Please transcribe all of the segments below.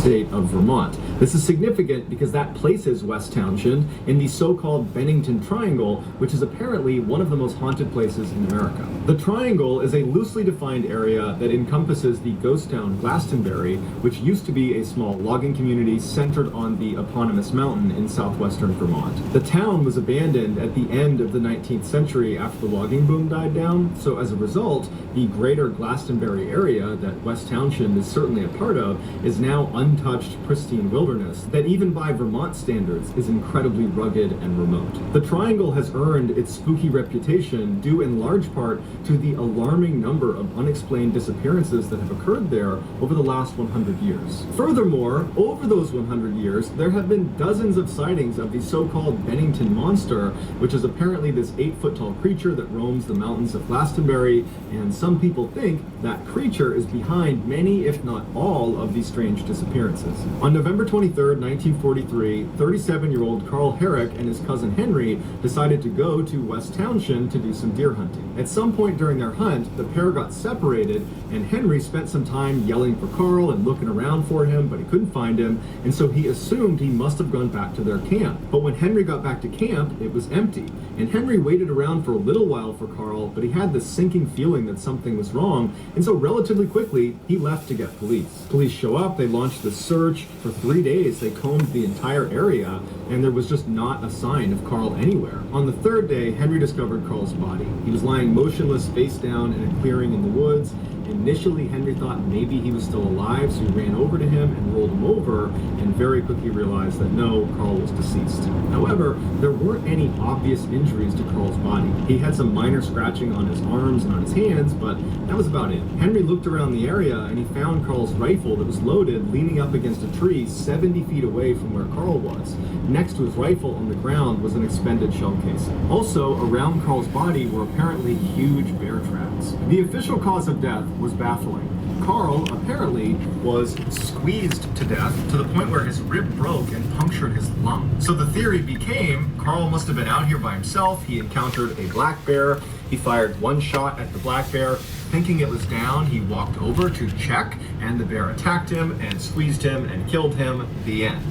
state of Vermont. This is significant because that places West Townshend in the so-called Bennington Triangle, which is apparently one of the most haunted places in America. The Triangle is a loosely defined area that encompasses the ghost town Glastonbury, which used to be a small logging community centered on the eponymous mountain in southwestern Vermont. The town was abandoned at the end of the 19th century after the logging boom died down, so as a result, the greater Glastonbury area that West Townshend is certainly a part of is now untouched, pristine wilderness that even by Vermont standards is incredibly rugged and remote. The Triangle has earned its spooky reputation due in large part to the alarming number of unexplained disappearances that have occurred there over the last 100 years. Furthermore, over those 100 years, there have been dozens of sightings of the so-called Bennington Monster, which is apparently this 8-foot-tall creature that roams the mountains of Glastonbury, and some people think that creature is behind many, if not all, of these strange disappearances. On November 23rd, 1943, 37-year-old Carl Herrick and his cousin Henry decided to go to West Townshend to do some deer hunting. At some point during their hunt, the pair got separated, and Henry spent some time yelling for Carl and looking around for him, but he couldn't find him, and so he assumed he must have gone back to their camp. But when Henry got back to camp, it was empty, and Henry waited around for a little while for Carl, but he had this sinking feeling that something was wrong, and so relatively quickly, he left to get police. Police show up, they launch the search. For 3 days, they combed the entire area, and there was just not a sign of Carl anywhere. On the third day, Henry discovered Carl's body. He was lying motionless, face down in a clearing in the woods. Initially, Henry thought maybe he was still alive, so he ran over to him and rolled him over, and very quickly realized that no, Carl was deceased. However, there weren't any obvious injuries to Carl's body. He had some minor scratching on his arms and on his hands, but that was about it. Henry looked around the area and he found Carl's rifle that was loaded, leaning up against a tree 70 feet away from where Carl was. Next to his rifle on the ground was an expended shell casing. Also, around Carl's body were apparently huge bear tracks. The official cause of death was baffling. Carl apparently was squeezed to death to the point where his rib broke and punctured his lung. So the theory became Carl must have been out here by himself. He encountered a black bear. He fired one shot at the black bear. Thinking it was down, he walked over to check, and the bear attacked him and squeezed him and killed him. The end.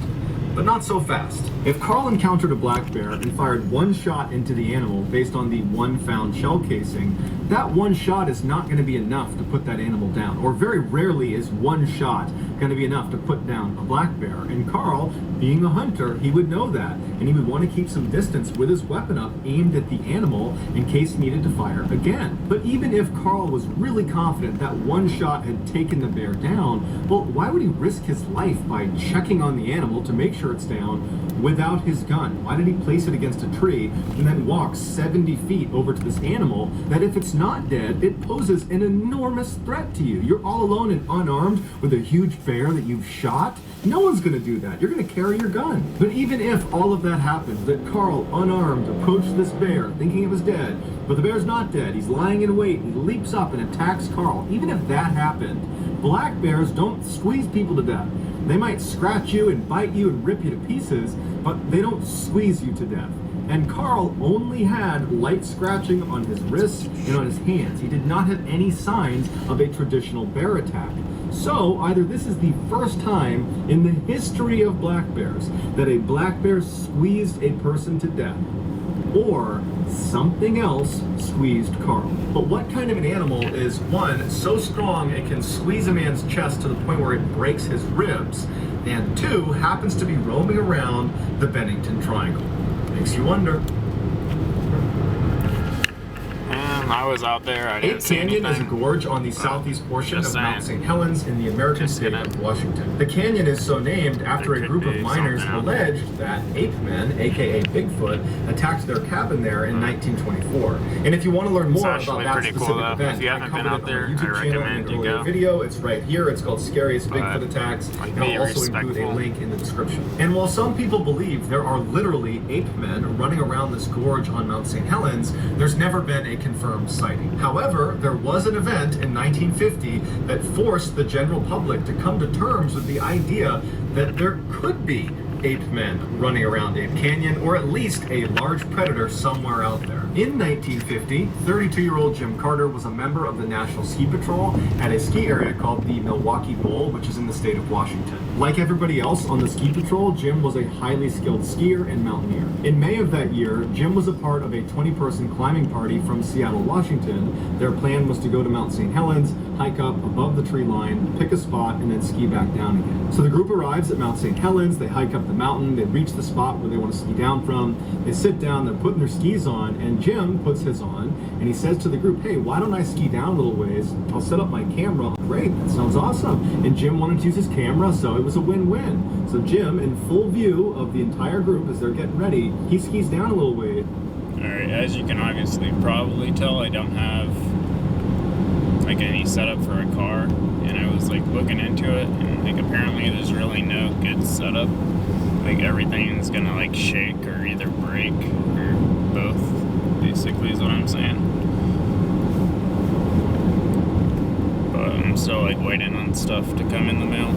But not so fast. If Carl encountered a black bear and fired one shot into the animal based on the one found shell casing, that one shot is not going to be enough to put that animal down. Or very rarely is one shot going to be enough to put down a black bear. And Carl, being a hunter, he would know that. And he would want to keep some distance with his weapon up, aimed at the animal in case he needed to fire again. But even if Carl was really confident that one shot had taken the bear down, well, why would he risk his life by checking on the animal to make sure it's down without his gun? Why did he place it against a tree and then walk 70 feet over to this animal that if it's not dead, it poses an enormous threat to you? You're all alone and unarmed with a huge bear that you've shot. No one's going to do that. You're going to carry your gun. But even if all of that happened, that Carl, unarmed, approached this bear thinking it was dead, but the bear's not dead, he's lying in wait, he leaps up and attacks Carl. Even if that happened, black bears don't squeeze people to death. They might scratch you and bite you and rip you to pieces, but they don't squeeze you to death. And Carl only had light scratching on his wrists and on his hands. He did not have any signs of a traditional bear attack. So either this is the first time in the history of black bears that a black bear squeezed a person to death, or something else squeezed Carl. But what kind of an animal is, one, so strong it can squeeze a man's chest to the point where it breaks his ribs, and two, happens to be roaming around the Bennington Triangle? Makes you wonder. I was out there. I didn't see anything. Ape Canyon is a gorge on the southeast portion of Mount St. Helens in the American state of Washington. The canyon is so named after a group of miners alleged that ape men, aka Bigfoot, attacked their cabin there in 1924. And if you want to learn more about that specific event, if you haven't been out there, I recommend you go. Video. It's right here. It's called Scariest Bigfoot Attacks, and I'll also include a link in the description. And while some people believe there are literally ape men running around this gorge on Mount St. Helens, there's never been a confirmed sighting. However, there was an event in 1950 that forced the general public to come to terms with the idea that there could be ape men running around Ape Canyon, or at least a large predator somewhere out there. In 1950, 32-year-old Jim Carter was a member of the National Ski Patrol at a ski area called the Milwaukee Bowl, which is in the state of Washington. Like everybody else on the ski patrol, Jim was a highly skilled skier and mountaineer. In May of that year, Jim was a part of a 20-person climbing party from Seattle, Washington. Their plan was to go to Mount St. Helens, hike up above the tree line, pick a spot, and then ski back down again. So the group arrives at Mount St. Helens, they hike up the mountain, they reach the spot where they want to ski down from, they sit down, they're putting their skis on, and Jim puts his on, and he says to the group, hey, why don't I ski down a little ways? I'll set up my camera. Great, that sounds awesome. And Jim wanted to use his camera, so it was a win-win. So Jim, in full view of the entire group as they're getting ready, he skis down a little way. Alright, as you can obviously probably tell, I don't have like any setup for a car, and I was like looking into it, and like apparently there's really no good setup. Like everything's gonna like shake or either break or both, basically is what I'm saying. But I'm still like waiting on stuff to come in the mail.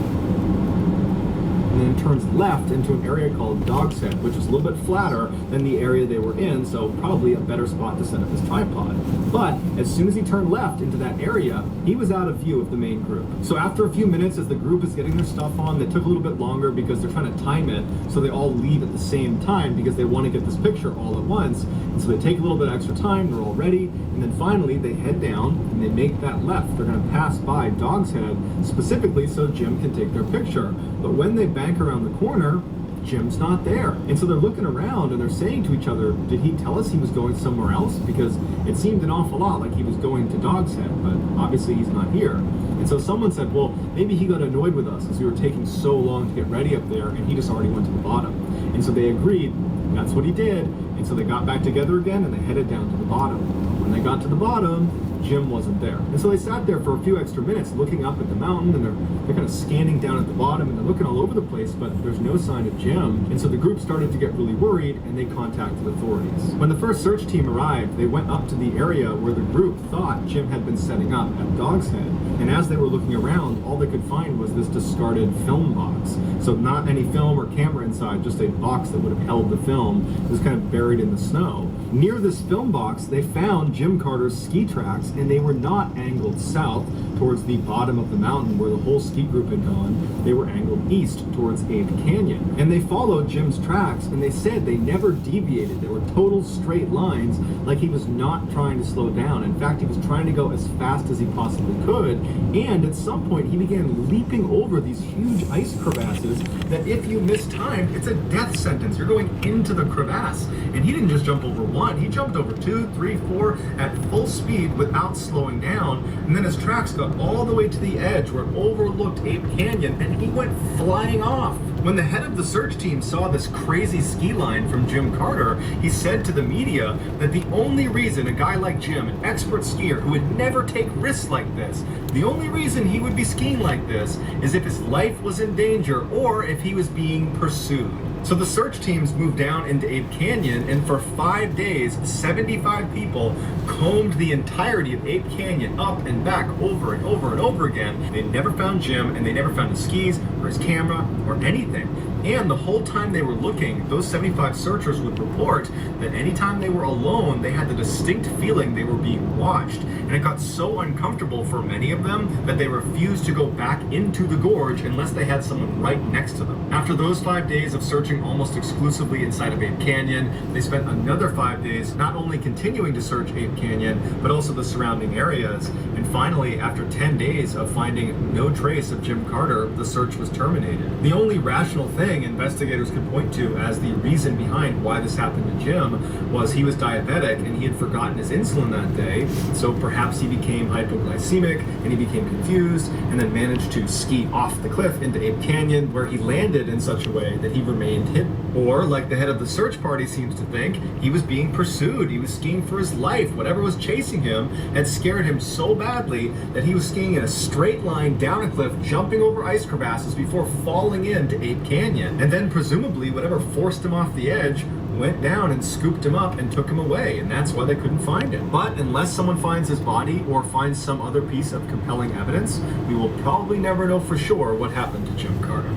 And then turns left into an area called Dog's Head, which is a little bit flatter than the area they were in, so probably a better spot to set up his tripod. But as soon as he turned left into that area, he was out of view of the main group. So after a few minutes, as the group is getting their stuff on, they took a little bit longer because they're trying to time it so they all leave at the same time because they want to get this picture all at once. And so they take a little bit extra time, they're all ready, and then finally they head down and they make that left. They're going to pass by Dog's Head specifically so Jim can take their picture. But when they bank around the corner, Jim's not there. And so they're looking around and they're saying to each other, did he tell us he was going somewhere else? Because it seemed an awful lot like he was going to Dog's Head, but obviously he's not here. And so someone said, well, maybe he got annoyed with us as we were taking so long to get ready up there and he just already went to the bottom. And so they agreed that's what he did. And so they got back together again and they headed down to the bottom. When they got to the bottom, Jim wasn't there. And so they sat there for a few extra minutes looking up at the mountain, and they're kind of scanning down at the bottom and they're looking all over the place, but there's no sign of Jim. And so the group started to get really worried and they contacted authorities. When the first search team arrived, they went up to the area where the group thought Jim had been setting up at Dog's Head. And as they were looking around, all they could find was this discarded film box. So not any film or camera inside, just a box that would have held the film. It was kind of buried in the snow. Near this film box, they found Jim Carter's ski tracks, and they were not angled south towards the bottom of the mountain where the whole ski group had gone. They were angled east towards Ape Canyon. And they followed Jim's tracks, and they said they never deviated. They were total straight lines, like he was not trying to slow down. In fact, he was trying to go as fast as he possibly could, and at some point he began leaping over these huge ice crevasses that if you miss time, it's a death sentence. You're going into the crevasse. And he didn't just jump over one, he jumped over 2, 3, 4 at full speed without slowing down, and then his tracks got all the way to the edge where it overlooked Ape Canyon, and he went flying off. When the head of the search team saw this crazy ski line from Jim Carter, he said to the media that the only reason a guy like Jim, an expert skier who would never take risks like this, the only reason he would be skiing like this is if his life was in danger or if he was being pursued. So the search teams moved down into Ape Canyon, and for 5 days, 75 people combed the entirety of Ape Canyon up and back over and over and over again. They never found Jim, and they never found his skis or his camera or anything. And the whole time they were looking, those 75 searchers would report that anytime they were alone, they had the distinct feeling they were being watched. And it got so uncomfortable for many of them that they refused to go back into the gorge unless they had someone right next to them. After those 5 days of searching almost exclusively inside of Ape Canyon, they spent another 5 days not only continuing to search Ape Canyon, but also the surrounding areas. And finally, after 10 days of finding no trace of Jim Carter, the search was terminated. The only rational thing investigators could point to as the reason behind why this happened to Jim was he was diabetic and he had forgotten his insulin that day, so perhaps he became hypoglycemic and he became confused and then managed to ski off the cliff into Ape Canyon, where he landed in such a way that he remained hidden. Or, like the head of the search party seems to think, he was being pursued, he was skiing for his life. Whatever was chasing him had scared him so badly that he was skiing in a straight line down a cliff, jumping over ice crevasses before falling into Ape Canyon. And then presumably whatever forced him off the edge went down and scooped him up and took him away, and that's why they couldn't find him. But unless someone finds his body or finds some other piece of compelling evidence, we will probably never know for sure what happened to Jim Carter.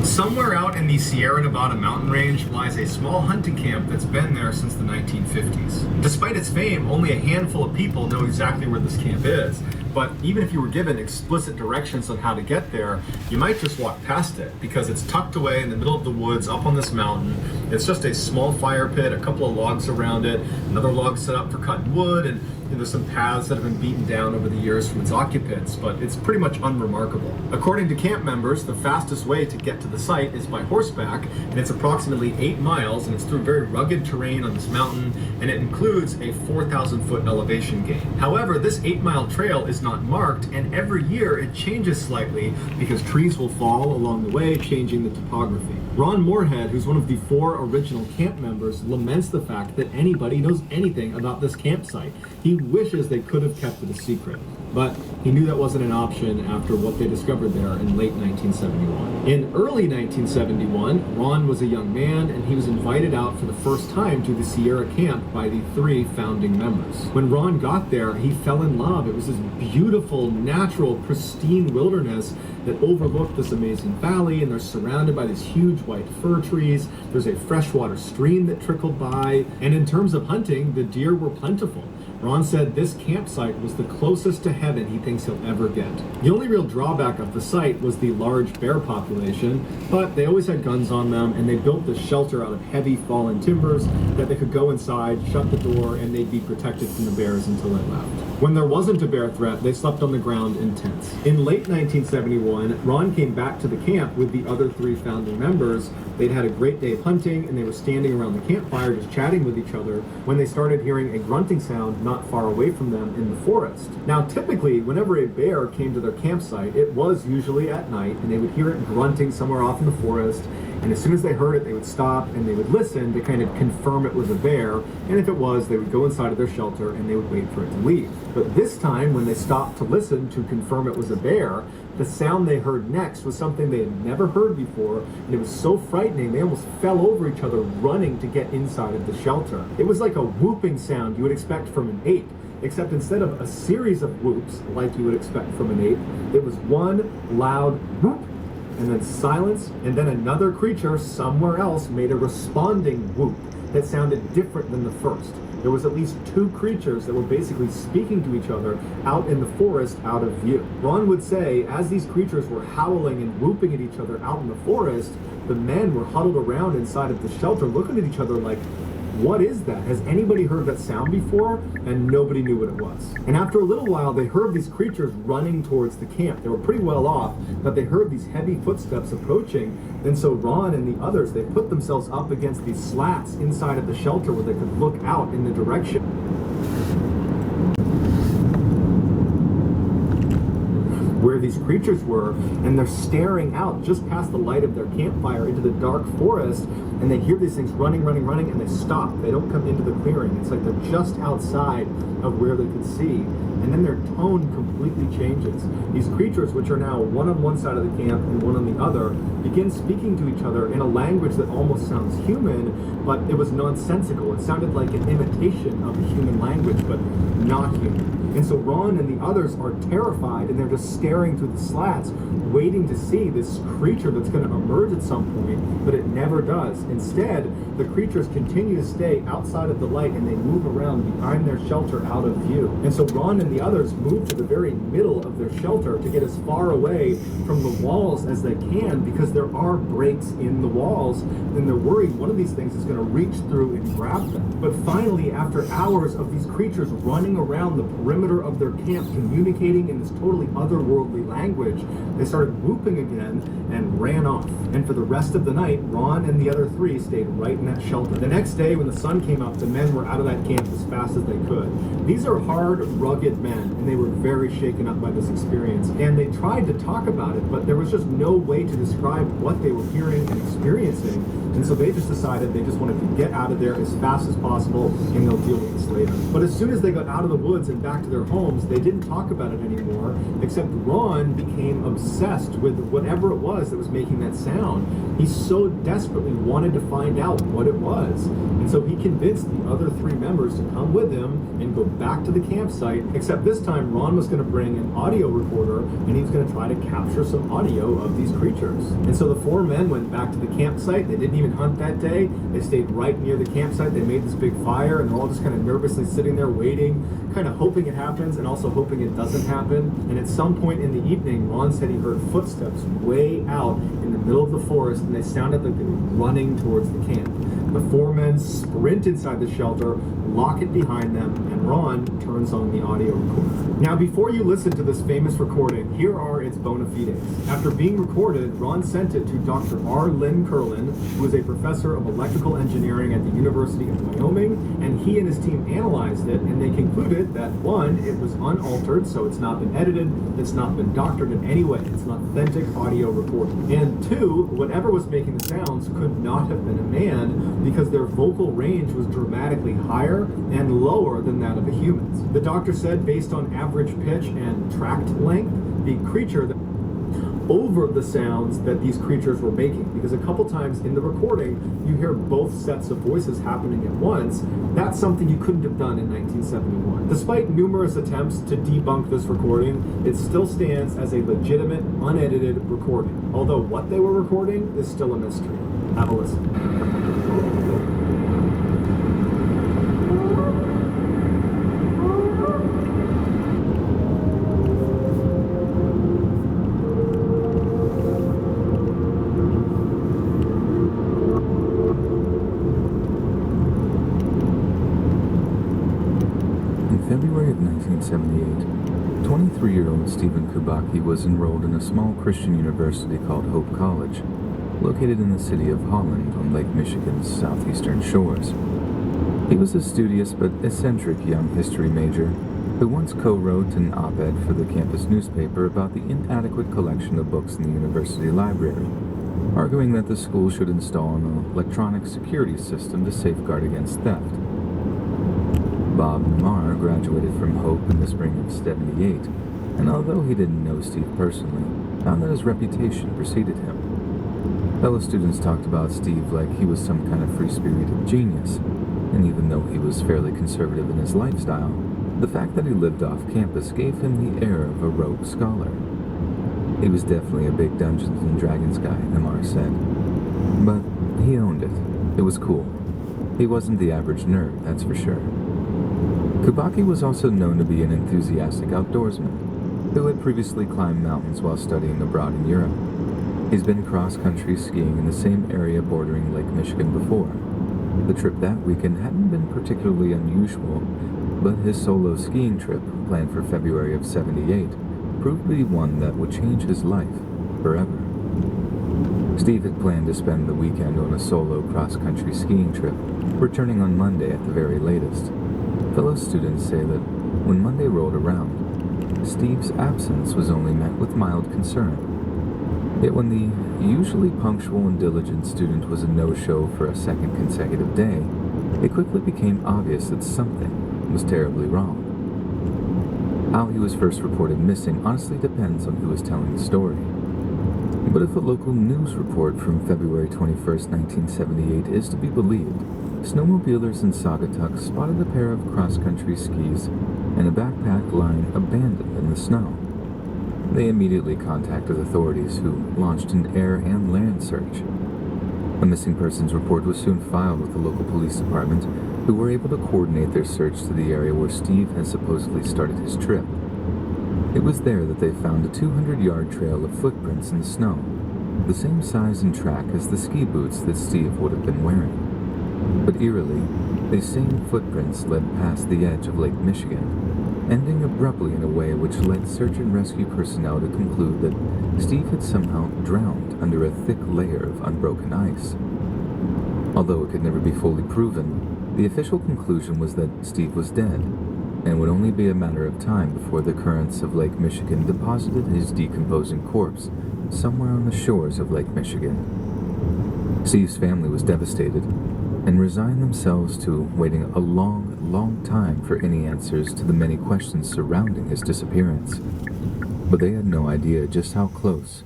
Somewhere out in the Sierra Nevada mountain range lies a small hunting camp that's been there since the 1950s. Despite its fame, only a handful of people know exactly where this camp is. But even if you were given explicit directions on how to get there, you might just walk past it because it's tucked away in the middle of the woods up on this mountain. It's just a small fire pit, a couple of logs around it, another log set up for cutting wood, and there's some paths that have been beaten down over the years from its occupants, but it's pretty much unremarkable. According to camp members, the fastest way to get to the site is by horseback, and it's approximately 8 miles, and it's through very rugged terrain on this mountain, and it includes a 4,000-foot elevation gain. However, this 8-mile trail is not marked, and every year it changes slightly because trees will fall along the way, changing the topography. Ron Moorhead, who's one of the 4 original camp members, laments the fact that anybody knows anything about this campsite. He wishes they could have kept it a secret, but he knew that wasn't an option after what they discovered there in late 1971. In early 1971, Ron was a young man, and he was invited out for the first time to the Sierra Camp by the 3 founding members. When Ron got there, he fell in love. It was this beautiful, natural, pristine wilderness that overlooked this amazing valley, and they're surrounded by these huge white fir trees. There's a freshwater stream that trickled by, and in terms of hunting, the deer were plentiful. Ron said this campsite was the closest to heaven he thinks he'll ever get. The only real drawback of the site was the large bear population, but they always had guns on them, and they built this shelter out of heavy fallen timbers that they could go inside, shut the door, and they'd be protected from the bears until it left. When there wasn't a bear threat, they slept on the ground in tents. In late 1971, Ron came back to the camp with the other 3 founding members. They'd had a great day of hunting, and they were standing around the campfire just chatting with each other when they started hearing a grunting sound not far away from them in the forest. Now, typically, whenever a bear came to their campsite, it was usually at night, and they would hear it grunting somewhere off in the forest. And as soon as they heard it, they would stop and they would listen to kind of confirm it was a bear. And if it was, they would go inside of their shelter and they would wait for it to leave. But this time, when they stopped to listen to confirm it was a bear, the sound they heard next was something they had never heard before, and it was so frightening they almost fell over each other running to get inside of the shelter. It was like a whooping sound you would expect from an ape, except instead of a series of whoops like you would expect from an ape, it was one loud whoop, and then silence, and then another creature somewhere else made a responding whoop that sounded different than the first. There was at least 2 creatures that were basically speaking to each other out in the forest, out of view. Ron would say, as these creatures were howling and whooping at each other out in the forest, the men were huddled around inside of the shelter looking at each other like, what is that? Has anybody heard that sound before? And nobody knew what it was. And after a little while, they heard these creatures running towards the camp. They were pretty well off, but they heard these heavy footsteps approaching. And so Ron and the others, they put themselves up against these slats inside of the shelter where they could look out in the direction where these creatures were, and they're staring out just past the light of their campfire into the dark forest, and they hear these things running, and they stop. They don't come into the clearing. It's like they're just outside of where they could see. And then their tone completely changes. These creatures, which are now one on one side of the camp and one on the other, begin speaking to each other in a language that almost sounds human, but it was nonsensical. It sounded like an imitation of a human language, but not human. And so Ron and the others are terrified, and they're just staring through the slats, waiting to see this creature that's going to emerge at some point, but it never does. Instead, the creatures continue to stay outside of the light, and they move around behind their shelter out of view. And so Ron and the others move to the very middle of their shelter to get as far away from the walls as they can, because there are breaks in the walls, and they're worried one of these things is going to reach through and grab them. But finally, after hours of these creatures running around the perimeter of their camp, communicating in this totally otherworldly language, they started whooping again and ran off. And for the rest of the night, Ron and the other 3 stayed right in that shelter. The next day, when the sun came up, the men were out of that camp as fast as they could. These are hard, rugged men, and they were very shaken up by this experience. And they tried to talk about it, but there was just no way to describe what they were hearing and experiencing. And so they just decided they just wanted to get out of there as fast as possible, and they'll deal with this later. But as soon as they got out of the woods and back to their homes, they didn't talk about it anymore, except Ron became obsessed with whatever it was that was making that sound. He so desperately wanted to find out what it was. And so he convinced the other 3 members to come with him and go back to the campsite, except this time Ron was going to bring an audio recorder, and he was going to try to capture some audio of these creatures. And so the 4 men went back to the campsite. They didn't even hunt that day. They stayed right near the campsite. They made this big fire, and they're all just kind of nervously sitting there waiting, kind of hoping it happens and also hoping it doesn't happen. And at some point in the evening, Ron said he heard footsteps way out in the middle of the forest, and they sounded like they were running towards the camp. The four men sprint inside the shelter, lock it behind them, and Ron turns on the audio recorder. Now, before you listen to this famous recording, here are its bona fides. After being recorded, Ron sent it to Dr. R. Lynn Curlin, who is a professor of electrical engineering at the University of Wyoming, and he and his team analyzed it, and they concluded that, one, it was unaltered, so it's not been edited, it's not been doctored in any way, it's an authentic audio recording. And two, whatever was making the sounds could not have been a man, because their vocal range was dramatically higher and lower than that of a human's. The doctor said, based on average pitch and tract length, the creature that over the sounds that these creatures were making, because a couple times in the recording you hear both sets of voices happening at once. That's something you couldn't have done in 1971. Despite numerous attempts to debunk this recording, it still stands as a legitimate, unedited recording, although what they were recording is still a mystery. Have a listen. February of 1978, 23-year-old Stephen Kubacki was enrolled in a small Christian university called Hope College, located in the city of Holland on Lake Michigan's southeastern shores. He was a studious but eccentric young history major who once co-wrote an op-ed for the campus newspaper about the inadequate collection of books in the university library, arguing that the school should install an electronic security system to safeguard against theft. Bob Marr graduated from Hope in the spring of '78, and although he didn't know Steve personally, found that his reputation preceded him. Fellow students talked about Steve like he was some kind of free-spirited genius, and even though he was fairly conservative in his lifestyle, the fact that he lived off campus gave him the air of a rogue scholar. He was definitely a big Dungeons and Dragons guy, Marr said. But he owned it. It was cool. He wasn't the average nerd, that's for sure. Kubacki was also known to be an enthusiastic outdoorsman who had previously climbed mountains while studying abroad in Europe. He's been cross-country skiing in the same area bordering Lake Michigan before. The trip that weekend hadn't been particularly unusual, but his solo skiing trip, planned for February of '78, proved to be one that would change his life forever. Steve had planned to spend the weekend on a solo cross-country skiing trip, returning on Monday at the very latest. Fellow students say that when Monday rolled around, Steve's absence was only met with mild concern. Yet when the usually punctual and diligent student was a no-show for a second consecutive day, it quickly became obvious that something was terribly wrong. How he was first reported missing honestly depends on who is telling the story. But if a local news report from February 21st, 1978 is to be believed, snowmobilers in Saugatuck spotted a pair of cross-country skis and a backpack lying abandoned in the snow. They immediately contacted authorities, who launched an air and land search. A missing persons report was soon filed with the local police department, who were able to coordinate their search to the area where Steve had supposedly started his trip. It was there that they found a 200-yard trail of footprints in the snow, the same size and track as the ski boots that Steve would have been wearing. But eerily, these same footprints led past the edge of Lake Michigan, ending abruptly in a way which led search and rescue personnel to conclude that Steve had somehow drowned under a thick layer of unbroken ice. Although it could never be fully proven, the official conclusion was that Steve was dead, and would only be a matter of time before the currents of Lake Michigan deposited his decomposing corpse somewhere on the shores of Lake Michigan. Steve's family was devastated, and resigned themselves to waiting a long time for any answers to the many questions surrounding his disappearance. But they had no idea just how close,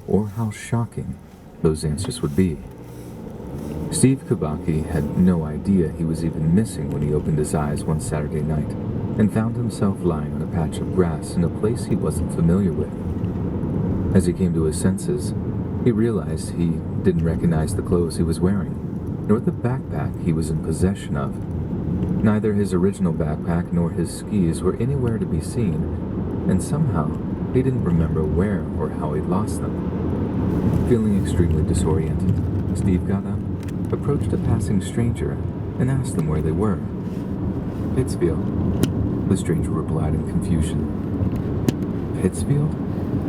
or how shocking, those answers would be. Steve Kubacki had no idea he was even missing when he opened his eyes one Saturday night, and found himself lying on a patch of grass in a place he wasn't familiar with. As he came to his senses, He realized he didn't recognize the clothes he was wearing, nor the backpack he was in possession of. Neither his original backpack nor his skis were anywhere to be seen, and somehow he didn't remember where or how he'd lost them. Feeling extremely disoriented, Steve got up, approached a passing stranger, and asked them where they were. "Pittsfield," the stranger replied in confusion. "Pittsfield?"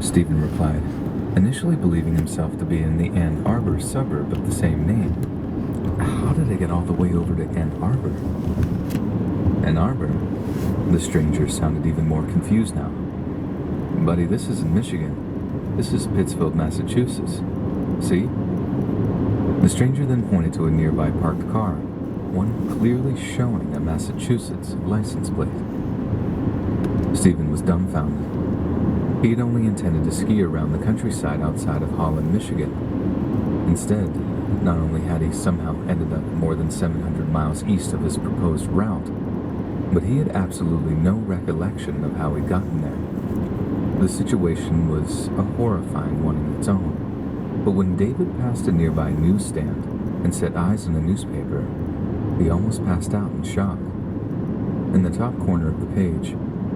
Stephen replied, initially believing himself to be in the Ann Arbor suburb of the same name. "How did I get all the way over to Ann Arbor?" "Ann Arbor?" The stranger sounded even more confused now. "Buddy, this isn't Michigan. This is Pittsfield, Massachusetts. See?" The stranger then pointed to a nearby parked car, one clearly showing a Massachusetts license plate. Stephen was dumbfounded. He had only intended to ski around the countryside outside of Holland, Michigan. Instead, not only had he somehow ended up more than 700 miles east of his proposed route, but he had absolutely no recollection of how he'd gotten there. The situation was a horrifying one in its own, but when David passed a nearby newsstand and set eyes on a newspaper, he almost passed out in shock. In the top corner of the page,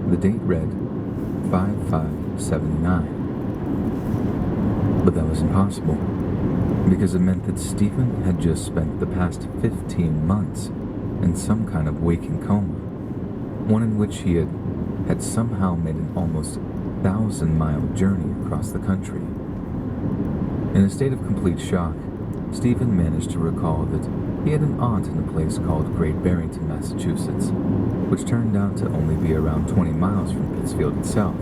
the date read 5579. But that was impossible, because it meant that Stephen had just spent the past 15 months in some kind of waking coma, one in which he had somehow made an almost 1,000-mile journey across the country. In a state of complete shock, Stephen managed to recall that he had an aunt in a place called Great Barrington, Massachusetts, which turned out to only be around 20 miles from Pittsfield itself.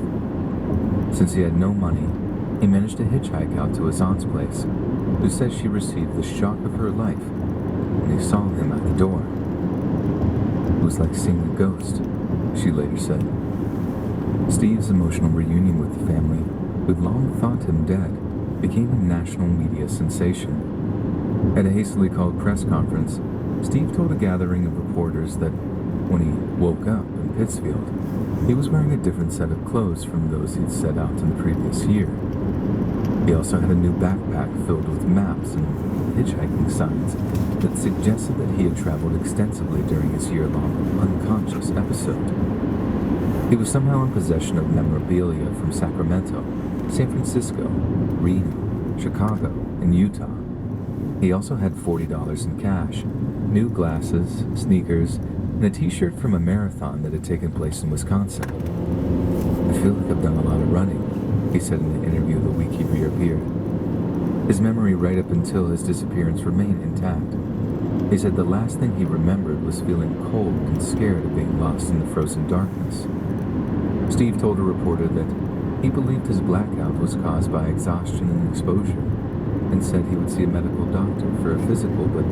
Since he had no money, he managed to hitchhike out to his aunt's place, who said she received the shock of her life when he saw him at the door. "It was like seeing a ghost," she later said. Steve's emotional reunion with the family, who'd long thought him dead, became a national media sensation. At a hastily called press conference, Steve told a gathering of reporters that when he woke up in Pittsfield, he was wearing a different set of clothes from those he'd set out in the previous year. He also had a new backpack filled with maps and hitchhiking signs that suggested that he had traveled extensively during his year-long unconscious episode. He was somehow in possession of memorabilia from Sacramento, San Francisco, Reno, Chicago, and Utah. He also had $40 in cash, new glasses, sneakers, and a t-shirt from a marathon that had taken place in Wisconsin. "I feel like I've done a lot of running," he said in the interview the week he reappeared. His memory right up until his disappearance remained intact. He said the last thing he remembered was feeling cold and scared of being lost in the frozen darkness. Steve told a reporter that he believed his blackout was caused by exhaustion and exposure, and said he would see a medical doctor for a physical, but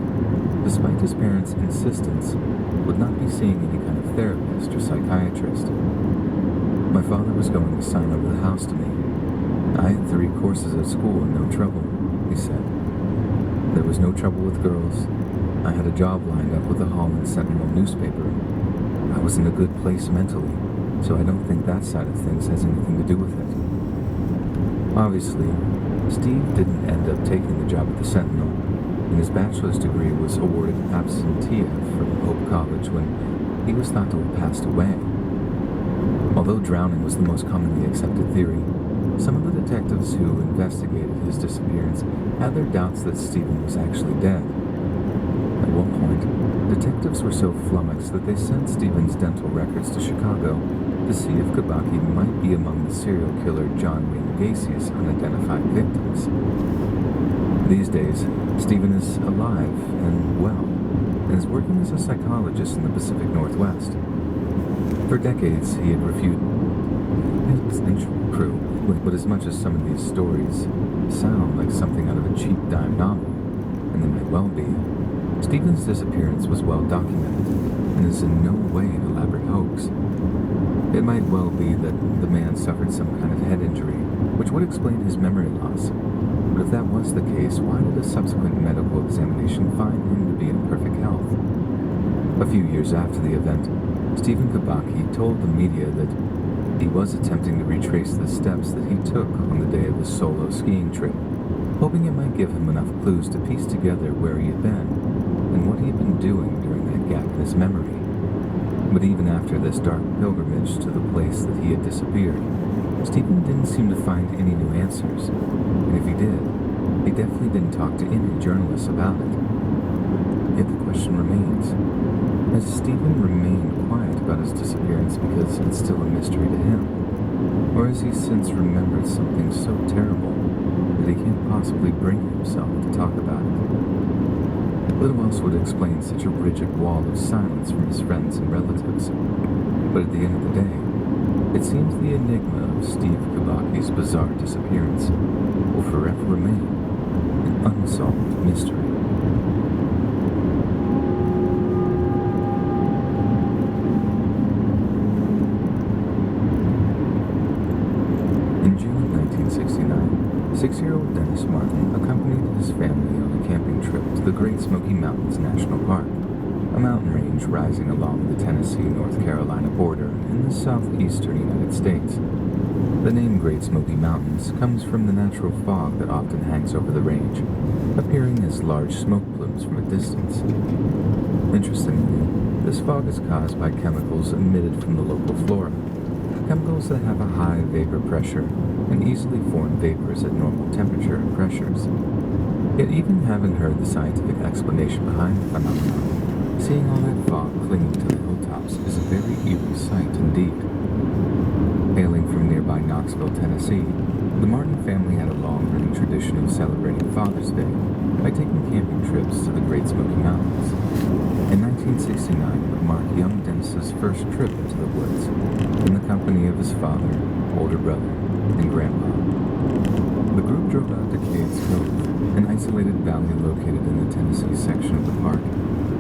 despite his parents' insistence, would not be seeing any kind of therapist or psychiatrist. "My father was going to sign over the house to me. I had 3 courses at school and no trouble," he said. "There was no trouble with girls. I had a job lined up with the Holland Sentinel newspaper. I was in a good place mentally, so I don't think that side of things has anything to do with it." Obviously, Steve didn't end up taking the job at the Sentinel, and his bachelor's degree was awarded absentia from Hope College when he was thought to have passed away. Although drowning was the most commonly accepted theory, some of the detectives who investigated his disappearance had their doubts that Stephen was actually dead. At one point, detectives were so flummoxed that they sent Stephen's dental records to Chicago to see if Kibaki might be among the serial killer John Wayne Gacy's unidentified victims. These days, Stephen is alive and well, and is working as a psychologist in the Pacific Northwest. For decades, he had refuted his central crew, but as much as some of these stories sound like something out of a cheap dime novel, and they may well be, Stephen's disappearance was well documented and is in no way an elaborate hoax. It might well be that the man suffered some kind of head injury, which would explain his memory loss. But if that was the case, why did a subsequent medical examination find him to be in perfect health? A few years after the event, Stephen Kibaki told the media that he was attempting to retrace the steps that he took on the day of his solo skiing trip, hoping it might give him enough clues to piece together where he had been and what he had been doing during that gap in his memory. But even after this dark pilgrimage to the place that he had disappeared, Stephen didn't seem to find any new answers, and if he did, he definitely didn't talk to any journalists about it. Yet the question remains, has Stephen remained quiet about his disappearance because it's still a mystery to him? Or has he since remembered something so terrible that he can't possibly bring himself to talk about it? Little else would explain such a rigid wall of silence from his friends and relatives. But at the end of the day, it seems the enigma of Steve Kubaki's bizarre disappearance will forever remain an unsolved mystery. In June of 1969, 6-year-old Dennis Martin accompanied his family on a camping trip to the Great Smoky Mountains National Park, a mountain range rising along the Tennessee-North Carolina border in the southeastern United States. The name Great Smoky Mountains comes from the natural fog that often hangs over the range, appearing as large smoke plumes from a distance. Interestingly, this fog is caused by chemicals emitted from the local flora, chemicals that have a high vapor pressure and easily form vapors at normal temperature and pressures. Yet even having heard the scientific explanation behind the phenomenon, seeing all that fog clinging to the hilltops is a very eerie sight indeed. Hailing from nearby Knoxville, Tennessee, the Martin family had a long-running tradition of celebrating Father's Day by taking camping trips to the Great Smoky Mountains. In 1969 would mark young Dennis's first trip into the woods, in the company of his father, older brother, and grandpa. The group drove out to Cades Cove, an isolated valley located in the Tennessee section of the park,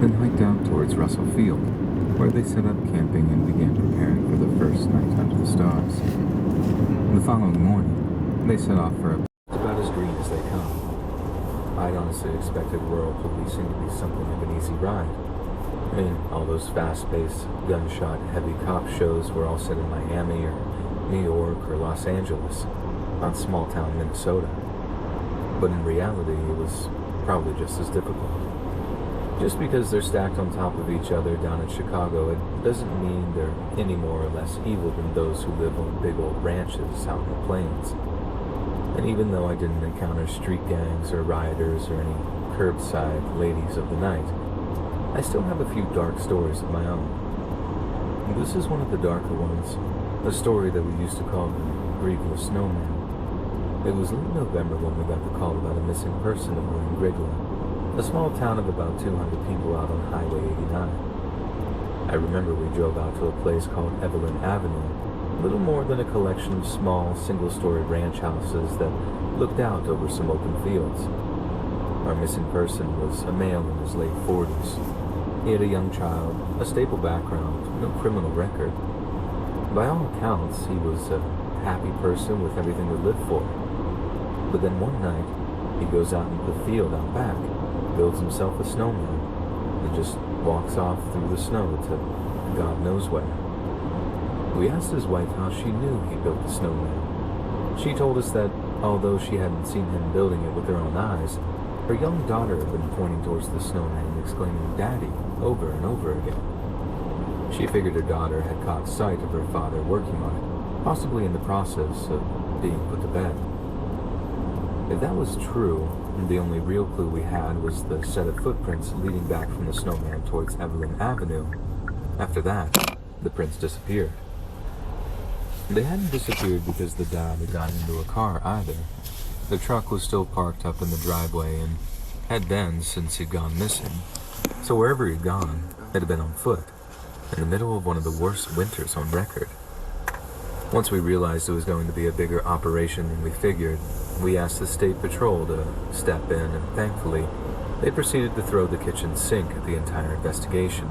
then hiked out towards Russell Field, where they set up camping and began preparing for the first night under the stars. The following morning, they set off for about as green as they come. I'd honestly expected rural policing to be something of an easy ride. I mean, all those fast-paced, gunshot-heavy cop shows were all set in Miami or New York or Los Angeles, not small-town Minnesota. But in reality, it was probably just as difficult. Just because they're stacked on top of each other down in Chicago, it doesn't mean they're any more or less evil than those who live on big old ranches out in the plains. And even though I didn't encounter street gangs or rioters or any curbside ladies of the night, I still have a few dark stories of my own. And this is one of the darker ones, a story that we used to call the Grievel Snowman. It was late November when we got the call about a missing person over in Grigla, a small town of about 200 people out on Highway 89. I remember we drove out to a place called Evelyn Avenue, little more than a collection of small, single-story ranch houses that looked out over some open fields. Our missing person was a male in his late 40s. He had a young child, a stable background, no criminal record. By all accounts, he was a happy person with everything to live for. But then one night, he goes out into the field out back, builds himself a snowman, and just walks off through the snow to God knows where. We asked his wife how she knew he built the snowman. She told us that, although she hadn't seen him building it with her own eyes, her young daughter had been pointing towards the snowman, exclaiming, "Daddy," over and over again. She figured her daughter had caught sight of her father working on it, possibly in the process of being put to bed. If that was true, the only real clue we had was the set of footprints leading back from the snowman towards Evelyn Avenue. After that, the prints disappeared. They hadn't disappeared because the dad had gotten into a car either. The truck was still parked up in the driveway and had been since he'd gone missing. So wherever he'd gone, it had been on foot, in the middle of one of the worst winters on record. Once we realized it was going to be a bigger operation than we figured, we asked the state patrol to step in, and thankfully, they proceeded to throw the kitchen sink at the entire investigation.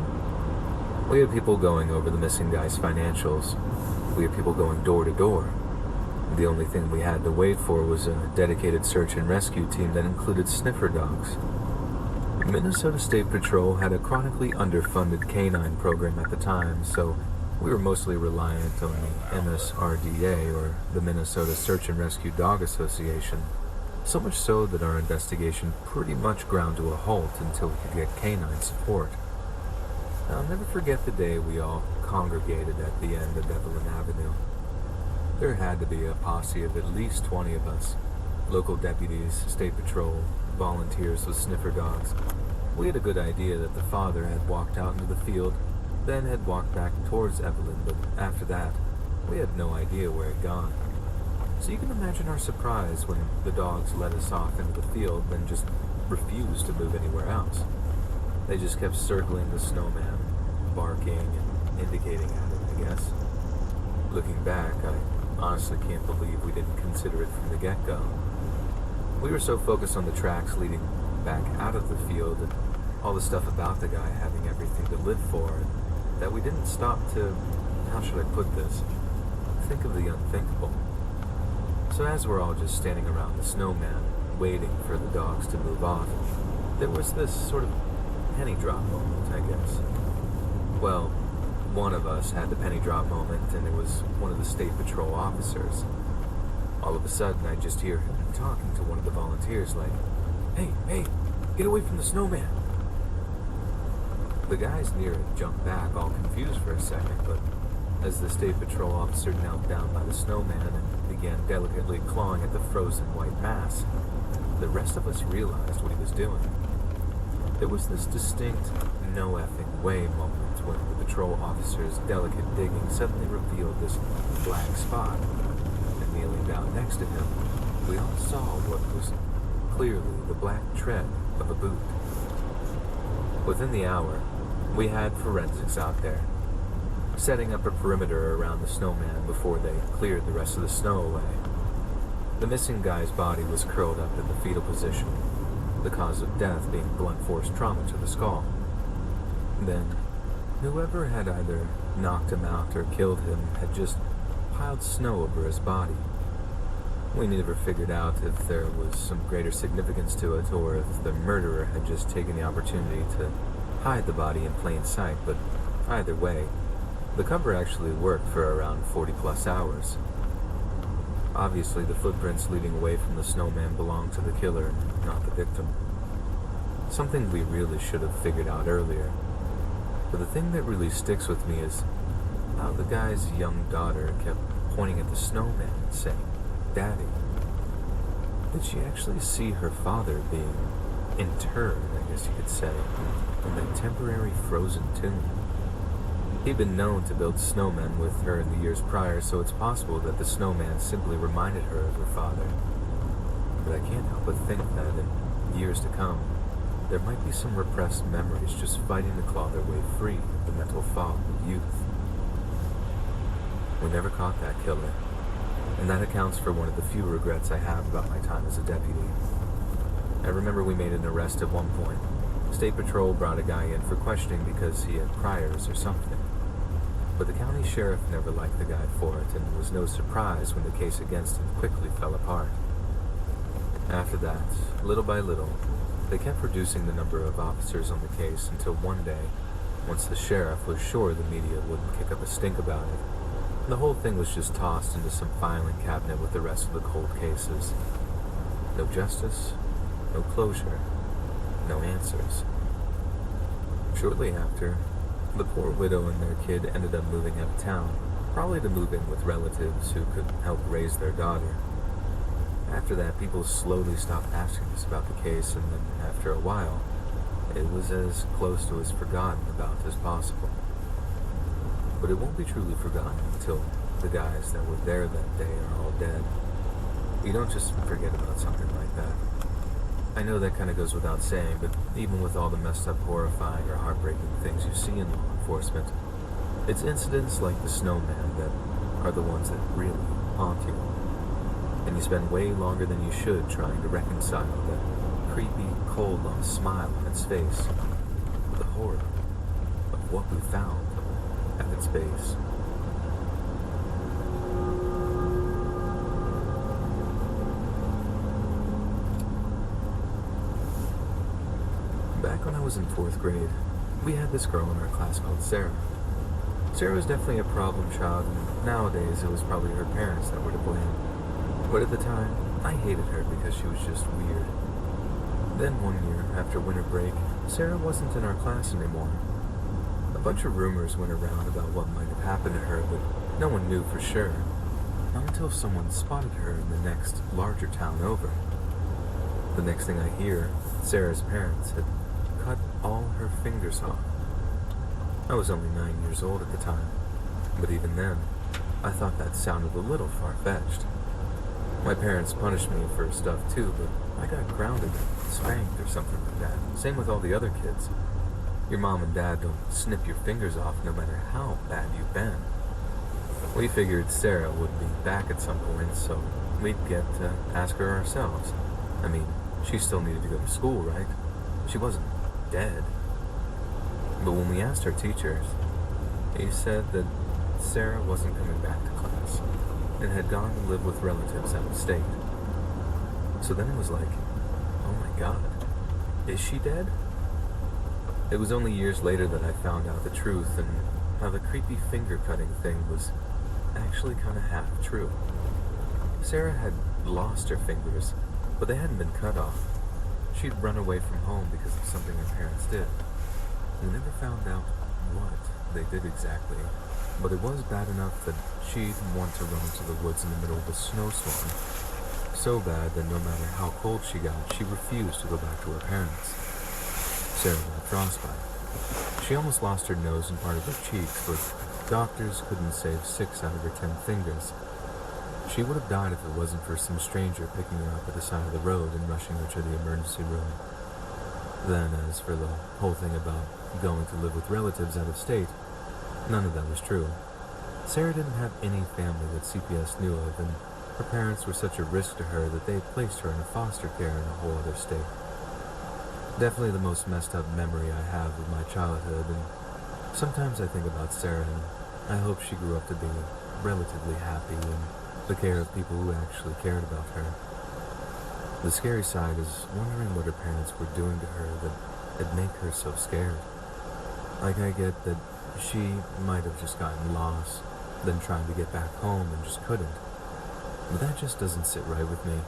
We had people going over the missing guy's financials. We had people going door to door. The only thing we had to wait for was a dedicated search and rescue team that included sniffer dogs. Minnesota State Patrol had a chronically underfunded canine program at the time, so we were mostly reliant on the MSRDA, or the Minnesota Search and Rescue Dog Association. So much so that our investigation pretty much ground to a halt until we could get canine support. I'll never forget the day we all congregated at the end of Evelyn Avenue. There had to be a posse of at least 20 of us. Local deputies, state patrol, volunteers with sniffer dogs. We had a good idea that the father had walked out into the field, then had walked back towards Evelyn, but after that, we had no idea where he'd gone. So you can imagine our surprise when the dogs led us off into the field, then just refused to move anywhere else. They just kept circling the snowman, barking and indicating at it, I guess. Looking back, I honestly can't believe we didn't consider it from the get-go. We were so focused on the tracks leading back out of the field and all the stuff about the guy having everything to live for that we didn't stop to, how should I put this, think of the unthinkable. So as we're all just standing around the snowman, waiting for the dogs to move off, there was this sort of penny drop moment, I guess. Well, one of us had the penny drop moment, and it was one of the state patrol officers. All of a sudden, I just hear him talking to one of the volunteers like, Hey, get away from the snowman. The guys near it jumped back, all confused for a second, but as the state patrol officer knelt down by the snowman and began delicately clawing at the frozen white mass, the rest of us realized what he was doing. There was this distinct no effing way moment when the patrol officer's delicate digging suddenly revealed this black spot, and kneeling down next to him, we all saw what was clearly the black tread of a boot. Within the hour, we had forensics out there, setting up a perimeter around the snowman before they cleared the rest of the snow away. The missing guy's body was curled up in the fetal position, the cause of death being blunt force trauma to the skull. Then, whoever had either knocked him out or killed him had just piled snow over his body. We never figured out if there was some greater significance to it or if the murderer had just taken the opportunity to hide the body in plain sight, but either way, the cover actually worked for around 40 plus hours. Obviously, the footprints leading away from the snowman belonged to the killer, not the victim. Something we really should have figured out earlier. But the thing that really sticks with me is how the guy's young daughter kept pointing at the snowman and saying, Daddy. Did she actually see her father being interred, I guess you could say, in that temporary frozen tomb? He'd been known to build snowmen with her in the years prior, so it's possible that the snowman simply reminded her of her father. But I can't help but think that in years to come, there might be some repressed memories just fighting to claw their way free of the mental fog of youth. We never caught that killer, and that accounts for one of the few regrets I have about my time as a deputy. I remember we made an arrest at one point. State Patrol brought a guy in for questioning because he had priors or something. But the county sheriff never liked the guy for it, and it was no surprise when the case against him quickly fell apart. After that, little by little, they kept reducing the number of officers on the case until one day, once the sheriff was sure the media wouldn't kick up a stink about it, the whole thing was just tossed into some filing cabinet with the rest of the cold cases. No justice, no closure, no answers. Shortly after, the poor widow and their kid ended up moving out of town, probably to move in with relatives who could help raise their daughter. After that, people slowly stopped asking us about the case, and then after a while, it was as close to as forgotten about as possible. But it won't be truly forgotten until the guys that were there that day are all dead. You don't just forget about something like that. I know that kind of goes without saying, but even with all the messed up, horrifying, or heartbreaking things you see in law enforcement, it's incidents like the snowman that are the ones that really haunt you. And you spend way longer than you should trying to reconcile that creepy, cold-lump smile on its face with the horror of what we found at its base. Back when I was in 4th grade, we had this girl in our class called Sarah. Sarah was definitely a problem child, and nowadays it was probably her parents that were to blame. But at the time, I hated her because she was just weird. Then one year, after winter break, Sarah wasn't in our class anymore. A bunch of rumors went around about what might have happened to her, but no one knew for sure. Not until someone spotted her in the next larger town over. The next thing I hear, Sarah's parents had cut all her fingers off. I was only 9 years old at the time, but even then, I thought that sounded a little far-fetched. My parents punished me for stuff too, but I got grounded, spanked, or something like that. Same with all the other kids. Your mom and dad don't snip your fingers off no matter how bad you've been. We figured Sarah would be back at some point, so we'd get to ask her ourselves. I mean, she still needed to go to school, right? She wasn't dead. But when we asked our teachers, he said that Sarah wasn't coming back to class and had gone to live with relatives out of state. So then it was like, oh my God, is she dead? It was only years later that I found out the truth and how the creepy finger-cutting thing was actually kind of half true. Sarah had lost her fingers, but they hadn't been cut off. She'd run away from home because of something her parents did. We never found out what they did exactly, but it was bad enough that she'd want to run into the woods in the middle of a snowstorm. So bad that no matter how cold she got, she refused to go back to her parents. Sarah got frostbite. She almost lost her nose and part of her cheeks, but doctors couldn't save 6 out of her 10 fingers. She would have died if it wasn't for some stranger picking her up at the side of the road and rushing her to the emergency room. Then, as for the whole thing about going to live with relatives out of state, none of that was true. Sarah didn't have any family that CPS knew of, and her parents were such a risk to her that they placed her in foster care in a whole other state. Definitely the most messed up memory I have of my childhood, and sometimes I think about Sarah and I hope she grew up to be relatively happy and took care of people who actually cared about her. The scary side is wondering what her parents were doing to her that'd make her so scared. Like, I get that she might have just gotten lost, then tried to get back home and just couldn't. But that just doesn't sit right with me.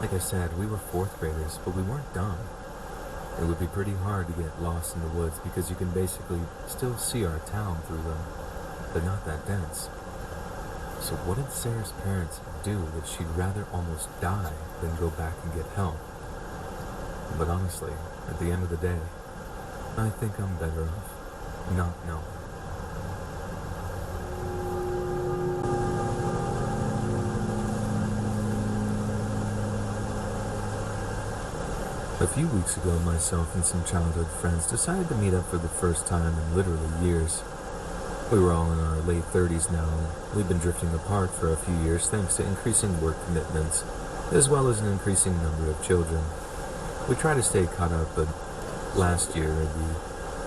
Like I said, we were 4th graders, but we weren't dumb. It would be pretty hard to get lost in the woods because you can basically still see our town through them, but not that dense. So what did Sarah's parents do that she'd rather almost die than go back and get help? But honestly, at the end of the day, I think I'm better off not knowing. A few weeks ago, myself and some childhood friends decided to meet up for the first time in literally years. We were all in our late 30s now, and we've been drifting apart for a few years thanks to increasing work commitments, as well as an increasing number of children. We try to stay caught up, but last year, the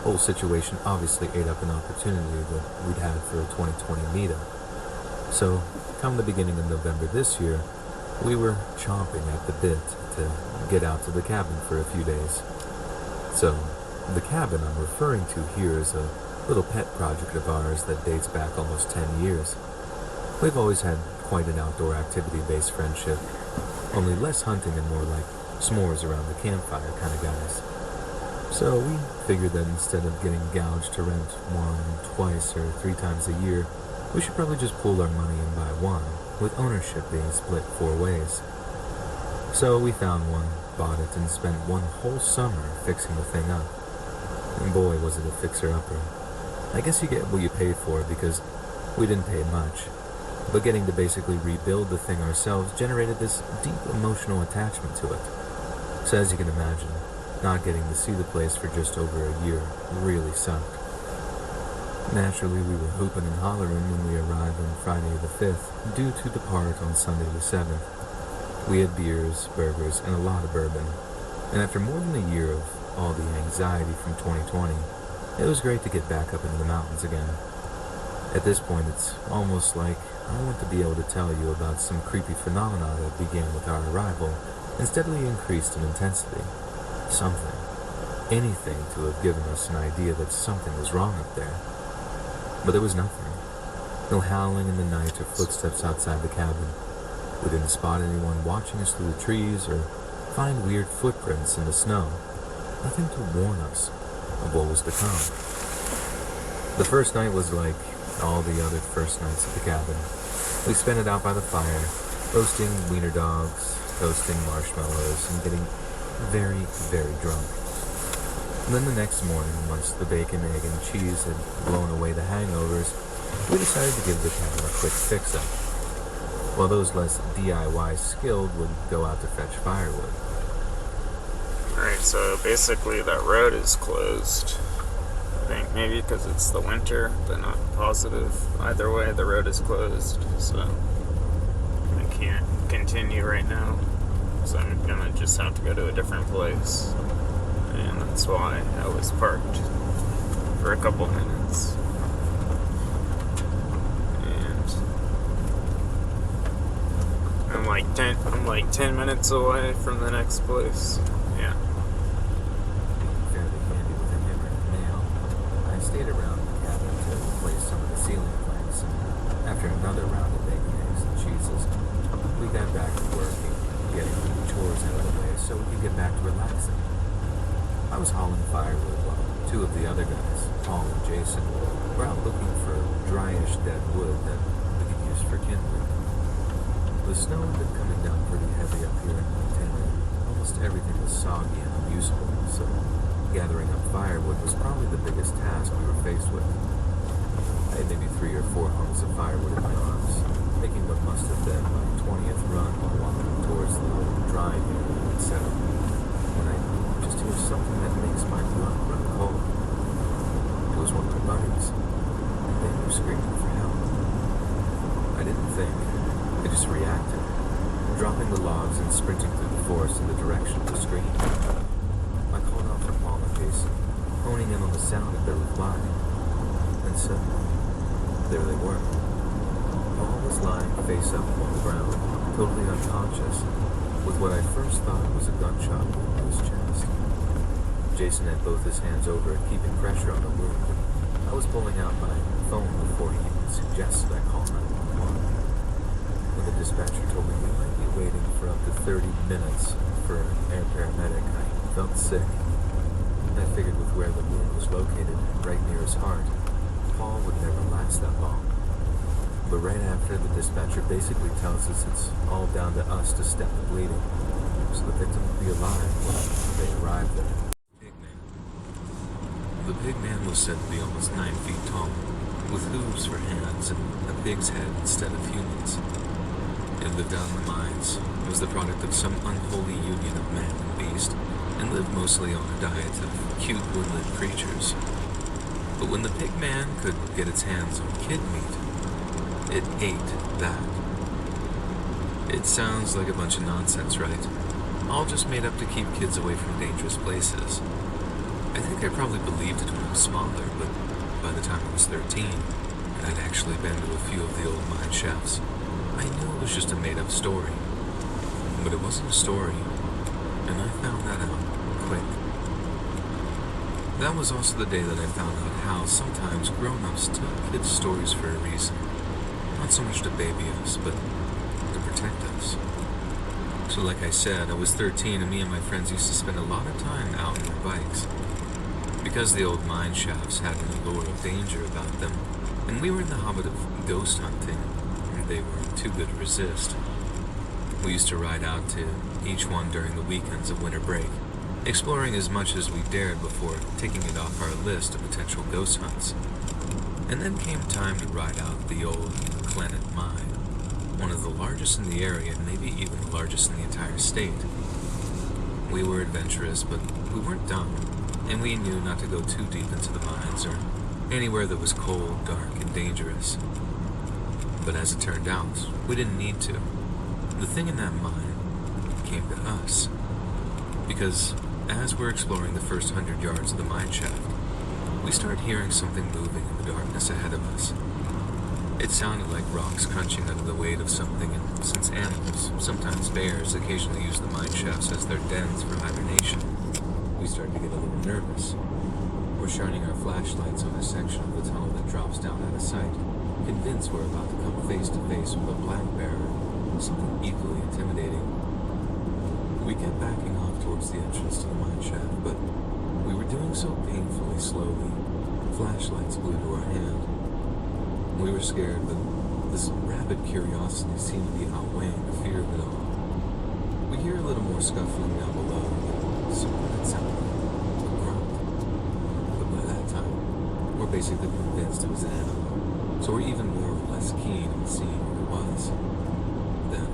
whole situation obviously ate up an opportunity that we'd had for a 2020 meetup. So, come the beginning of November this year, we were chomping at the bit to get out to the cabin for a few days. So, the cabin I'm referring to here is a little pet project of ours that dates back almost 10 years. We've always had quite an outdoor activity-based friendship, only less hunting and more like s'mores around the campfire kind of guys. So we figured that instead of getting gouged to rent 1, 2, or 3 times a year, we should probably just pool our money and buy one, with ownership being split 4 ways. So we found one, bought it, and spent one whole summer fixing the thing up. And boy, was it a fixer-upper. I guess you get what you pay for because we didn't pay much. But getting to basically rebuild the thing ourselves generated this deep emotional attachment to it. So as you can imagine, not getting to see the place for just over a year really sucked. Naturally, we were hooping and hollering when we arrived on Friday the 5th, due to depart on Sunday the 7th. We had beers, burgers, and a lot of bourbon. And after more than a year of all the anxiety from 2020, it was great to get back up into the mountains again. At this point, it's almost like I want to be able to tell you about some creepy phenomena that began with our arrival and steadily increased in intensity. Something, anything to have given us an idea that something was wrong up there. But there was nothing. No howling in the night or footsteps outside the cabin. We didn't spot anyone watching us through the trees or find weird footprints in the snow. Nothing to warn us of what was to come. The first night was like all the other first nights at the cabin. We spent it out by the fire, roasting wiener dogs, toasting marshmallows, and getting very, very drunk. And then the next morning, once the bacon, egg, and cheese had blown away the hangovers, we decided to give the cabin a quick fix-up, while those less DIY skilled would go out to fetch firewood. Alright, so basically that road is closed. I think maybe because it's the winter, but not positive. Either way, the road is closed, so I can't continue right now. So I'm gonna just have to go to a different place. And that's why I was parked for a couple minutes. And I'm like 10 minutes away from the next place. Yeah. Fairly handy with a hammer and nail. I stayed around the cabin to replace some of the ceiling planks, and after another round of bacon, eggs, and cheeses, we got back to work and getting the chores out of the way so we could get back to relaxing. I was hauling firewood while two of the other guys, Paul and Jason, were out looking for dryish dead wood that we could use for kindling. The snow had been coming down pretty heavy up here in Montana. Almost everything was soggy and unusable, so gathering up firewood was probably the biggest task we were faced with. I had maybe 3 or 4 hunks of firewood in my arms, making what must have been my 20th run while walking towards the drying area and set up. When I just hear something that makes my blood run cold. It was one of my buddies, and they were screaming for help. I didn't think. I just reacted, dropping the logs and sprinting through the forest in the direction of the scream. I called out for Paul and Jason, honing in on the sound of their reply. And so, there they were. Paul was lying face up on the ground, totally unconscious, with what I first thought was a gunshot wound to his chest. Jason had both his hands over it, keeping pressure on the wound, and I was pulling out my phone before he even suggested I call 911. When the dispatcher told me we might be waiting for up to 30 minutes for an air paramedic, I felt sick. I figured with where the wound was located, right near his heart, Paul would never last that long. But right after, the dispatcher basically tells us it's all down to us to stop the bleeding, so the victim would be alive when they arrived there. The pig man was said to be almost 9 feet tall, with hooves for hands and a pig's head instead of humans. It lived out in the mines, was the product of some unholy union of man and beast, and lived mostly on a diet of cute woodland creatures. But when the pig man could get its hands on kid meat, it ate that. It sounds like a bunch of nonsense, right? All just made up to keep kids away from dangerous places. I think I probably believed it when I was smaller, but by the time I was 13, and I'd actually been to a few of the old mine shafts, I knew it was just a made-up story. But it wasn't a story, and I found that out quick. That was also the day that I found out how sometimes grown-ups tell kids stories for a reason. Not so much to baby us, but to protect us. So like I said, I was 13 and me and my friends used to spend a lot of time out on our bikes. Because the old mine shafts had an allure of danger about them, and we were in the habit of ghost hunting, and they were too good to resist. We used to ride out to each one during the weekends of winter break, exploring as much as we dared before taking it off our list of potential ghost hunts. And then came time to ride out the old Clennet Mine, one of the largest in the area and maybe even the largest in the entire state. We were adventurous, but we weren't dumb, and we knew not to go too deep into the mines or anywhere that was cold, dark, and dangerous. But as it turned out, we didn't need to. The thing in that mine came to us. Because as we're exploring the first 100 yards of the mine shaft, we started hearing something moving in the darkness ahead of us. It sounded like rocks crunching under the weight of something, and since animals, sometimes bears, occasionally use the mine shafts as their dens for hibernation, we started to get a little nervous. We're shining our flashlights on a section of the tunnel that drops down out of sight, convinced we're about to come face to face with a black bear something equally intimidating. We kept backing off towards the entrance to the mine shaft, but we were doing so painfully slowly. Flashlights blew to our hand. We were scared, but this rabid curiosity seemed to be outweighing the fear of it all. We hear a little more scuffling down below, something that sounded like a grunt. But by that time, we're basically convinced it was an animal, so we're even more or less keen on seeing what it was. Then,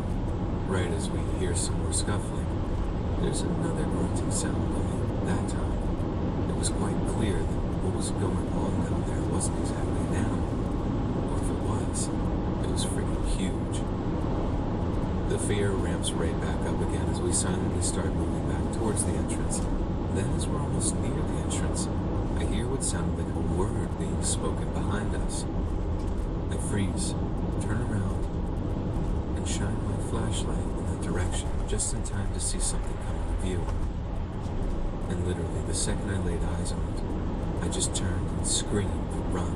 right as we hear some more scuffling, there's another grunting sound, only that time, it was quite clear that what was going on down there wasn't exactly an animal, or if it was freaking huge. The fear ramps right back up again as we silently start moving back towards the entrance. Then, as we're almost near the entrance, I hear what sounded like a word being spoken behind us. I freeze, turn around, and shine my flashlight in that direction just in time to see something come into view. And literally, the second I laid eyes on it, I just turned and screamed, "Run!"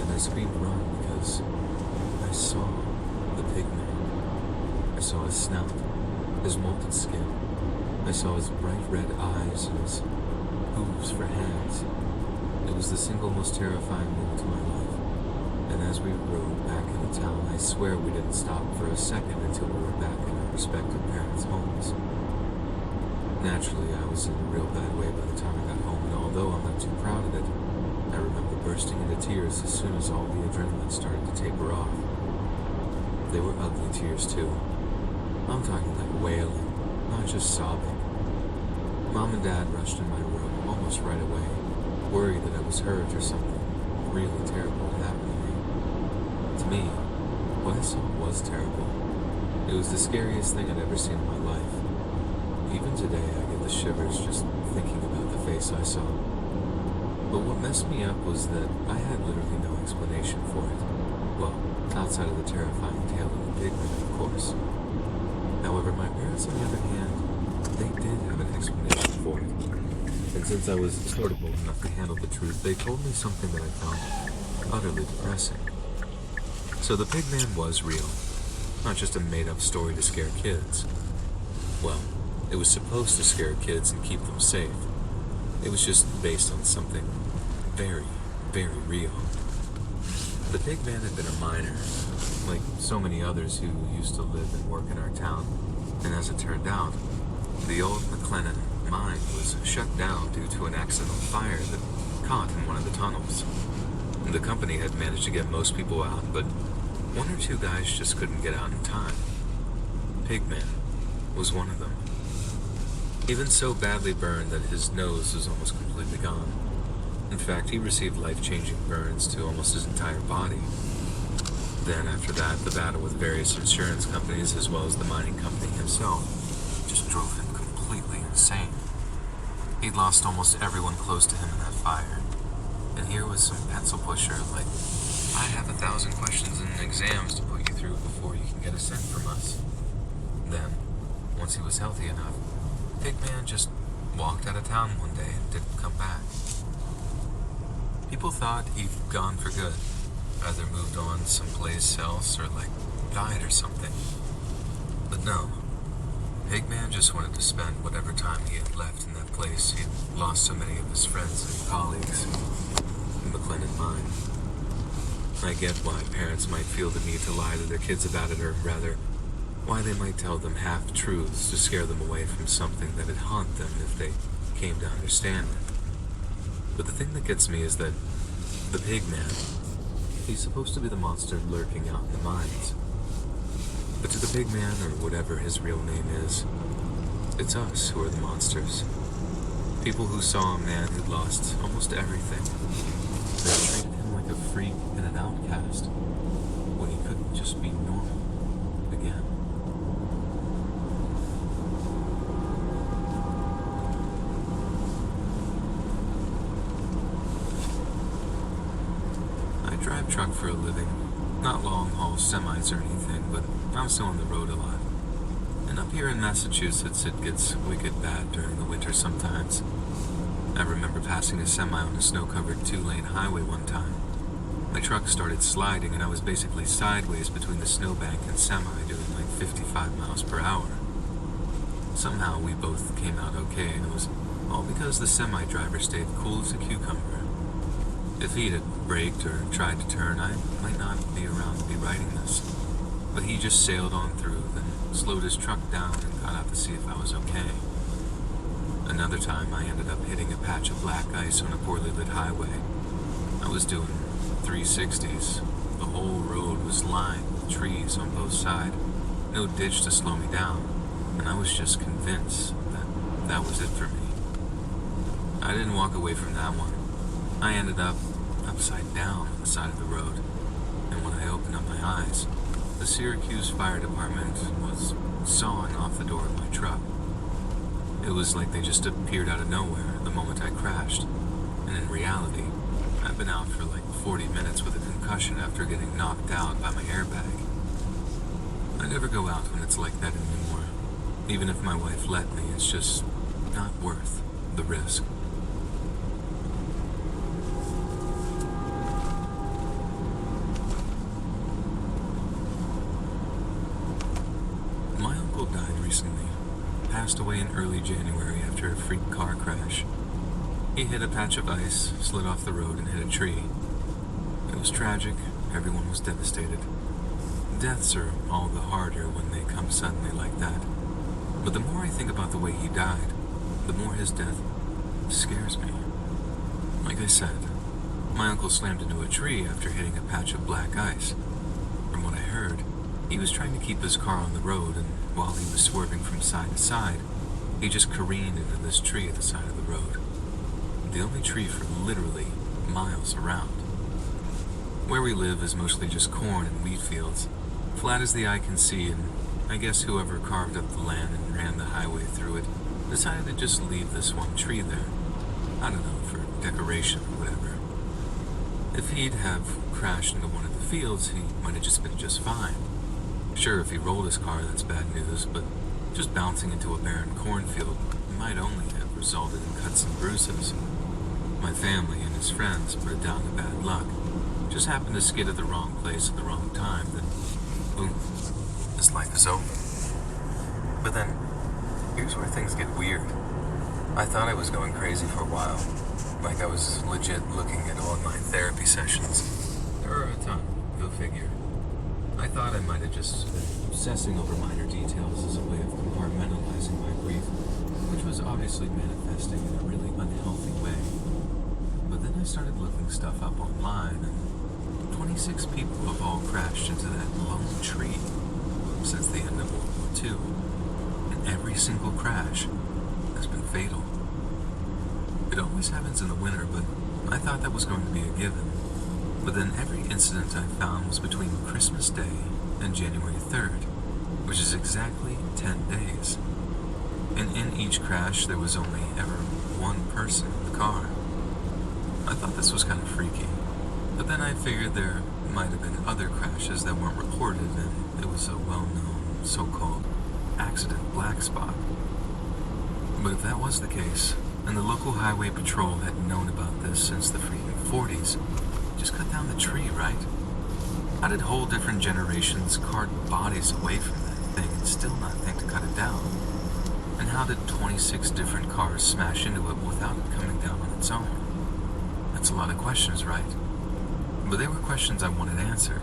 And I screamed run because I saw the pigman. I saw his snout, his molted skin. I saw his bright red eyes and his hooves for hands. It was the single most terrifying moment of my life. And as we rode back into town, I swear we didn't stop for a second until we were back in our respective parents' homes. Naturally, I was in a real bad way by the time I got home, and although I'm not too proud of it, I remember bursting into tears as soon as all the adrenaline started to taper off. They were ugly tears, too. I'm talking like wailing, not just sobbing. Mom and Dad rushed in my room almost right away, worried that I was hurt or something really terrible had happened to me. To me, what I saw was terrible. It was the scariest thing I'd ever seen in my life. Even today, I get the shivers just thinking about the face I saw. But what messed me up was that I had literally no explanation for it. Well, outside of the terrifying tale of the pigman, of course. However, my parents, on the other hand, they did have an explanation for it. And since I was sort of old enough to handle the truth, they told me something that I found utterly depressing. So the pigman was real, not just a made-up story to scare kids. Well, it was supposed to scare kids and keep them safe. It was just based on something very, very real. The pigman had been a miner, like so many others who used to live and work in our town. And as it turned out, the old McLennan mine was shut down due to an accidental fire that caught in one of the tunnels. The company had managed to get most people out, but one or two guys just couldn't get out in time. Pigman was one of them. Even so badly burned that his nose was almost completely gone. In fact, he received life-changing burns to almost his entire body. Then, after that, the battle with various insurance companies, as well as the mining company himself, just drove him completely insane. He'd lost almost everyone close to him in that fire. And here was some pencil pusher, like, I have 1,000 questions and exams to put you through before you can get a cent from us. Then, once he was healthy enough, Pigman just walked out of town one day and didn't come back. People thought he'd gone for good, either moved on someplace else or died or something. But no, Pigman just wanted to spend whatever time he had left in that place. He'd lost so many of his friends and colleagues in McLennan Mine. I get why parents might feel the need to lie to their kids about it, or rather, why they might tell them half-truths to scare them away from something that would haunt them if they came to understand it. But the thing that gets me is that the pigman, he's supposed to be the monster lurking out in the mines. But to the pigman, or whatever his real name is, it's us who are the monsters. People who saw a man who'd lost almost everything. They treated him like a freak and an outcast, when he couldn't just be normal again. I drive truck for a living. Not long-haul semis or anything, but I'm still on the road a lot. And up here in Massachusetts, it gets wicked bad during the winter sometimes. I remember passing a semi on a snow-covered 2-lane highway one time. My truck started sliding and I was basically sideways between the snowbank and semi doing like 55 miles per hour. Somehow we both came out okay, and it was all because the semi driver stayed cool as a cucumber. If he'd had braked or tried to turn, I might not be around to be writing this. But he just sailed on through, then slowed his truck down and got out to see if I was okay. Another time I ended up hitting a patch of black ice on a poorly lit highway. I was doing 360s. The whole road was lined with trees on both sides, no ditch to slow me down, and I was just convinced that that was it for me. I didn't walk away from that one. I ended up upside down on the side of the road, and when I opened up my eyes, the Syracuse Fire Department was sawing off the door of my truck. It was like they just appeared out of nowhere the moment I crashed, and in reality, I've been out for like 40 minutes with a concussion after getting knocked out by my airbag. I never go out when it's like that anymore. Even if my wife let me, it's just not worth the risk. My uncle died recently. Passed away in early January after a freak car crash. He hit a patch of ice, slid off the road, and hit a tree. It was tragic. Everyone was devastated. Deaths are all the harder when they come suddenly like that. But the more I think about the way he died, the more his death scares me. Like I said, my uncle slammed into a tree after hitting a patch of black ice. From what I heard, he was trying to keep his car on the road, and while he was swerving from side to side, he just careened into this tree at the side of the road. The only tree for literally miles around. Where we live is mostly just corn and wheat fields, flat as the eye can see, and I guess whoever carved up the land and ran the highway through it decided to just leave this one tree there. I don't know, for decoration or whatever. If he'd have crashed into one of the fields, he might have just been just fine. Sure, if he rolled his car, that's bad news, but just bouncing into a barren cornfield might only have resulted in cuts and bruises. My family and his friends put it down to bad luck. Just happened to skid at the wrong place at the wrong time, then boom, his life is over. But then, here's where things get weird. I thought I was going crazy for a while. Like I was legit looking at online therapy sessions. Or a ton, go figure. I thought I might have just been obsessing over minor details as a way of compartmentalizing my grief, which was obviously manifesting in a really unhealthy way. But then I started looking stuff up online, and 26 people have all crashed into that lone tree since the end of World War II, and every single crash has been fatal. It always happens in the winter, but I thought that was going to be a given. But then every incident I found was between Christmas Day and January 3rd, which is exactly 10 days. And in each crash, there was only ever one person in the car. I thought this was kind of freaky, but then I figured there might have been other crashes that weren't reported, and it was a well-known so-called accident black spot. But if that was the case, and the local highway patrol had known about this since the freaking 40s, just cut down the tree, right? How did whole different generations cart bodies away from that thing and still not think to cut it down? And how did 26 different cars smash into it without it coming down on its own? That's a lot of questions, right? But they were questions I wanted answered,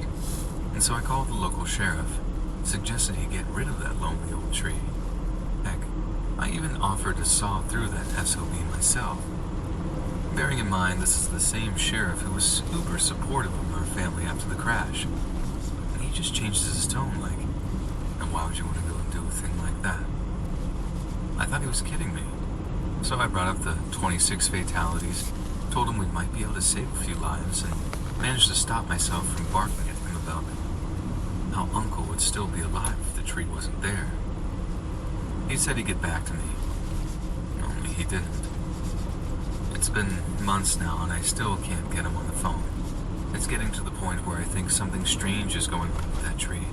and so I called the local sheriff, suggested he get rid of that lonely old tree. Heck, I even offered to saw through that SOB myself. Bearing in mind this is the same sheriff who was super supportive of our family after the crash, and he just changes his tone like, and why would you want to go and do a thing like that? I thought he was kidding me, so I brought up the 26 fatalities, told him we might be able to save a few lives, and managed to stop myself from barking at him about how Uncle would still be alive if the tree wasn't there. He said he'd get back to me, only he didn't. It's been months now, and I still can't get him on the phone. It's getting to the point where I think something strange is going on with that tree.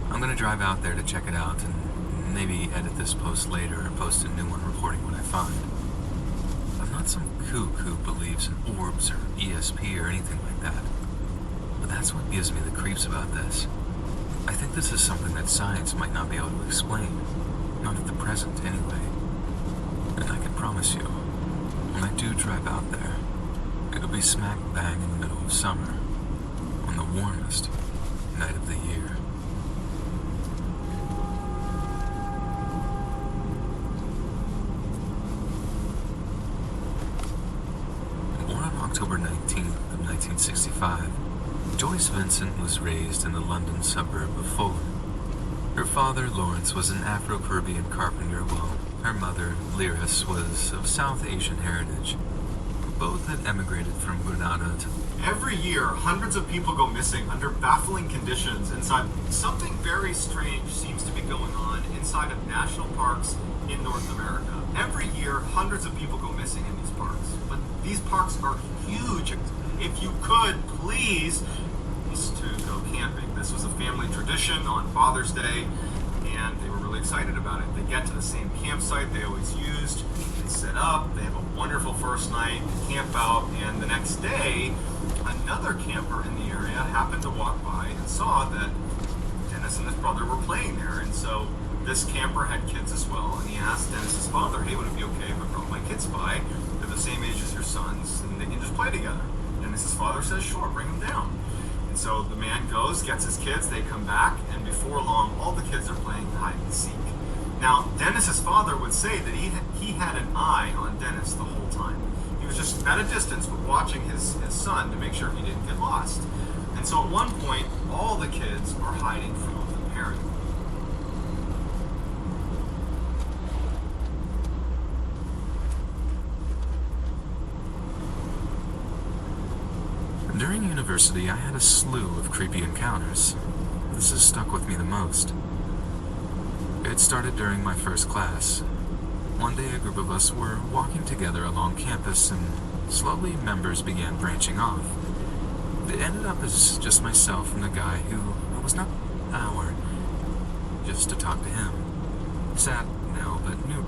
I'm gonna drive out there to check it out, and maybe edit this post later or post a new one reporting what I find. I'm not some kook who believes in orbs or ESP or anything like that. But that's what gives me the creeps about this. I think this is something that science might not be able to explain. Not at the present, anyway. And I can promise you, when I do drive out there, it'll be smack bang in the middle of summer, on the warmest night of the year. Born on October 19th of 1965, Joyce Vincent was raised in the London suburb of Fulham. Her father, Lawrence, was an Afro-Caribbean carpenter, while her mother, Lyris, was of South Asian heritage. Both had emigrated from Grenada to... Every year, hundreds of people go missing under baffling conditions inside. Something very strange seems to be going on inside of national parks in North America. Every year, hundreds of people go missing in these parks. But these parks are huge. If you could, please, to go camping. This was a family tradition on Father's Day, and they were really excited about it. They get to the same campsite they always used. They set up, they have a wonderful first night, they camp out, and the next day, another camper in the area happened to walk by and saw that Dennis and his brother were playing there. And so this camper had kids as well, and he asked Dennis's father, hey, would it be okay if I brought my kids by? They're the same age as your sons, and they can just play together. Dennis's father says, sure, bring them down. And so the man goes, gets his kids, they come back, and before long, all the kids are playing hide and seek. Now, Dennis's father would say that he had an eye on Dennis the whole time. He was just at a distance watching his son to make sure he didn't get lost. And so at one point, all the kids are hiding from the parent. During university, I had a slew of creepy encounters. This has stuck with me the most. It started during my first class. One day, a group of us were walking together along campus, and slowly members began branching off. It ended up as just myself and the guy who was not our, just to talk to him. Sad now, but new.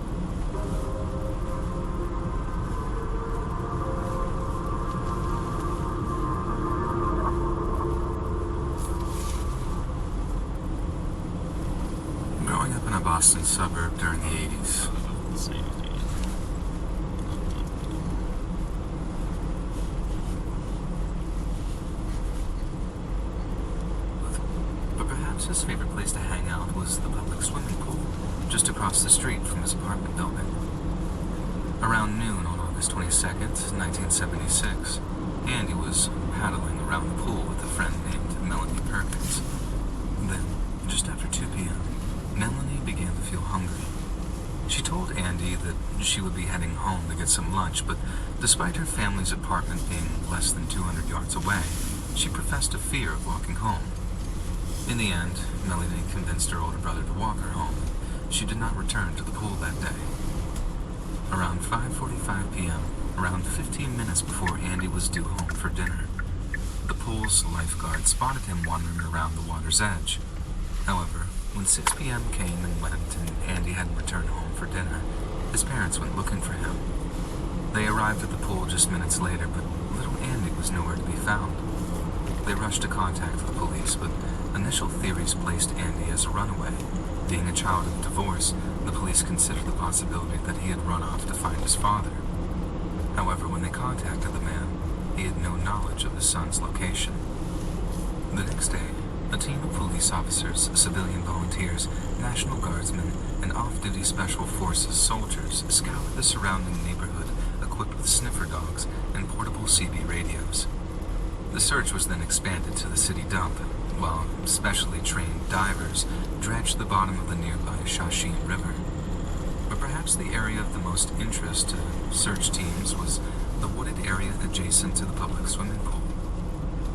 Growing up in a Boston suburb during the 80s, but perhaps his favorite place to hang out was the public swimming pool, just across the street from his apartment building. Around noon on August 22nd, 1976, Andy was paddling around the pool with a friend named Melanie Perkins. Then, just after 2 p.m., Melanie began to feel hungry. She told Andy that she would be heading home to get some lunch, but despite her family's apartment being less than 200 yards away, she professed a fear of walking home. In the end, Melanie convinced her older brother to walk her home. She did not return to the pool that day. Around 5:45 p.m., around 15 minutes before Andy was due home for dinner, the pool's lifeguard spotted him wandering around the water's edge. However, when 6 p.m. came and went and Andy hadn't returned home for dinner, his parents went looking for him. They arrived at the pool just minutes later, but little Andy was nowhere to be found. They rushed to contact the police, but initial theories placed Andy as a runaway. Being a child of divorce, the police considered the possibility that he had run off to find his father. However, when they contacted the man, he had no knowledge of his son's location. The next day, a team of police officers, civilian volunteers, National Guardsmen, and off-duty Special Forces soldiers scoured the surrounding neighborhood equipped with sniffer dogs and portable CB radios. The search was then expanded to the city dump, while specially trained divers dredged the bottom of the nearby Shashin River. But perhaps the area of the most interest to search teams was the wooded area adjacent to the public swimming pool.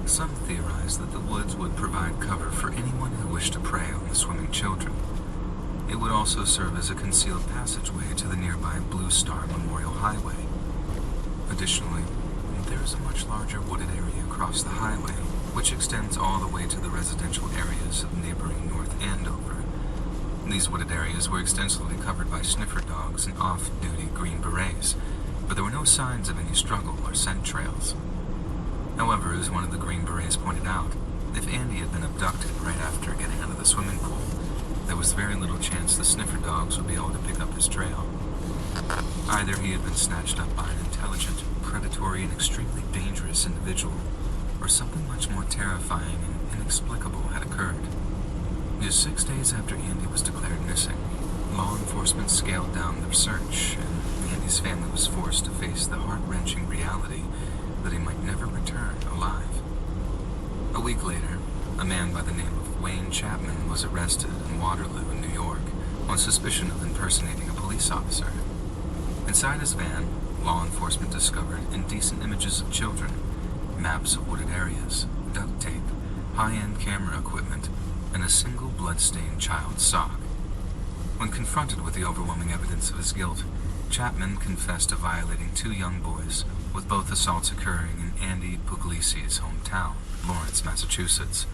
Some theorized that the woods would provide cover for anyone who wished to prey on the swimming children. It would also serve as a concealed passageway to the nearby Blue Star Memorial Highway. Additionally, there is a much larger wooded area across the highway, which extends all the way to the residential areas of neighboring North Andover. These wooded areas were extensively covered by sniffer dogs and off-duty Green Berets, but there were no signs of any struggle or scent trails. However, as one of the Green Berets pointed out, if Andy had been abducted right after getting out of the swimming pool, there was very little chance the sniffer dogs would be able to pick up his trail. Either he had been snatched up by an intelligent, predatory, and extremely dangerous individual, or something much more terrifying and inexplicable had occurred. Just 6 days after Andy was declared missing, law enforcement scaled down their search, and Andy's family was forced to face the heart-wrenching reality that he might never return alive. A week later, a man by the name of Wayne Chapman was arrested in Waterloo, in New York, on suspicion of impersonating a police officer. Inside his van, law enforcement discovered indecent images of children, maps of wooded areas, duct tape, high-end camera equipment, and a single blood-stained child's sock. When confronted with the overwhelming evidence of his guilt, Chapman confessed to violating 2 young boys, with both assaults occurring in Andy Puglisi's hometown, Lawrence, Massachusetts.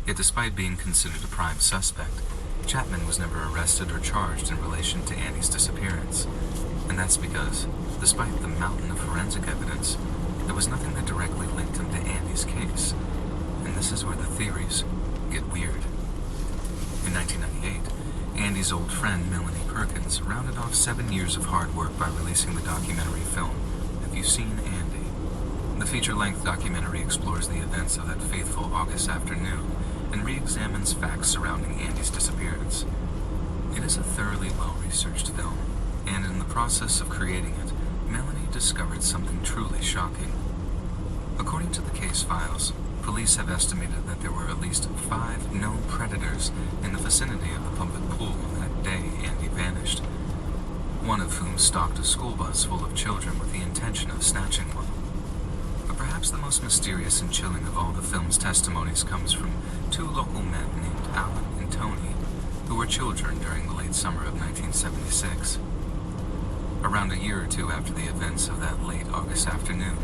Yet despite being considered a prime suspect, Chapman was never arrested or charged in relation to Andy's disappearance. And that's because, despite the mountain of forensic evidence, there was nothing that directly linked him to Andy's case. And this is where the theories get weird. In 1998, Andy's old friend Melanie Perkins rounded off 7 years of hard work by releasing the documentary film, Have You Seen Andy? The feature-length documentary explores the events of that fateful August afternoon and re-examines facts surrounding Andy's disappearance. It is a thoroughly well-researched film, and in the process of creating it, Melanie discovered something truly shocking. According to the case files, police have estimated that there were at least 5 known predators in the vicinity of the public pool on that day Andy vanished, one of whom stalked a school bus full of children with the intention of snatching one. But perhaps the most mysterious and chilling of all the film's testimonies comes from 2 local men named Alan and Tony, who were children during the late summer of 1976. Around a year or 2 after the events of that late August afternoon,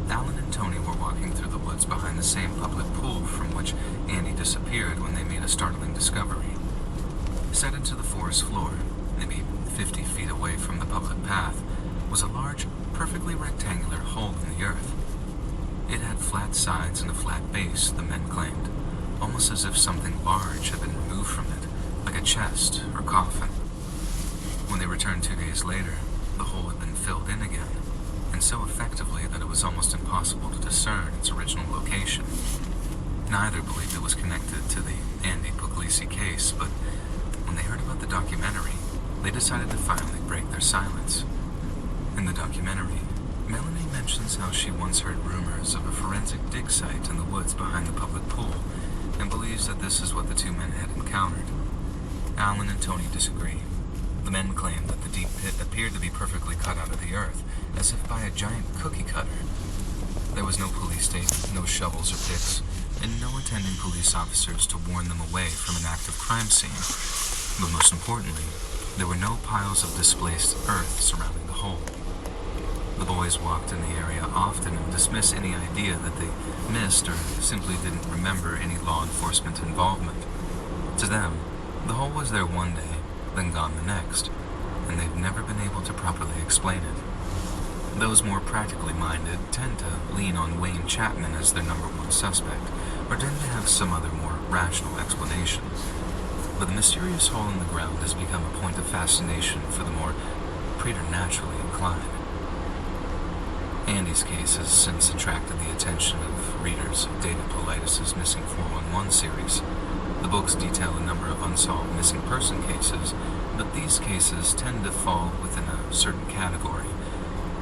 Alan and Tony were walking through the woods behind the same public pool from which Andy disappeared when they made a startling discovery. Set into the forest floor, maybe 50 feet away from the public path, was a large, perfectly rectangular hole in the earth. It had flat sides and a flat base, the men claimed, almost as if something large had been removed from it, like a chest or coffin. When they returned 2 days later, the hole had been filled in again, and so effectively that it was almost impossible to discern its original location. Neither believed it was connected to the Andy Puglisi case, but when they heard about the documentary, they decided to finally break their silence. In the documentary, Melanie mentions how she once heard rumors of a forensic dig site in the woods behind the public pool, and believes that this is what the 2 men had encountered. Alan and Tony disagree. The men claim that the deep pit appeared to be perfectly cut out of the earth, as if by a giant cookie cutter. There was no police tape, no shovels or picks, and no attending police officers to warn them away from an active crime scene. But most importantly, there were no piles of displaced earth surrounding the hole. The boys walked in the area often and dismissed any idea that they missed or simply didn't remember any law enforcement involvement. To them, the hole was there one day, then gone the next, and they've never been able to properly explain it. Those more practically minded tend to lean on Wayne Chapman as their number 1 suspect, or tend to have some other more rational explanation. But the mysterious hole in the ground has become a point of fascination for the more preternaturally inclined. Andy's case has since attracted the attention of readers of David Paulides' Missing 411 series. The books detail a number of unsolved missing person cases, but these cases tend to fall within a certain category.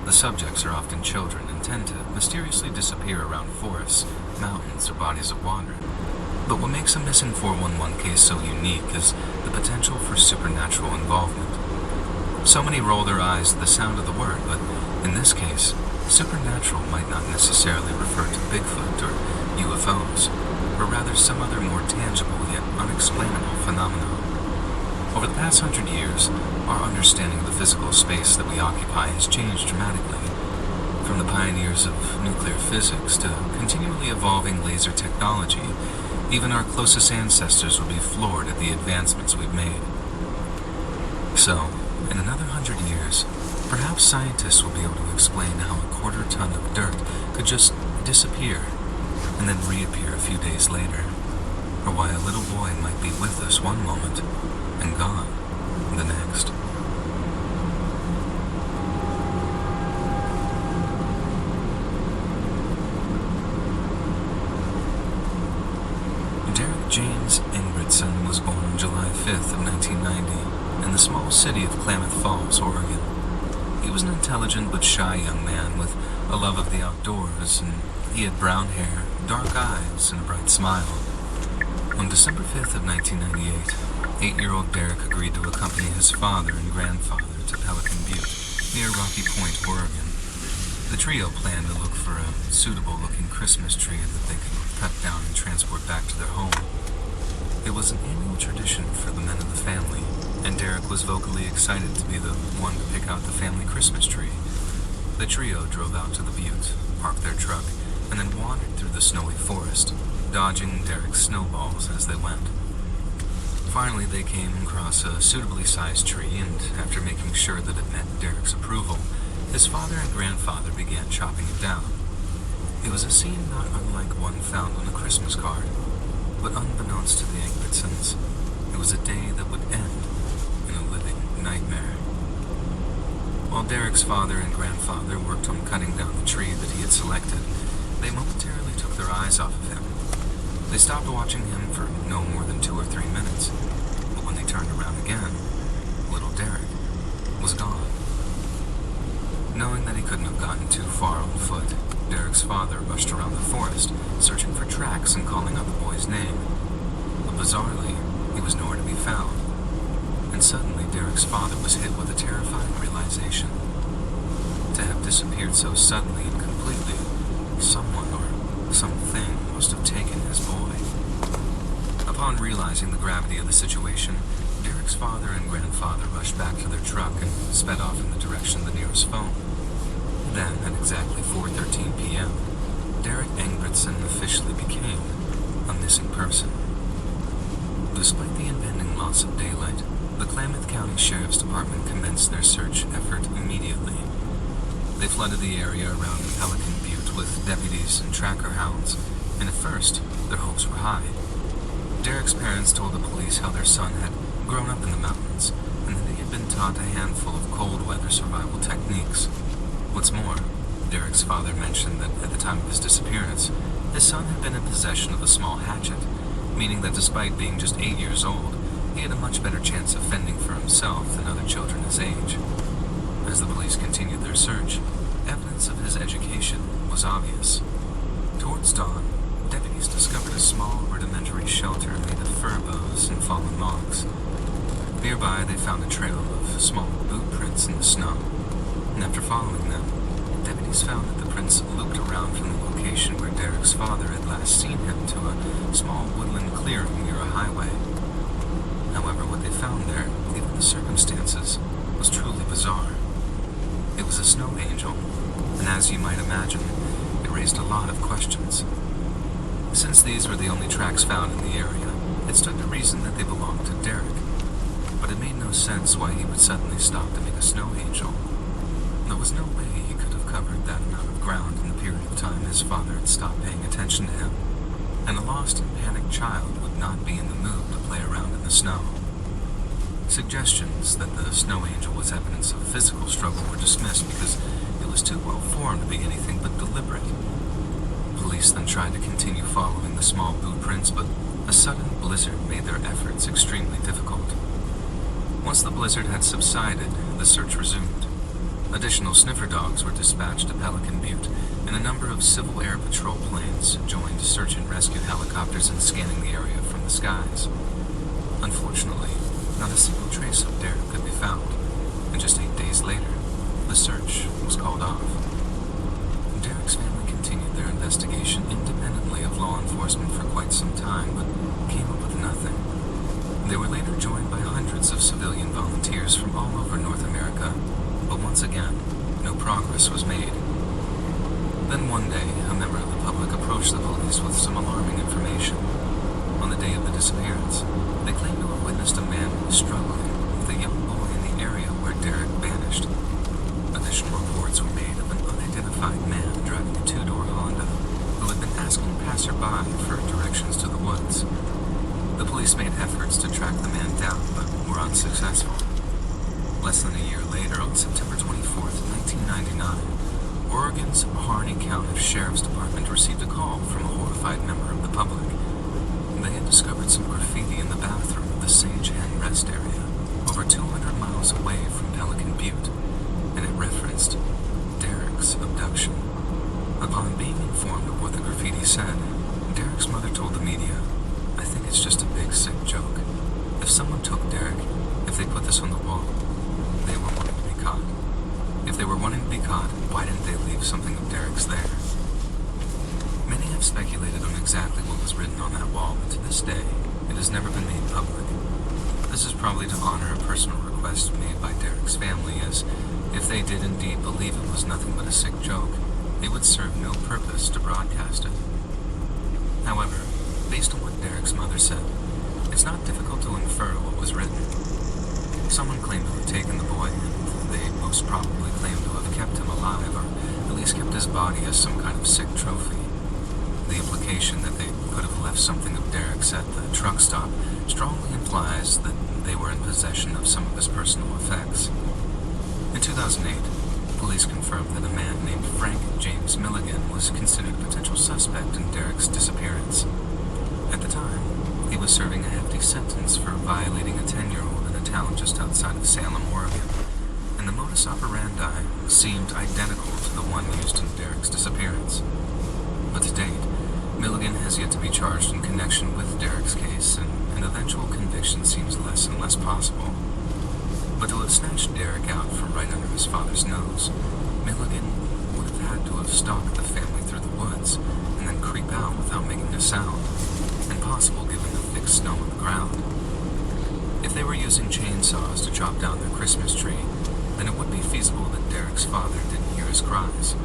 The subjects are often children and tend to mysteriously disappear around forests, mountains, or bodies of water. But what makes a Missing 411 case so unique is the potential for supernatural involvement. So many roll their eyes at the sound of the word, but in this case, supernatural might not necessarily refer to Bigfoot or UFOs, but rather some other more tangible yet unexplainable phenomenon. Over the past 100 years, our understanding of the physical space that we occupy has changed dramatically. From the pioneers of nuclear physics to continually evolving laser technology, even our closest ancestors would be floored at the advancements we've made. So, in another 100 years, perhaps scientists will be able to explain how a quarter ton of dirt could just disappear and then reappear a few days later, or why a little boy might be with us one moment and gone the next. Derek James Ingridson was born on July 5th of 1990 in the small city of Klamath Falls, Oregon. He was an intelligent but shy young man with a love of the outdoors, and he had brown hair, dark eyes, and a bright smile. On December 5th of 1998, 8-year-old Derek agreed to accompany his father and grandfather to Pelican Butte, near Rocky Point, Oregon. The trio planned to look for a suitable-looking Christmas tree that they could cut down and transport back to their home. It was an annual tradition for the men of the family, and Derek was vocally excited to be the one to pick out the family Christmas tree. The trio drove out to the butte, parked their truck, and then wandered through the snowy forest, dodging Derek's snowballs as they went. Finally, they came across a suitably sized tree, and after making sure that it met Derek's approval, his father and grandfather began chopping it down. It was a scene not unlike one found on a Christmas card, but unbeknownst to the Ingridsons, it was a day that would end in a living nightmare. While Derek's father and grandfather worked on cutting down the tree that he had selected, they momentarily took their eyes off of him. They stopped watching him for no more than 2 or 3 minutes, but when they turned around again, little Derek was gone. Knowing that he couldn't have gotten too far on foot, Derek's father rushed around the forest, searching for tracks and calling out the boy's name. But bizarrely, he was nowhere to be found. And suddenly, Derek's father was hit with a terrifying realization. To have disappeared so suddenly and completely, someone or something must have taken his boy. Upon realizing the gravity of the situation, Derek's father and grandfather rushed back to their truck and sped off in the direction of the nearest phone. Then, at exactly 4:13 p.m., Derek Ingridson officially became a missing person. Despite the impending loss of daylight, the Klamath County Sheriff's Department commenced their search effort immediately. They flooded the area around the Pelican Butte with deputies and tracker hounds, and at first, their hopes were high. Derek's parents told the police how their son had grown up in the mountains, and that he had been taught a handful of cold weather survival techniques. What's more, Derek's father mentioned that at the time of his disappearance, his son had been in possession of a small hatchet, meaning that despite being just 8 years old, he had a much better chance of fending for himself than other children his age. As the police continued their search, evidence of his education was obvious. Towards dawn, deputies discovered a small rudimentary shelter made of fir boughs and fallen logs. Nearby, they found a trail of small boot prints in the snow, and after following them, deputies found that the prints looped around from the location where Derek's father had last seen him to a small woodland clearing near a highway. However, what they found there, given the circumstances, was truly bizarre. It was a snow angel, and as you might imagine, it raised a lot of questions. Since these were the only tracks found in the area, it stood to reason that they belonged to Derek, but it made no sense why he would suddenly stop to make a snow angel. There was no way he could have covered that amount of ground in the period of time his father had stopped paying attention to him, and a lost and panicked child would not be in the mood to play around in the snow. Suggestions that the snow angel was evidence of physical struggle were dismissed because it was too well formed to be anything but deliberate. Police then tried to continue following the small boot prints, but a sudden blizzard made their efforts extremely difficult. Once the blizzard had subsided, the search resumed. Additional sniffer dogs were dispatched to Pelican Butte, and a number of Civil Air Patrol planes joined search and rescue helicopters in scanning the area from the skies. Unfortunately, not a single trace of Derek could be found, and just 8 days later, the search was called off. Derek's family continued their investigation independently of law enforcement for quite some time, but came up with nothing. They were later joined by hundreds of civilian volunteers from all over North America, but once again, no progress was made. Then one day, a member of the public approached the police with some alarming information. On the day of the disappearance, they claimed to have witnessed a man struggling with a young boy in the area where Derek vanished. Additional reports were made of an unidentified man driving a 2-door Honda Police made efforts to track the man down, but were unsuccessful. Less than a year later, on September 24th, 1999, Oregon's Harney County Sheriff's Department received a call from a horrified member of the public. They had discovered some graffiti in the bathroom of the Sage Hen Rest area, over 200 miles away from Pelican Butte, and it referenced Derek's abduction. Upon being informed of what the graffiti said, Derek's mother told the media, "I think it's just a big sick joke. If someone took Derek, if they put this on the wall, they were wanting to be caught. If they were wanting to be caught, why didn't they leave something of Derek's there?" Many have speculated on exactly what was written on that wall, but to this day, it has never been made public. This is probably to honor a personal request made by Derek's family, as if they did indeed believe it was nothing but a sick joke, it would serve no purpose to broadcast it. However, based on what Derek's mother said, it's not difficult to infer what was written. Someone claimed to have taken the boy, and they most probably claimed to have kept him alive, or at least kept his body as some kind of sick trophy. The implication that they could have left something of Derek's at the truck stop strongly implies that they were in possession of some of his personal effects. In 2008, police confirmed that a man named Frank James Milligan was considered a potential suspect in Derek's disappearance. At the time, he was serving a hefty sentence for violating a 10-year-old in a town just outside of Salem, Oregon, and the modus operandi seemed identical to the one used in Derek's disappearance. But to date, Milligan has yet to be charged in connection with Derek's case, and an eventual conviction seems less and less possible. But to have snatched Derek out from right under his father's nose, Milligan would have had to have stalked the family through the woods and then creep out without making a sound, impossible given the thick snow on the ground. If they were using chainsaws to chop down their Christmas tree, then it would be feasible that Derek's father didn't hear his cries.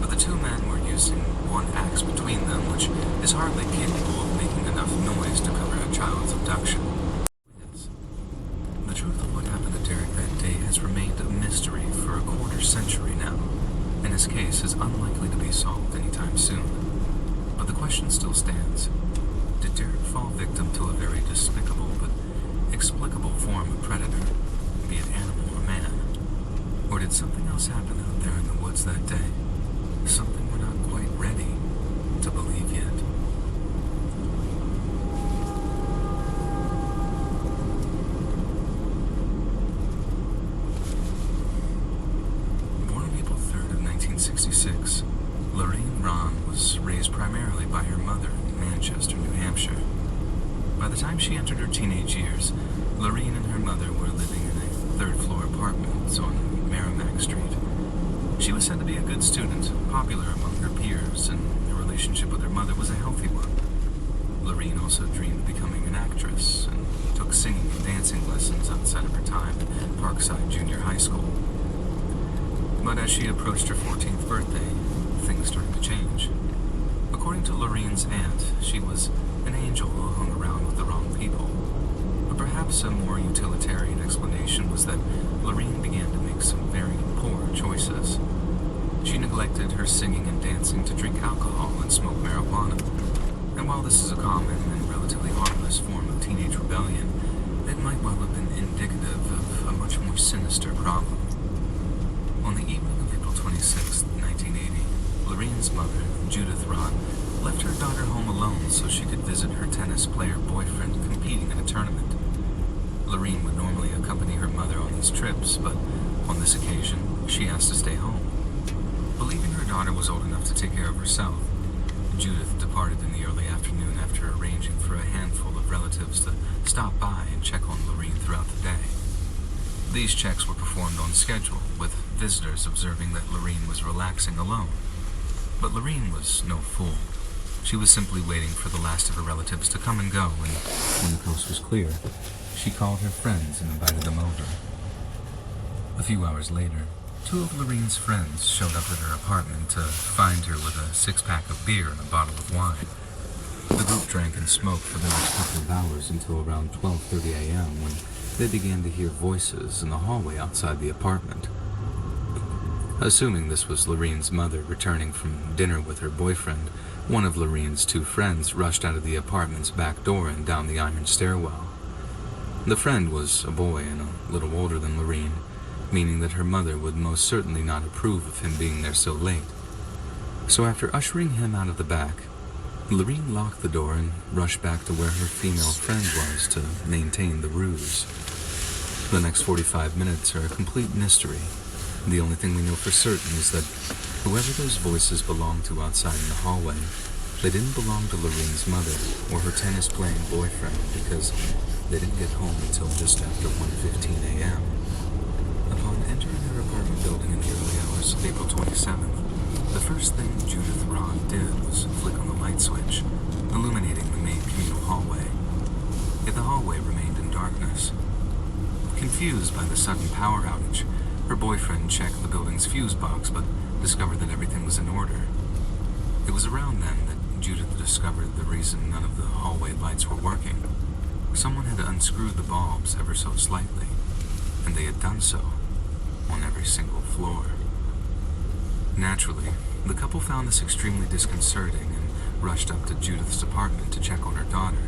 But the two men were using one axe between them, which is hardly capable of making enough noise to cover a child's abduction. The truth of what happened to Derek that day has remained a mystery for a quarter century now, and his case is unlikely to be solved anytime soon. But the question still stands. Did Derek fall victim to a very despicable but explicable form of predator, be it animal or man? Or did something else happen out there in the woods that day? Something we're not quite ready to believe yet. Born on April 3rd of 1966, Lorraine Ron was raised primarily by her mother in Manchester, New Hampshire. By the time she entered her teenage years, Lorraine and her mother were living in a third-floor apartment on Merrimack Street. She was said to be a good student, popular among her peers, and her relationship with her mother was a healthy one. Lorraine also dreamed of becoming an actress and took singing and dancing lessons outside of her time at Parkside Junior High School. But as she approached her 14th birthday, things started to change. According to Lorraine's aunt, she was an angel who hung around with the wrong people. But perhaps a more utilitarian explanation was that Lorraine began to make some very poor choices. She neglected her singing and dancing to drink alcohol and smoke marijuana. And while this is a common and relatively harmless form of teenage rebellion, it might well have been indicative of a much more sinister problem. On the evening of April 26, 1980, Lorraine's mother, Judith Rod, left her daughter home alone so she could visit her tennis player boyfriend competing in a tournament. Lorraine would normally accompany her mother on these trips, but on this occasion, she asked to stay home. Believing her daughter was old enough to take care of herself, Judith departed in the early afternoon after arranging for a handful of relatives to stop by and check on Lorraine throughout the day. These checks were performed on schedule, with visitors observing that Lorraine was relaxing alone. But Lorraine was no fool. She was simply waiting for the last of her relatives to come and go, and when the coast was clear, she called her friends and invited them over. A few hours later, two of Lorraine's friends showed up at her apartment to find her with a six-pack of beer and a bottle of wine. The group drank and smoked for the next couple of hours until around 12:30 a.m. when they began to hear voices in the hallway outside the apartment. Assuming this was Lorraine's mother returning from dinner with her boyfriend, One of Lorraine's two friends rushed out of the apartment's back door and down the iron stairwell. The friend was a boy and a little older than Lorraine, meaning that her mother would most certainly not approve of him being there so late. So after ushering him out of the back, Lorraine locked the door and rushed back to where her female friend was to maintain the ruse. The next 45 minutes are a complete mystery. The only thing we know for certain is that whoever those voices belonged to outside in the hallway, they didn't belong to Lorraine's mother or her tennis-playing boyfriend because they didn't get home until just after 1:15 a.m. Upon entering her apartment building in the early hours of April 27th, the first thing Judith Ron did was flick on the light switch, illuminating the main communal hallway. Yet the hallway remained in darkness. Confused by the sudden power outage, her boyfriend checked the building's fuse box but discovered that everything was in order. It was around then that Judith discovered the reason none of the hallway lights were working. Someone had unscrewed the bulbs ever so slightly, and they had done so on every single floor. Naturally, the couple found this extremely disconcerting and rushed up to Judith's apartment to check on her daughter.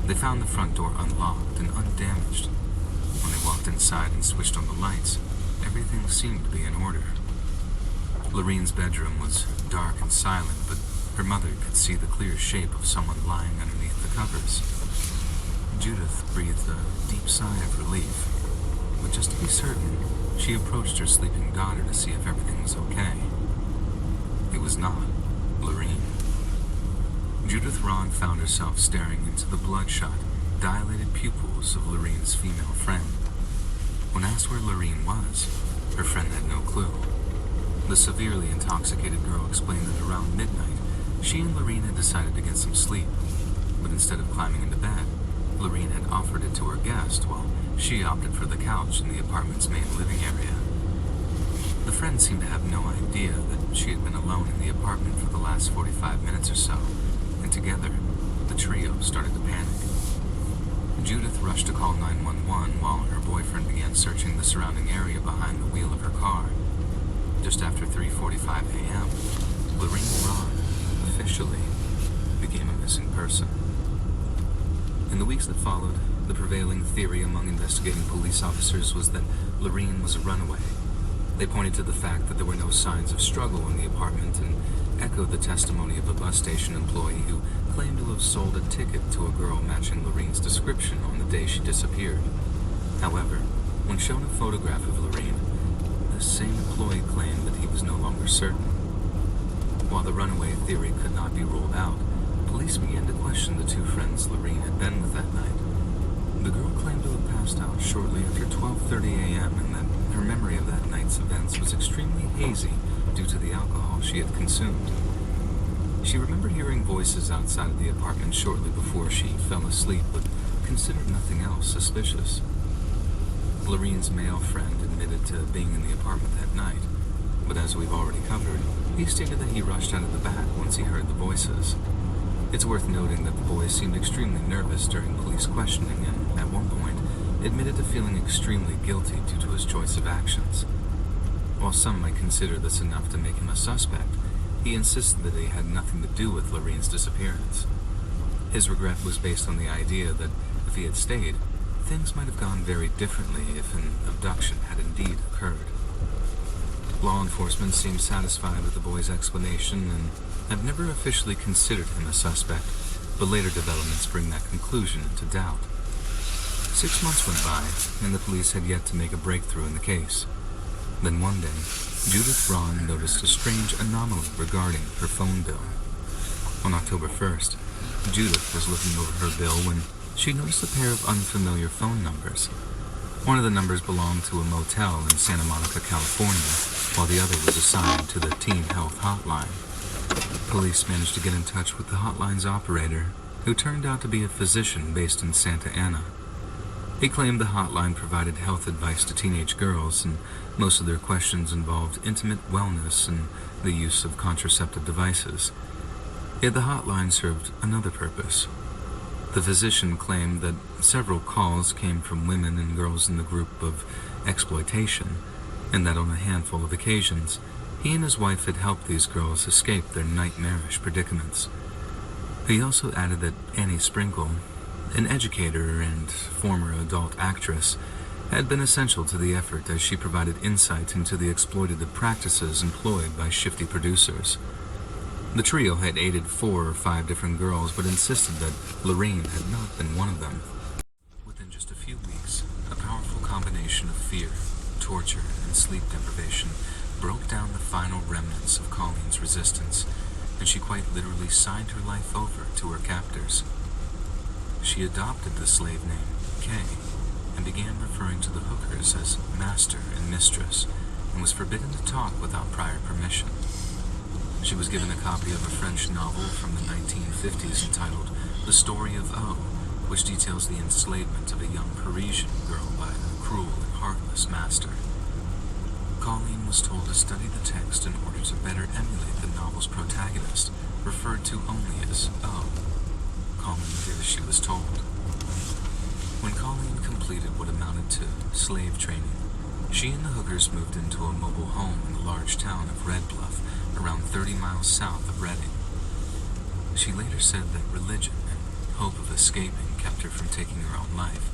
They found the front door unlocked and undamaged. When they walked inside and switched on the lights, everything seemed to be in order. Lorraine's bedroom was dark and silent, but her mother could see the clear shape of someone lying underneath the covers. Judith breathed a deep sigh of relief, but just to be certain, she approached her sleeping daughter to see if everything was okay. It was not Lorraine. Judith Ron found herself staring into the bloodshot, dilated pupils of Lorraine's female friend. When asked where Lorraine was, her friend had no clue. The severely intoxicated girl explained that around midnight, she and Lorraine had decided to get some sleep, but instead of climbing into bed, Lorraine had offered it to her guest while she opted for the couch in the apartment's main living area. The friend seemed to have no idea that she had been alone in the apartment for the last 45 minutes or so, and together, the trio started to panic. Judith rushed to call 911 while her boyfriend began searching the surrounding area behind the wheel of her car. Just after 3:45 a.m., Lorraine Ron officially became a missing person. In the weeks that followed, the prevailing theory among investigating police officers was that Lorraine was a runaway. They pointed to the fact that there were no signs of struggle in the apartment and echoed the testimony of a bus station employee who claimed to have sold a ticket to a girl matching Lorraine's description on the day she disappeared. However, when shown a photograph of Lorraine, the same employee claimed that he was no longer certain. While the runaway theory could not be ruled out, police began to question the two friends Lorraine had been with that night. The girl claimed to have passed out shortly after 12:30 a.m. and that her memory of that night's events was extremely hazy due to the alcohol she had consumed. She remembered hearing voices outside of the apartment shortly before she fell asleep, but considered nothing else suspicious. Lorraine's male friend admitted to being in the apartment that night, but as we've already covered, he stated that he rushed out of the back once he heard the voices. It's worth noting that the boy seemed extremely nervous during police questioning and, at one point, admitted to feeling extremely guilty due to his choice of actions. While some might consider this enough to make him a suspect, he insisted that he had nothing to do with Lorraine's disappearance. His regret was based on the idea that, if he had stayed, things might have gone very differently if an abduction had indeed occurred. Law enforcement seemed satisfied with the boy's explanation and have never officially considered him a suspect, but later developments bring that conclusion into doubt. 6 months went by, and the police had yet to make a breakthrough in the case. Then one day, Judith Ron noticed a strange anomaly regarding her phone bill. On October 1st, Judith was looking over her bill when she noticed a pair of unfamiliar phone numbers. One of the numbers belonged to a motel in Santa Monica, California, while the other was assigned to the Teen Health Hotline. Police managed to get in touch with the hotline's operator, who turned out to be a physician based in Santa Ana. He claimed the hotline provided health advice to teenage girls, and most of their questions involved intimate wellness and the use of contraceptive devices. Yet the hotline served another purpose. The physician claimed that several calls came from women and girls in the group of exploitation, and that on a handful of occasions, He and his wife had helped these girls escape their nightmarish predicaments. He also added that Annie Sprinkle, an educator and former adult actress, had been essential to the effort as she provided insight into the exploitative practices employed by shifty producers. The trio had aided 4 or 5 different girls, but insisted that Lorraine had not been one of them. Within just a few weeks, a powerful combination of fear, torture, and sleep deprivation broke down the final remnants of Colleen's resistance, and she quite literally signed her life over to her captors. She adopted the slave name, Kay, and began referring to the hookers as master and mistress, and was forbidden to talk without prior permission. She was given a copy of a French novel from the 1950s entitled The Story of O, which details the enslavement of a young Parisian girl by a cruel and heartless master. Colleen was told to study the text in order to better emulate the novel's protagonist, referred to only as O. Colleen did as she was told. When Colleen completed what amounted to slave training, she and the hookers moved into a mobile home in the large town of Red Bluff, around 30 miles south of Reading. She later said that religion and hope of escaping kept her from taking her own life,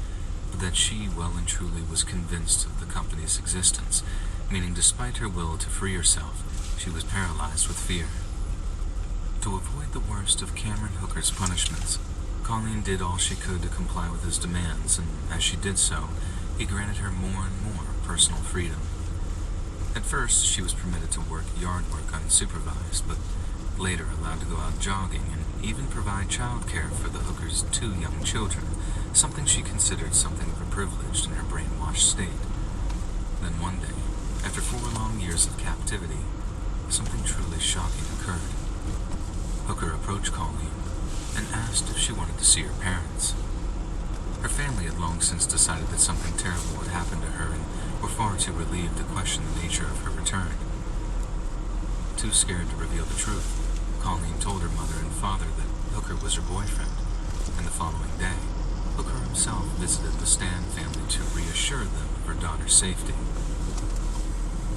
but that she well and truly was convinced of the company's existence, meaning despite her will to free herself, she was paralyzed with fear. To avoid the worst of Cameron Hooker's punishments, Colleen did all she could to comply with his demands, and as she did so, he granted her more and more personal freedom. At first, she was permitted to work yard work unsupervised, but later allowed to go out jogging and even provide childcare for the hooker's 2 young children, something she considered something of a privilege in her brainwashed state. Then one day, after 4 long years of captivity, something truly shocking occurred. Hooker approached Colleen and asked if she wanted to see her parents. Her family had long since decided that something terrible had happened to her and were far too relieved to question the nature of her return. Too scared to reveal the truth, Colleen told her mother and father that Hooker was her boyfriend, and the following day, Hooker himself visited the Stan family to reassure them of her daughter's safety.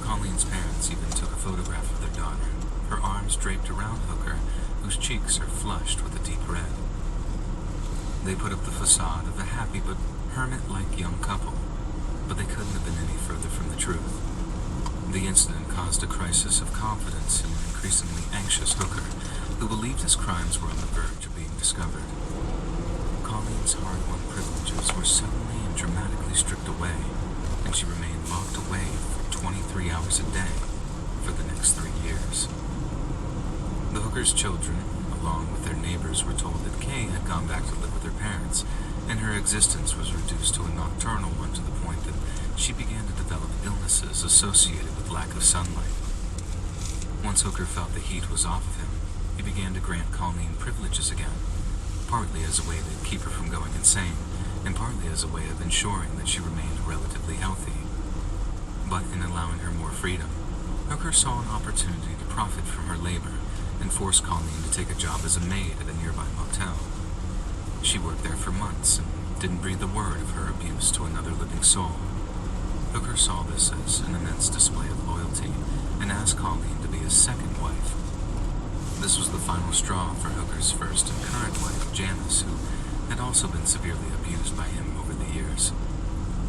Colleen's parents even took a photograph of their daughter, her arms draped around Hooker, whose cheeks are flushed with a deep red. They put up the facade of a happy but hermit-like young couple, but they couldn't have been any further from the truth. The incident caused a crisis of confidence in an increasingly anxious Hooker, who believed his crimes were on the verge of being discovered. Colleen's hard-won privileges were suddenly and dramatically stripped away, and she remained locked away for 23 hours a day for the next 3 years. The Hooker's children, along with their neighbors, were told that Kay had gone back to live with her parents, and her existence was reduced to a nocturnal one to the point that she began to develop illnesses associated with lack of sunlight. Once Hooker felt the heat was off of him, he began to grant Colleen privileges again, partly as a way to keep her from going insane, and partly as a way of ensuring that she remained relatively healthy. But in allowing her more freedom, Hooker saw an opportunity to profit from her labor and forced Colleen to take a job as a maid at a nearby motel. She worked there for months and didn't breathe a word of her abuse to another living soul. Hooker saw this as an immense display of loyalty and asked Colleen to be his second wife. This was the final straw for Hooker's first and current wife, Janice, who had also been severely abused by him over the years.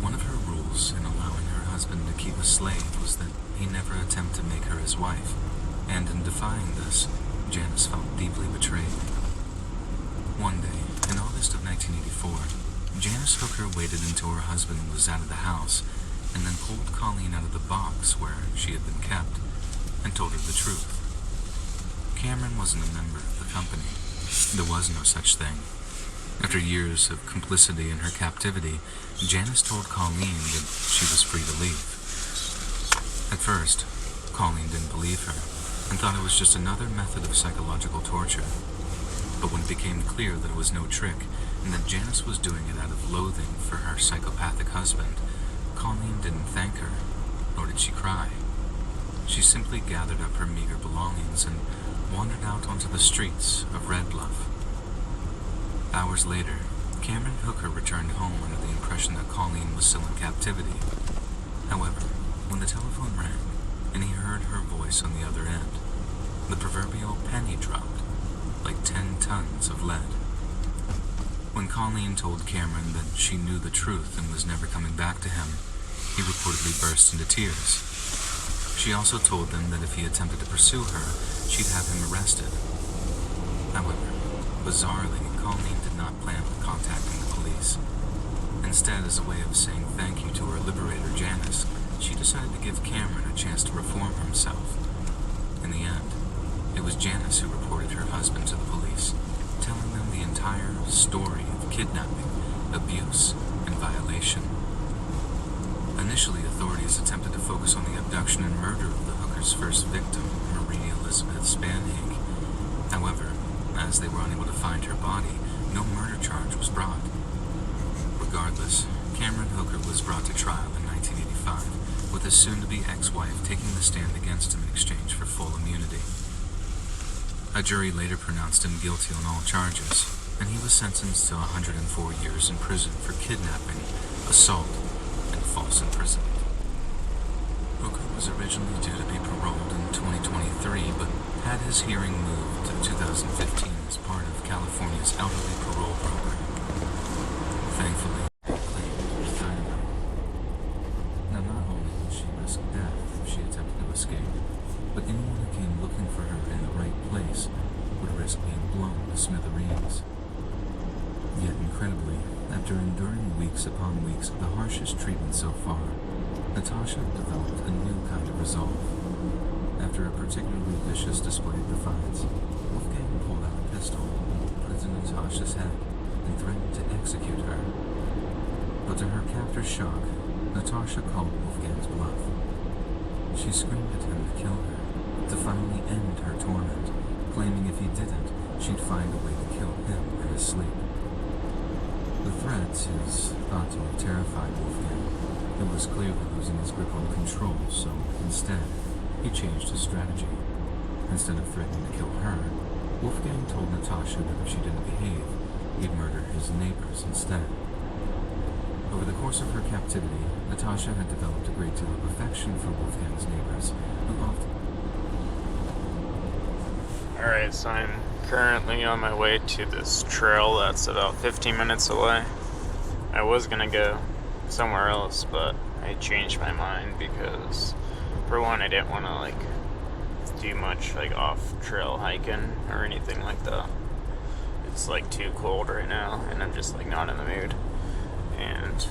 One of her rules in allowing her husband to keep a slave was that he never attempt to make her his wife, and in defying this, Janice felt deeply betrayed. One day, in August of 1984, Janice Hooker waited until her husband was out of the house and then pulled Colleen out of the box where she had been kept and told her the truth. Cameron wasn't a member of the company. There was no such thing. After years of complicity in her captivity, Janice told Colleen that she was free to leave. At first, Colleen didn't believe her and thought it was just another method of psychological torture. But when it became clear that it was no trick and that Janice was doing it out of loathing for her psychopathic husband, Colleen didn't thank her, nor did she cry. She simply gathered up her meager belongings and wandered out onto the streets of Red Bluff. Hours later, Cameron Hooker returned home under the impression that Colleen was still in captivity. However, when the telephone rang, and he heard her voice on the other end. The proverbial penny dropped, like 10 tons of lead. When Colleen told Cameron that she knew the truth and was never coming back to him, he reportedly burst into tears. She also told them that if he attempted to pursue her, she'd have him arrested. However, bizarrely, Colleen did not plan on contacting the police. Instead, as a way of saying thank you to her liberator Janice, she decided to give Cameron a chance to reform himself. In the end, it was Janice who reported her husband to the police, telling them the entire story of kidnapping, abuse, and violation. Initially, authorities attempted to focus on the abduction and murder of the hooker's first victim, Marie Elizabeth Spanhink. However, as they were unable to find her body, no murder charge was brought. Regardless, Cameron Hooker was brought to trial in 1985, with his soon-to-be ex-wife taking the stand against him in exchange for full immunity. A jury later pronounced him guilty on all charges, and he was sentenced to 104 years in prison for kidnapping, assault, and false imprisonment. Hooker was originally due to be paroled in 2023, but had his hearing moved to 2015 as part of California's elderly parole program. Thankfully, her claim was dynamite. Now, not only would she risk death if she attempted to escape, but anyone who came looking for her in the right place would risk being blown to smithereens. Yet incredibly, after enduring weeks upon weeks of the harshest treatment so far, Natasha developed a new kind of resolve. After a particularly vicious display of defiance, Wolfgang pulled out a pistol, put it to Natasha's head, and threatened to execute her. But to her captor's shock, Natasha called Wolfgang's bluff. She screamed at him to kill her, to finally end her torment, claiming if he didn't, she'd find a way to kill him in his sleep. The threat is thought to have terrified Wolfgang, who was clearly losing his grip on control, so instead, he changed his strategy. Instead of threatening to kill her, Wolfgang told Natasha that if she didn't behave, he'd murder his neighbors instead. Over the course of her captivity, Natasha had developed a great deal of affection for Wolfgang's neighbors, who often... Alright, so I'm currently on my way to this trail that's about 15 minutes away. I was gonna go somewhere else, but I changed my mind because, for one, I didn't want to do much off-trail hiking or anything like that. It's too cold right now, and I'm just not in the mood. And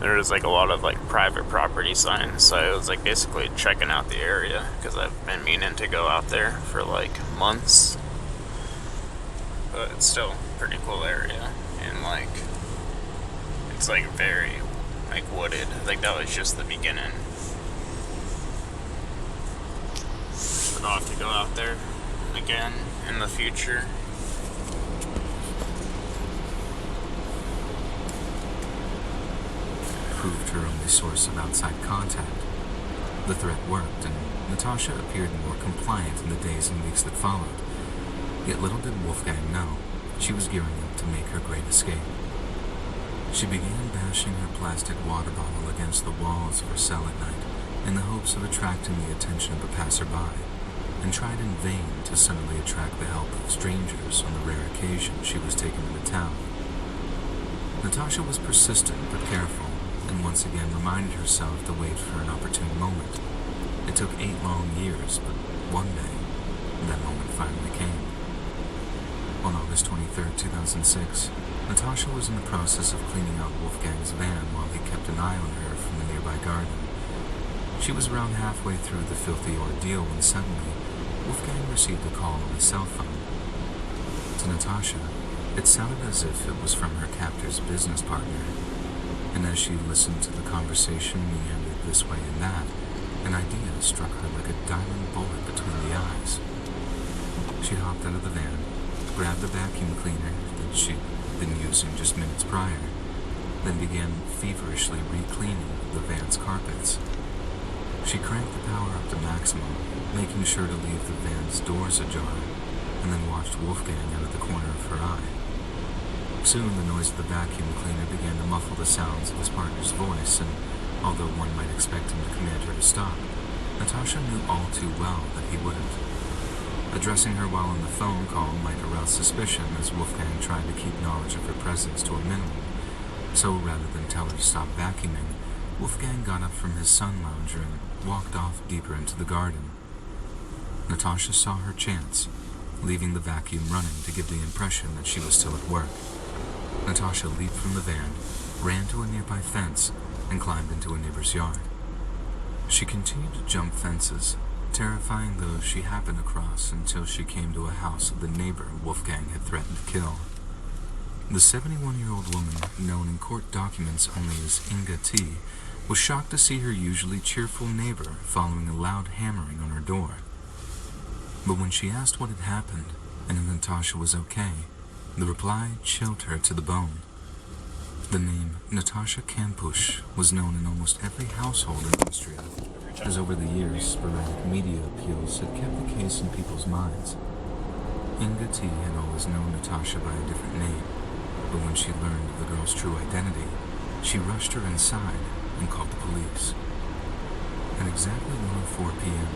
there's a lot of private property signs, so I was basically checking out the area because I've been meaning to go out there for months. But it's still a pretty cool area, and it's very wooded. That was just the beginning. But I'll have to go out there again in the future. Proved her only source of outside contact. The threat worked, and Natasha appeared more compliant in the days and weeks that followed. Yet little did Wolfgang know, she was gearing up to make her great escape. She began bashing her plastic water bottle against the walls of her cell at night in the hopes of attracting the attention of a passerby, and tried in vain to suddenly attract the help of strangers on the rare occasion she was taken into town. Natasha was persistent but careful, and once again reminded herself to wait for an opportune moment. It took 8 long years, but one day, that moment finally came. On August 23, 2006, Natasha was in the process of cleaning out Wolfgang's van while he kept an eye on her from the nearby garden. She was around halfway through the filthy ordeal when suddenly, Wolfgang received a call on his cell phone. To Natasha, it sounded as if it was from her captor's business partner, and as she listened to the conversation meandered this way and that, an idea struck her like a diamond bullet between the eyes. She hopped out of the van, grabbed the vacuum cleaner that she'd been using just minutes prior, then began feverishly re-cleaning the van's carpets. She cranked the power up to maximum, making sure to leave the van's doors ajar, and then watched Wolfgang out of the corner of her eye. Soon the noise of the vacuum cleaner began to muffle the sounds of his partner's voice, and Although one might expect him to command her to stop, Natasha knew all too well that he wouldn't. Addressing her while on the phone call might arouse suspicion, as Wolfgang tried to keep knowledge of her presence to a minimum. So rather than tell her to stop vacuuming, Wolfgang got up from his sun lounger and walked off deeper into the garden. Natasha saw her chance, leaving the vacuum running to give the impression that she was still at work. Natasha leaped from the van, ran to a nearby fence, and climbed into a neighbor's yard. She continued to jump fences, terrifying those she happened across until she came to a house of the neighbor Wolfgang had threatened to kill. The 71-year-old woman, known in court documents only as Inga T., was shocked to see her usually cheerful neighbor following a loud hammering on her door. But when she asked what had happened and if Natasha was okay, the reply chilled her to the bone. The name Natasha Kampusch was known in almost every household in Austria, as over the years sporadic media appeals had kept the case in people's minds. Inga T. had always known Natasha by a different name, but when she learned of the girl's true identity, she rushed her inside and called the police. At exactly 1:04 p.m.,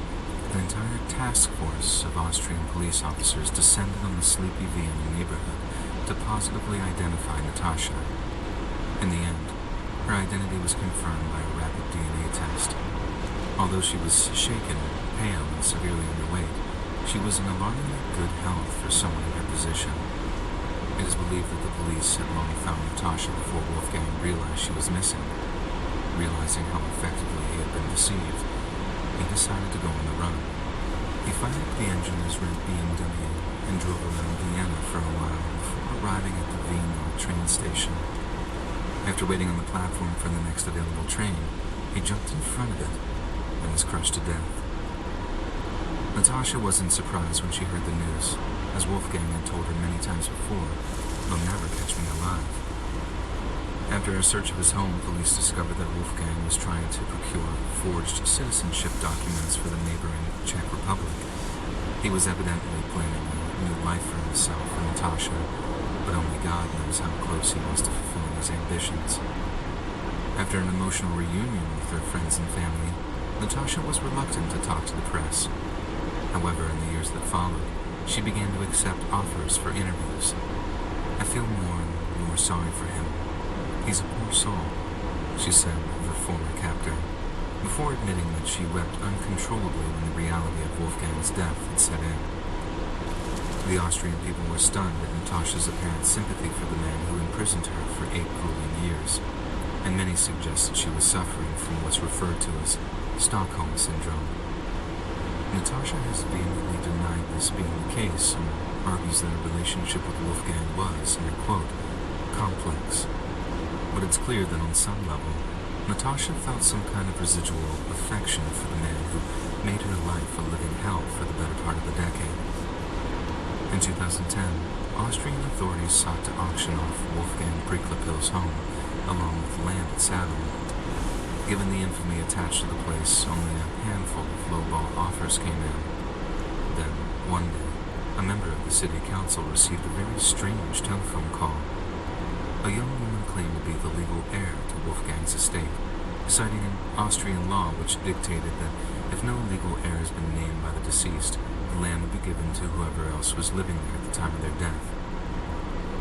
an entire task force of Austrian police officers descended on the sleepy Vienna neighborhood to positively identify Natasha. In the end, her identity was confirmed by a rapid DNA test. Although she was shaken, pale, and severely underweight, she was in alarmingly good health for someone in her position. It is believed that the police had long found Natasha before Wolfgang realized she was missing. Realizing how effectively he had been deceived, he decided to go on the run. He fired up the engine of his red BMW and drove around Vienna for a while before arriving at the Vienna train station. After waiting on the platform for the next available train, he jumped in front of it and was crushed to death. Natasha wasn't surprised when she heard the news, as Wolfgang had told her many times before, "They'll never catch me alive." After a search of his home, police discovered that Wolfgang was trying to procure forged citizenship documents for the neighboring Czech Republic. He was evidently planning a new life for himself and Natasha, but only God knows how close he was to fulfilling his ambitions. After an emotional reunion with her friends and family, Natasha was reluctant to talk to the press. However, in the years that followed, she began to accept offers for interviews. "I feel more and more sorry for him. He's a poor soul," she said of her former captor, before admitting that she wept uncontrollably when the reality of Wolfgang's death had set in. The Austrian people were stunned at Natasha's apparent sympathy for the man who imprisoned her for 8 grueling years, and many suggested she was suffering from what's referred to as Stockholm Syndrome. Natasha has vehemently denied this being the case and argues that her relationship with Wolfgang was, and I quote, "complex." But it's clear that on some level, Natasha felt some kind of residual affection for the man who made her life a living hell for the better part of a decade. In 2010, Austrian authorities sought to auction off Wolfgang Priklopil's home, along with land at Saddle. Given the infamy attached to the place, only a handful of lowball offers came in. Then, one day, a member of the city council received a very strange telephone call. A young woman claimed to be the legal heir to Wolfgang's estate, citing an Austrian law which dictated that if no legal heir has been named by the deceased, the land would be given to whoever else was living there at the time of their death.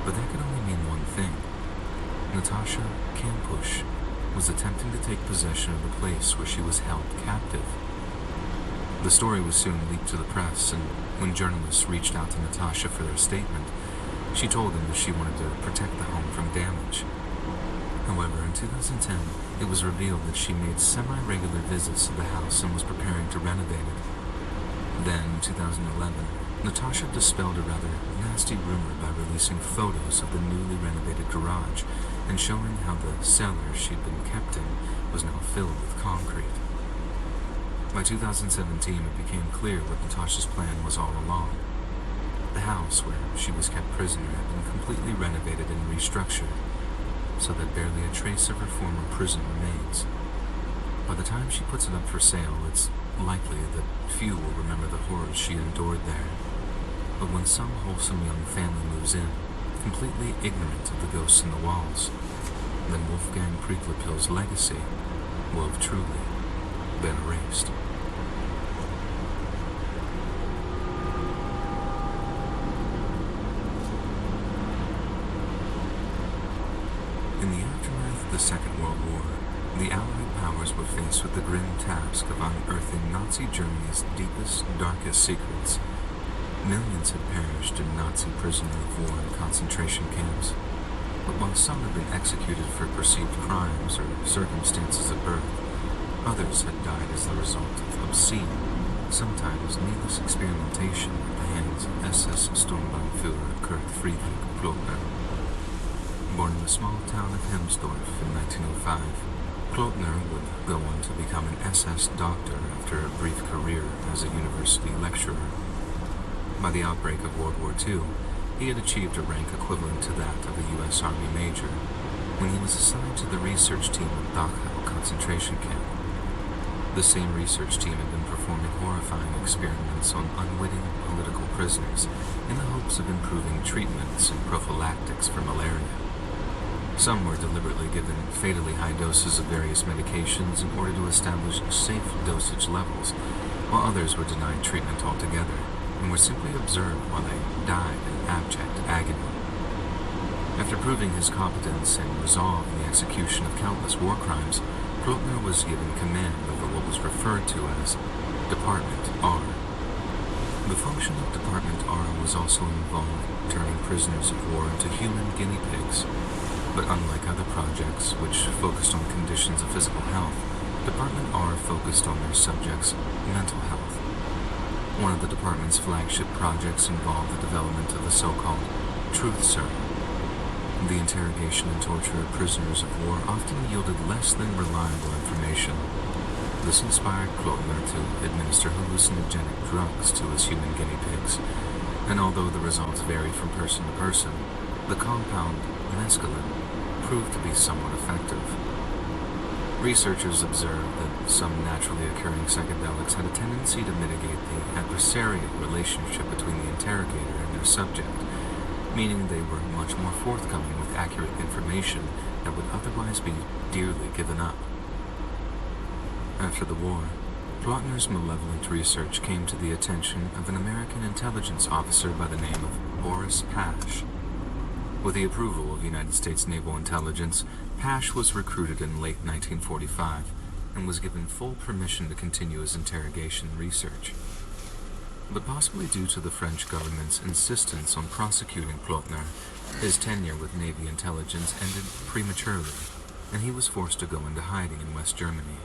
But that could only mean one thing. Natasha Kampusch was attempting to take possession of the place where she was held captive. The story was soon leaked to the press, and when journalists reached out to Natasha for their statement, she told them that she wanted to protect the home from damage. However, in 2010, it was revealed that she made semi-regular visits to the house and was preparing to renovate it. Then, in 2011, Natasha dispelled a rather nasty rumor by releasing photos of the newly renovated garage and showing how the cellar she'd been kept in was now filled with concrete. By 2017, it became clear what Natasha's plan was all along. The house where she was kept prisoner had been completely renovated and restructured, so that barely a trace of her former prison remains. By the time she puts it up for sale, it's likely that few will remember the horrors she endured there. But when some wholesome young family moves in, completely ignorant of the ghosts in the walls, then Wolfgang Priklopil's legacy will have truly been erased. In the aftermath of the Second World War, the Allied powers were faced with the grim task of unearthing Nazi Germany's deepest, darkest secrets. Millions had perished in Nazi prisoner of war and concentration camps. But while some had been executed for perceived crimes or circumstances of birth, others had died as the result of obscene, sometimes needless experimentation at the hands of SS Sturmbannführer Kurt Friedrich Plotner. Born in the small town of Hemsdorf in 1905, Plotner would go on to become an SS doctor after a brief career as a university lecturer. By the outbreak of World War II, he had achieved a rank equivalent to that of a U.S. Army major when he was assigned to the research team at Dachau concentration camp. The same research team had been performing horrifying experiments on unwitting political prisoners in the hopes of improving treatments and prophylactics for malaria. Some were deliberately given fatally high doses of various medications in order to establish safe dosage levels, while others were denied treatment altogether and were simply observed while they died in abject agony. After proving his competence and resolve in the execution of countless war crimes, Plotner was given command over what was referred to as Department R. The function of Department R was also involved turning prisoners of war into human guinea pigs. But unlike other projects, which focused on conditions of physical health, Department R focused on their subjects' mental health. One of the department's flagship projects involved the development of the so-called truth serum. The interrogation and torture of prisoners of war often yielded less than reliable information. This inspired Plotner to administer hallucinogenic drugs to his human guinea pigs, and although the results varied from person to person, the compound mescaline proved to be somewhat effective. Researchers observed that some naturally occurring psychedelics had a tendency to mitigate the adversarial relationship between the interrogator and their subject, meaning they were much more forthcoming with accurate information that would otherwise be dearly given up. After the war, Plotner's malevolent research came to the attention of an American intelligence officer by the name of Boris Pash. With the approval of United States Naval Intelligence, Pash was recruited in late 1945 and was given full permission to continue his interrogation research. But possibly due to the French government's insistence on prosecuting Plotner, his tenure with Navy intelligence ended prematurely, and he was forced to go into hiding in West Germany.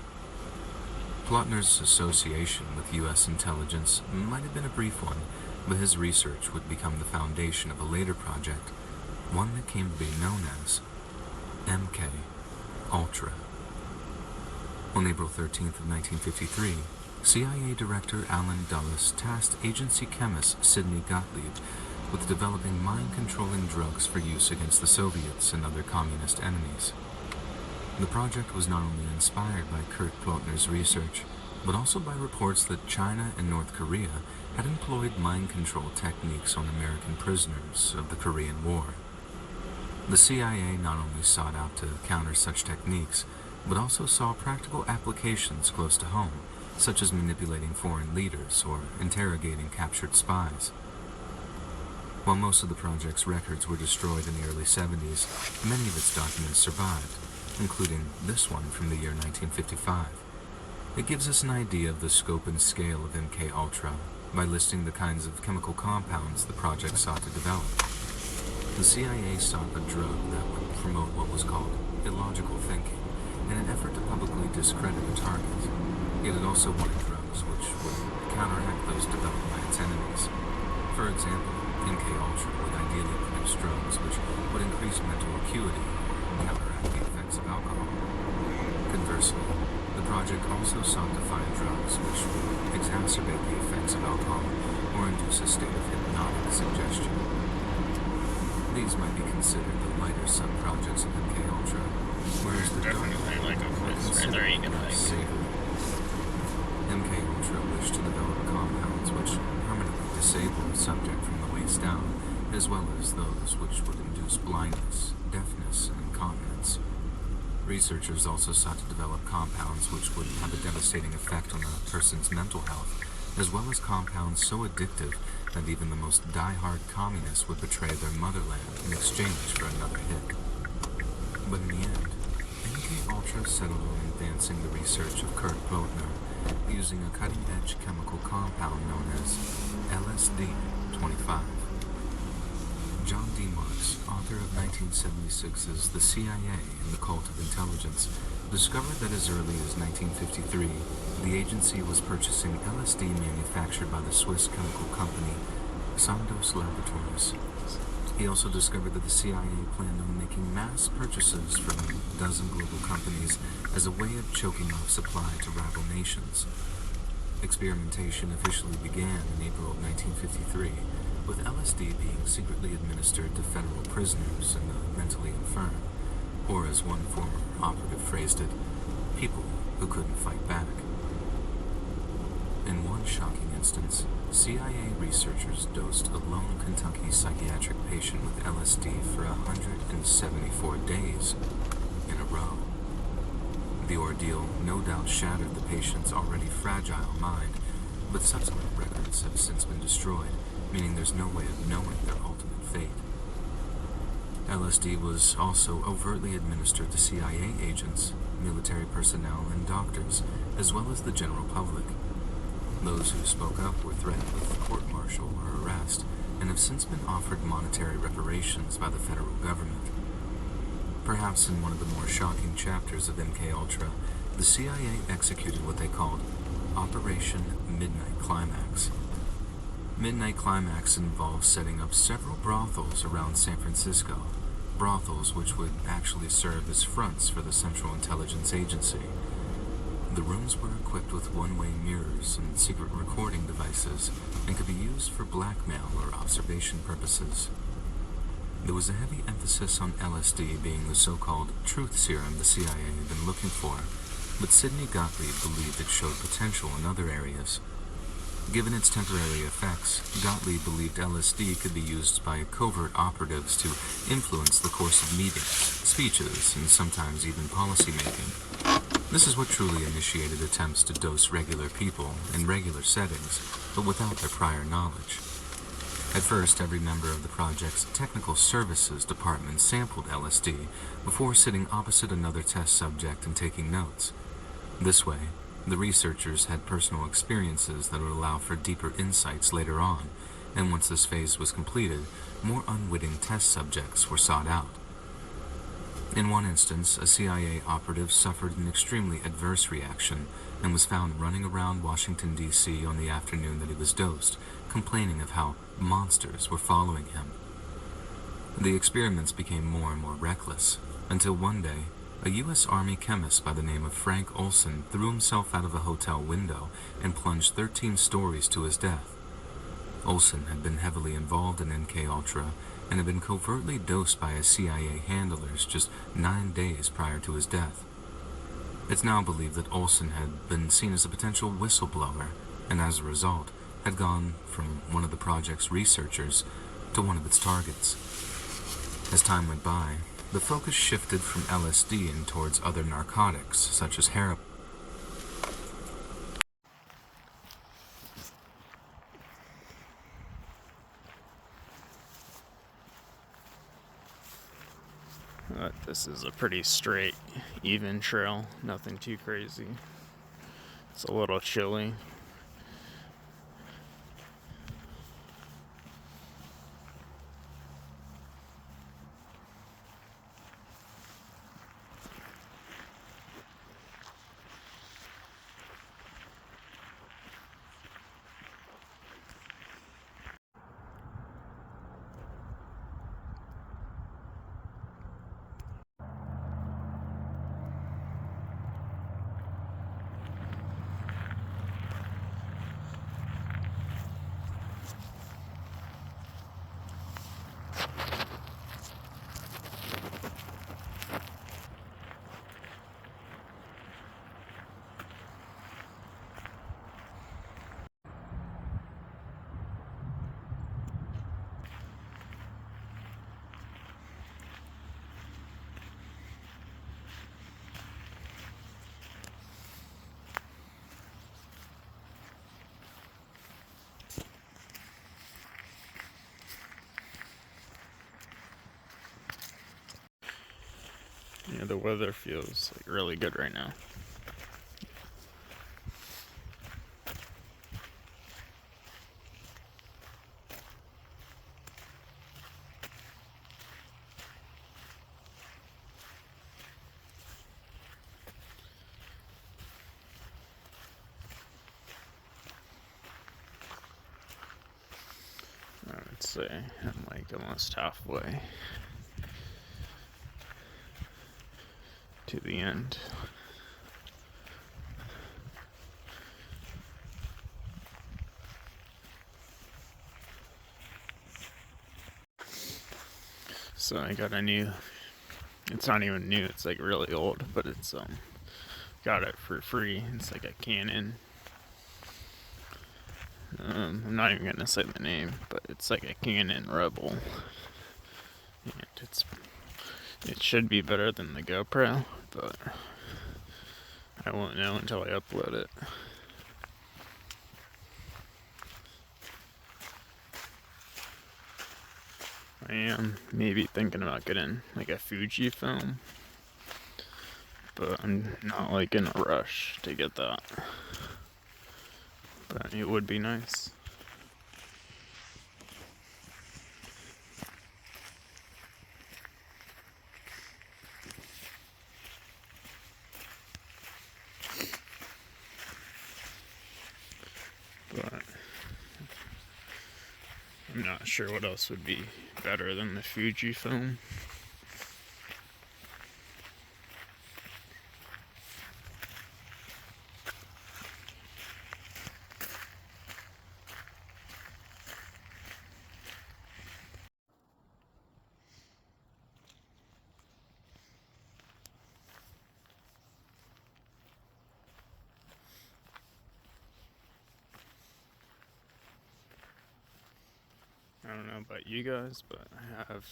Plotner's association with U.S. intelligence might have been a brief one, but his research would become the foundation of a later project, one that came to be known as MK Ultra. On April 13th of 1953, CIA Director Allen Dulles tasked agency chemist Sidney Gottlieb with developing mind-controlling drugs for use against the Soviets and other communist enemies. The project was not only inspired by Kurt Plotner's research, but also by reports that China and North Korea had employed mind control techniques on American prisoners of the Korean War. The CIA not only sought out to counter such techniques, but also saw practical applications close to home, such as manipulating foreign leaders or interrogating captured spies. While most of the project's records were destroyed in the early 70s, many of its documents survived, including this one from the year 1955. It gives us an idea of the scope and scale of MK Ultra by listing the kinds of chemical compounds the project sought to develop. The CIA sought a drug that would promote what was called illogical thinking in an effort to publicly discredit a target. Yet it also wanted drugs which would counteract those developed by its enemies. For example, MK Ultra would ideally produce drugs which would increase mental acuity or counteract the effects of alcohol. Conversely, the project also sought to find drugs which would exacerbate the effects of alcohol or induce a state of hypnotic suggestion. These might be considered the lighter sub-projects of MK Ultra, whereas the Definitely like a place right there you can like. savory. MK Ultra wished to develop compounds which permanently disable the subject from the waist down, as well as those which would induce blindness, deafness, and incontinence. Researchers also sought to develop compounds which would have a devastating effect on a person's mental health, as well as compounds so addictive that even the most die-hard communist would betray their motherland in exchange for another hit. But in the end, MK settled on advancing the research of Kurt Bodner using a cutting-edge chemical compound known as LSD-25. John D. Marks, author of 1976's The CIA and the Cult of Intelligence, discovered that as early as 1953, the agency was purchasing LSD manufactured by the Swiss chemical company Sandoz Laboratories. He also discovered that the CIA planned on making mass purchases from a dozen global companies as a way of choking off supply to rival nations. Experimentation officially began in April of 1953, with LSD being secretly administered to federal prisoners and the mentally infirm, or as one former operative phrased it, people who couldn't fight back. In one shocking instance, CIA researchers dosed a lone Kentucky psychiatric patient with LSD for 174 days in a row. The ordeal no doubt shattered the patient's already fragile mind, but subsequent records have since been destroyed, meaning there's no way of knowing their ultimate fate. LSD was also overtly administered to CIA agents, military personnel, and doctors, as well as the general public. Those who spoke up were threatened with court-martial or arrest, and have since been offered monetary reparations by the federal government. Perhaps in one of the more shocking chapters of MKUltra, the CIA executed what they called Operation Midnight Climax. Midnight Climax involved setting up several brothels around San Francisco, brothels which would actually serve as fronts for the Central Intelligence Agency. The rooms were equipped with one-way mirrors and secret recording devices and could be used for blackmail or observation purposes. There was a heavy emphasis on LSD being the so-called truth serum the CIA had been looking for, but Sidney Gottlieb believed it showed potential in other areas. Given its temporary effects, Gottlieb believed LSD could be used by covert operatives to influence the course of meetings, speeches, and sometimes even policy-making. This is what truly initiated attempts to dose regular people in regular settings, but without their prior knowledge. At first, every member of the project's technical services department sampled LSD before sitting opposite another test subject and taking notes. This way, the researchers had personal experiences that would allow for deeper insights later on, and once this phase was completed, more unwitting test subjects were sought out. In one instance, a CIA operative suffered an extremely adverse reaction and was found running around Washington, D.C. on the afternoon that he was dosed, complaining of how monsters were following him. The experiments became more and more reckless, until one day, a U.S. Army chemist by the name of Frank Olson threw himself out of a hotel window and plunged 13 stories to his death. Olson had been heavily involved in MKUltra and had been covertly dosed by his CIA handlers just 9 days prior to his death. It's now believed that Olson had been seen as a potential whistleblower, and as a result, had gone from one of the project's researchers to one of its targets. As time went by, the focus shifted from LSD and towards other narcotics, such as heroin. This is a pretty straight, even trail, nothing too crazy. It's a little chilly. Yeah, the weather feels like really good right now. I would say I'm like almost halfway to the end. So I got a new, it's not even new, it's like really old, but it's got it for free. It's like a Canon. I'm not even gonna say the name, but it's like a Canon Rebel. And it should be better than the GoPro, but I won't know until I upload it. I am maybe thinking about getting like a Fuji film, but I'm not like in a rush to get that. But it would be nice. But I'm not sure what else would be better than the Fuji film. I don't know about you guys, but I have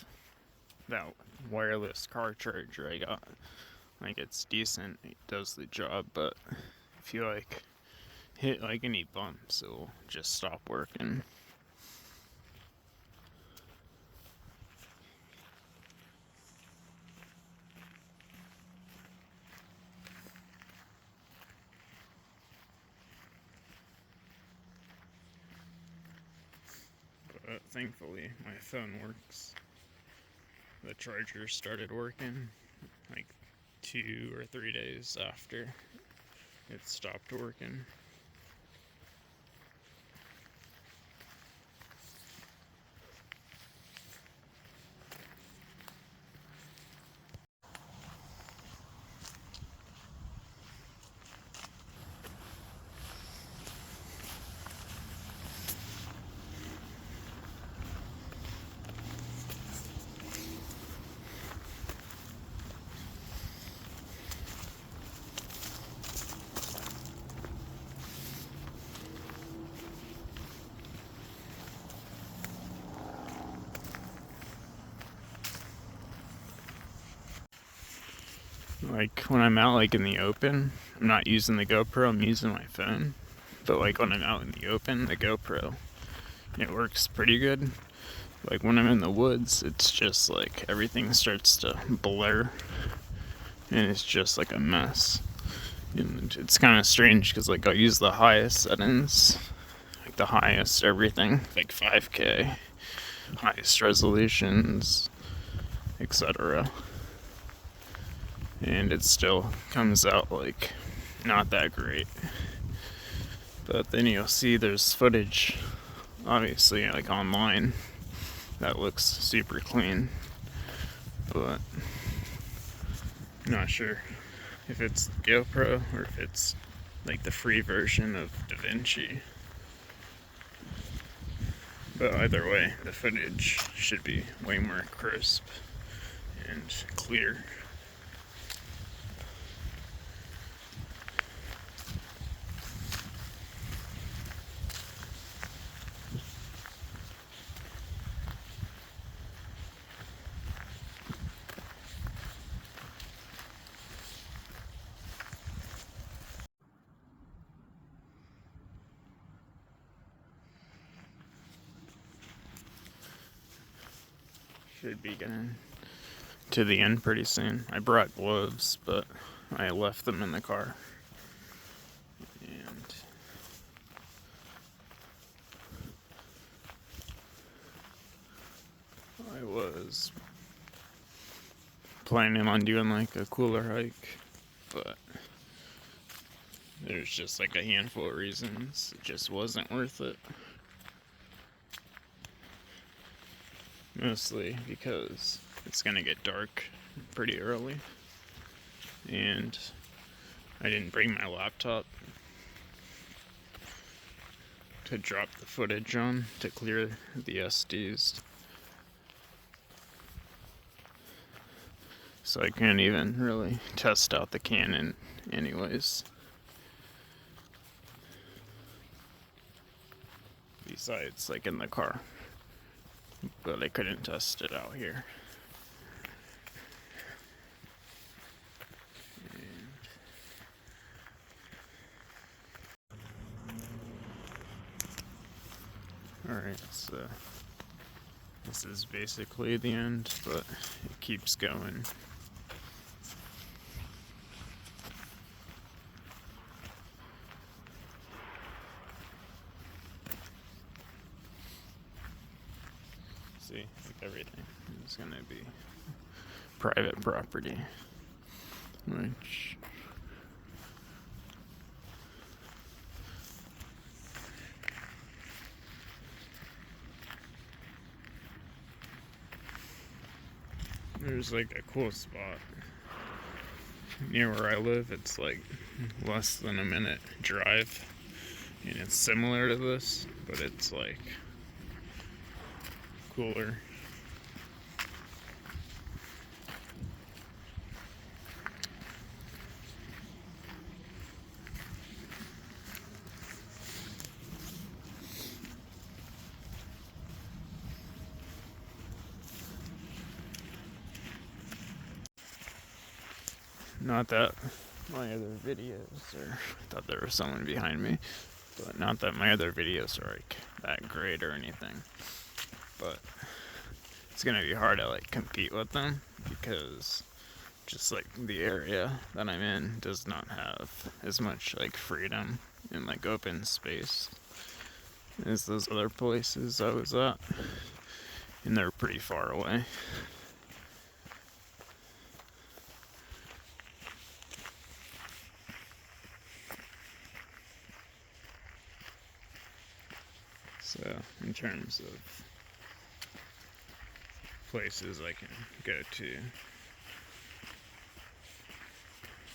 that wireless car charger I got. Like, it's decent, it does the job, but if you like hit like any bumps, it'll just stop working. But thankfully, my phone works. The charger started working like 2 or 3 days after it stopped working. Like when I'm out like in the open, I'm not using the GoPro, I'm using my phone. But like when I'm out in the open, the GoPro, it works pretty good. Like when I'm in the woods, it's just like everything starts to blur and it's just like a mess. And it's kind of strange because like I'll use the highest settings, like the highest everything, like 5K, highest resolutions, etc. And it still comes out like not that great. But then you'll see there's footage, obviously, like online, that looks super clean. But I'm not sure if it's GoPro or if it's like the free version of DaVinci. But either way, the footage should be way more crisp and clear. Should be getting to the end pretty soon. I brought gloves, but I left them in the car. And I was planning on doing like a cooler hike, but there's just like a handful of reasons it just wasn't worth it. Mostly because it's gonna get dark pretty early, and I didn't bring my laptop to drop the footage on to clear the SDs. So I can't even really test out the Canon anyways. Besides, like in the car. But I couldn't test it out here. Alright, so this is basically the end, but it keeps going. See, like everything is gonna be private property, which there's like a cool spot near where I live. It's like less than a minute drive, and it's similar to this, but it's like cooler. Not that my other videos are, I thought there was someone behind me, but not that my other videos are like that great or anything, but it's gonna be hard to like compete with them because just like the area that I'm in does not have as much like freedom and like open space as those other places I was at, and they're pretty far away. So in terms of places I can go to,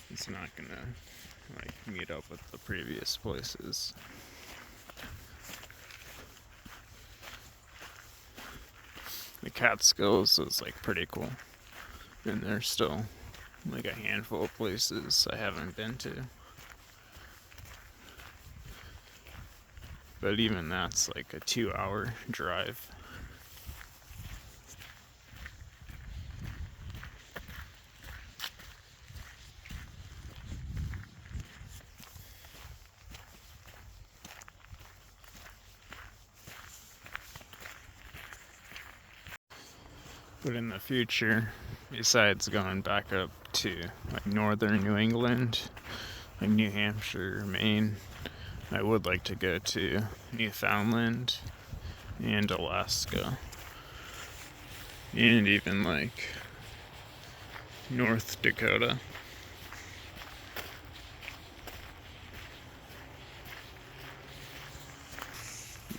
it's not gonna like meet up with the previous places. The Catskills is like pretty cool, and there's still like a handful of places I haven't been to. But even that's like a 2-hour drive. But in the future, besides going back up to like northern New England, like New Hampshire, Maine, I would like to go to Newfoundland and Alaska, and even like North Dakota.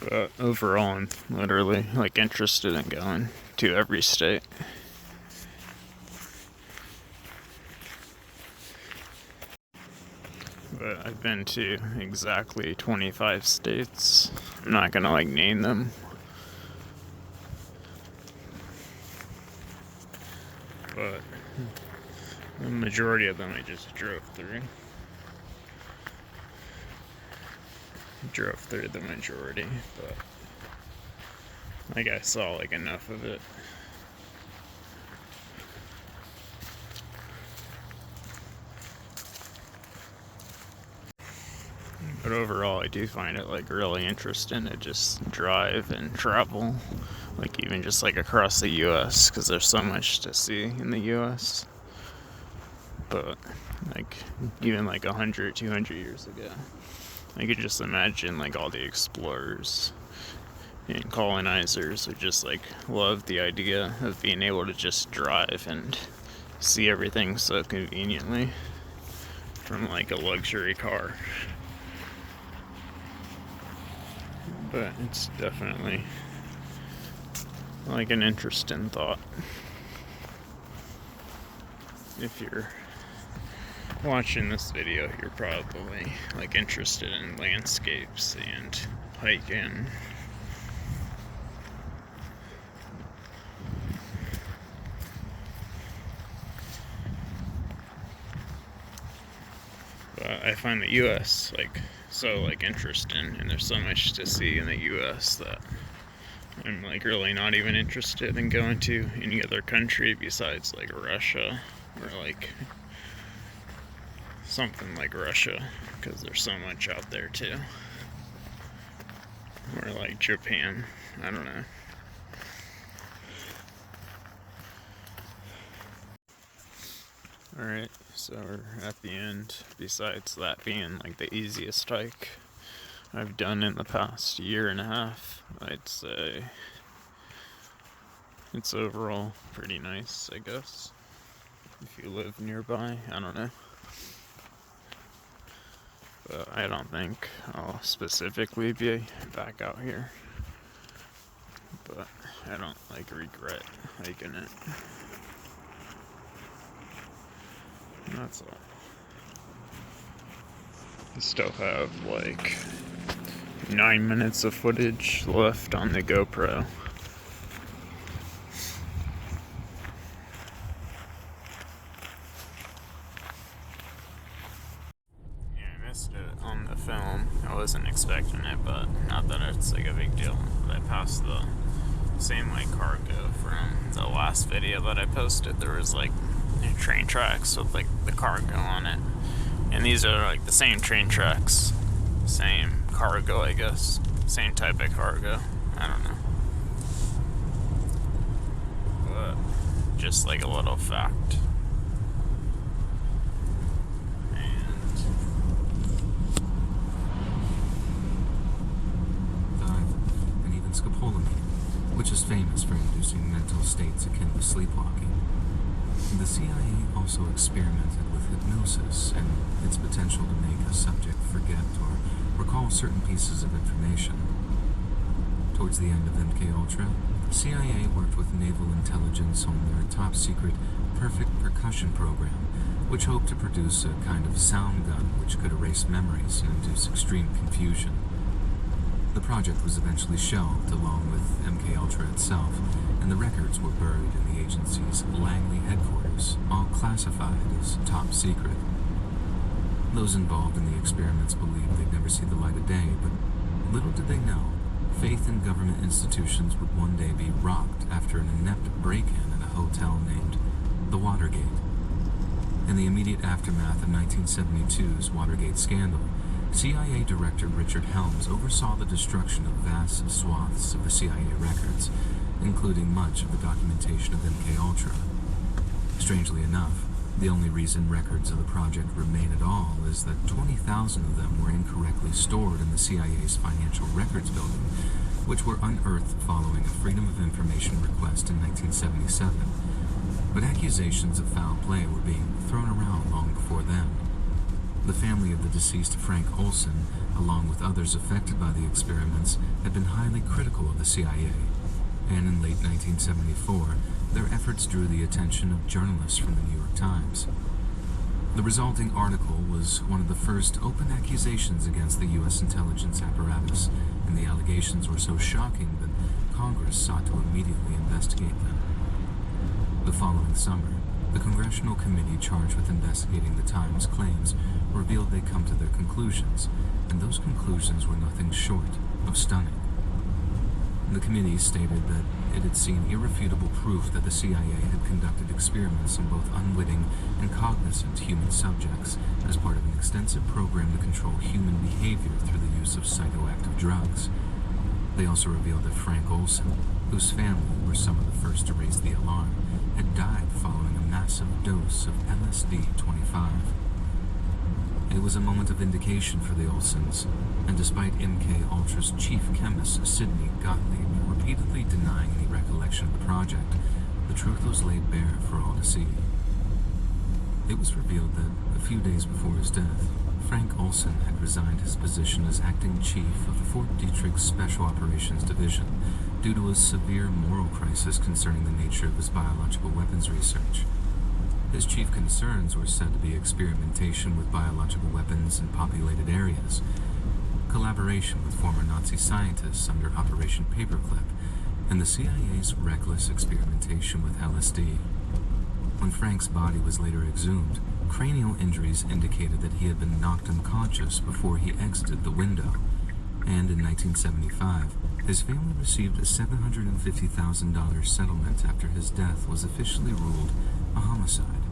But overall, I'm literally like interested in going to every state. But I've been to exactly 25 states. I'm not gonna like name them. But the majority of them I just drove through. Drove through the majority, but like I saw like enough of it. But overall, I do find it like really interesting to just drive and travel, like even just like across the U.S. because there's so much to see in the U.S. But like even like 100, 200 years ago, I could just imagine like all the explorers and colonizers who just like loved the idea of being able to just drive and see everything so conveniently from like a luxury car. But it's definitely like an interesting thought. If you're watching this video, you're probably like interested in landscapes and hiking. But I find the US like so like interesting, and there's so much to see in the US that I'm like really not even interested in going to any other country besides like Russia or like something like Russia, because there's so much out there too. Or like Japan, I don't know. Alright, so we're at the end. Besides that being like the easiest hike I've done in the past year and a half, I'd say it's overall pretty nice, I guess. If you live nearby, I don't know. But I don't think I'll specifically be back out here. But I don't like regret hiking it. That's all. I still have like 9 minutes of footage left on the GoPro. Yeah, I missed it on the film. I wasn't expecting it, but not that it's like a big deal. But I passed the same like cargo from the last video that I posted. There was like train tracks with like the cargo on it, and these are like the same train tracks, same cargo, I guess, same type of cargo. I don't know, but just like a little fact. And even scopolamine, which is famous for inducing mental states akin to sleepwalking. The CIA also experimented with hypnosis and its potential to make a subject forget or recall certain pieces of information. Towards the end of MKUltra, the CIA worked with naval intelligence on their top-secret Perfect Percussion program, which hoped to produce a kind of sound gun which could erase memories and induce extreme confusion. The project was eventually shelved along with MKUltra itself, and the records were buried in the agency's Langley headquarters, all classified as top secret. Those involved in the experiments believed they'd never see the light of day, but little did they know, faith in government institutions would one day be rocked after an inept break-in in a hotel named the Watergate. In the immediate aftermath of 1972's Watergate scandal, CIA Director Richard Helms oversaw the destruction of vast swaths of the CIA records, including much of the documentation of MKUltra. Strangely enough, the only reason records of the project remain at all is that 20,000 of them were incorrectly stored in the CIA's Financial Records Building, which were unearthed following a Freedom of Information request in 1977. But accusations of foul play were being thrown around long before then. The family of the deceased Frank Olson, along with others affected by the experiments, had been highly critical of the CIA, and in late 1974, their efforts drew the attention of journalists from the New York Times. The resulting article was one of the first open accusations against the U.S. intelligence apparatus, and the allegations were so shocking that Congress sought to immediately investigate them. The following summer, the congressional committee charged with investigating the Times' claims revealed they'd come to their conclusions, and those conclusions were nothing short of stunning. The committee stated that it had seen irrefutable proof that the CIA had conducted experiments on both unwitting and cognizant human subjects as part of an extensive program to control human behavior through the use of psychoactive drugs. They also revealed that Frank Olson, whose family were some of the first to raise the alarm, had died following a massive dose of LSD-25. It was a moment of vindication for the Olsons, and despite MK Ultra's chief chemist, Sidney Gottlieb, repeatedly denying any recollection of the project, the truth was laid bare for all to see. It was revealed that, a few days before his death, Frank Olson had resigned his position as acting chief of the Fort Detrick Special Operations Division due to a severe moral crisis concerning the nature of his biological weapons research. His chief concerns were said to be experimentation with biological weapons in populated areas, collaboration with former Nazi scientists under Operation Paperclip, and the CIA's reckless experimentation with LSD. When Frank's body was later exhumed, cranial injuries indicated that he had been knocked unconscious before he exited the window, and in 1975, his family received a $750,000 settlement after his death was officially ruled a homicide.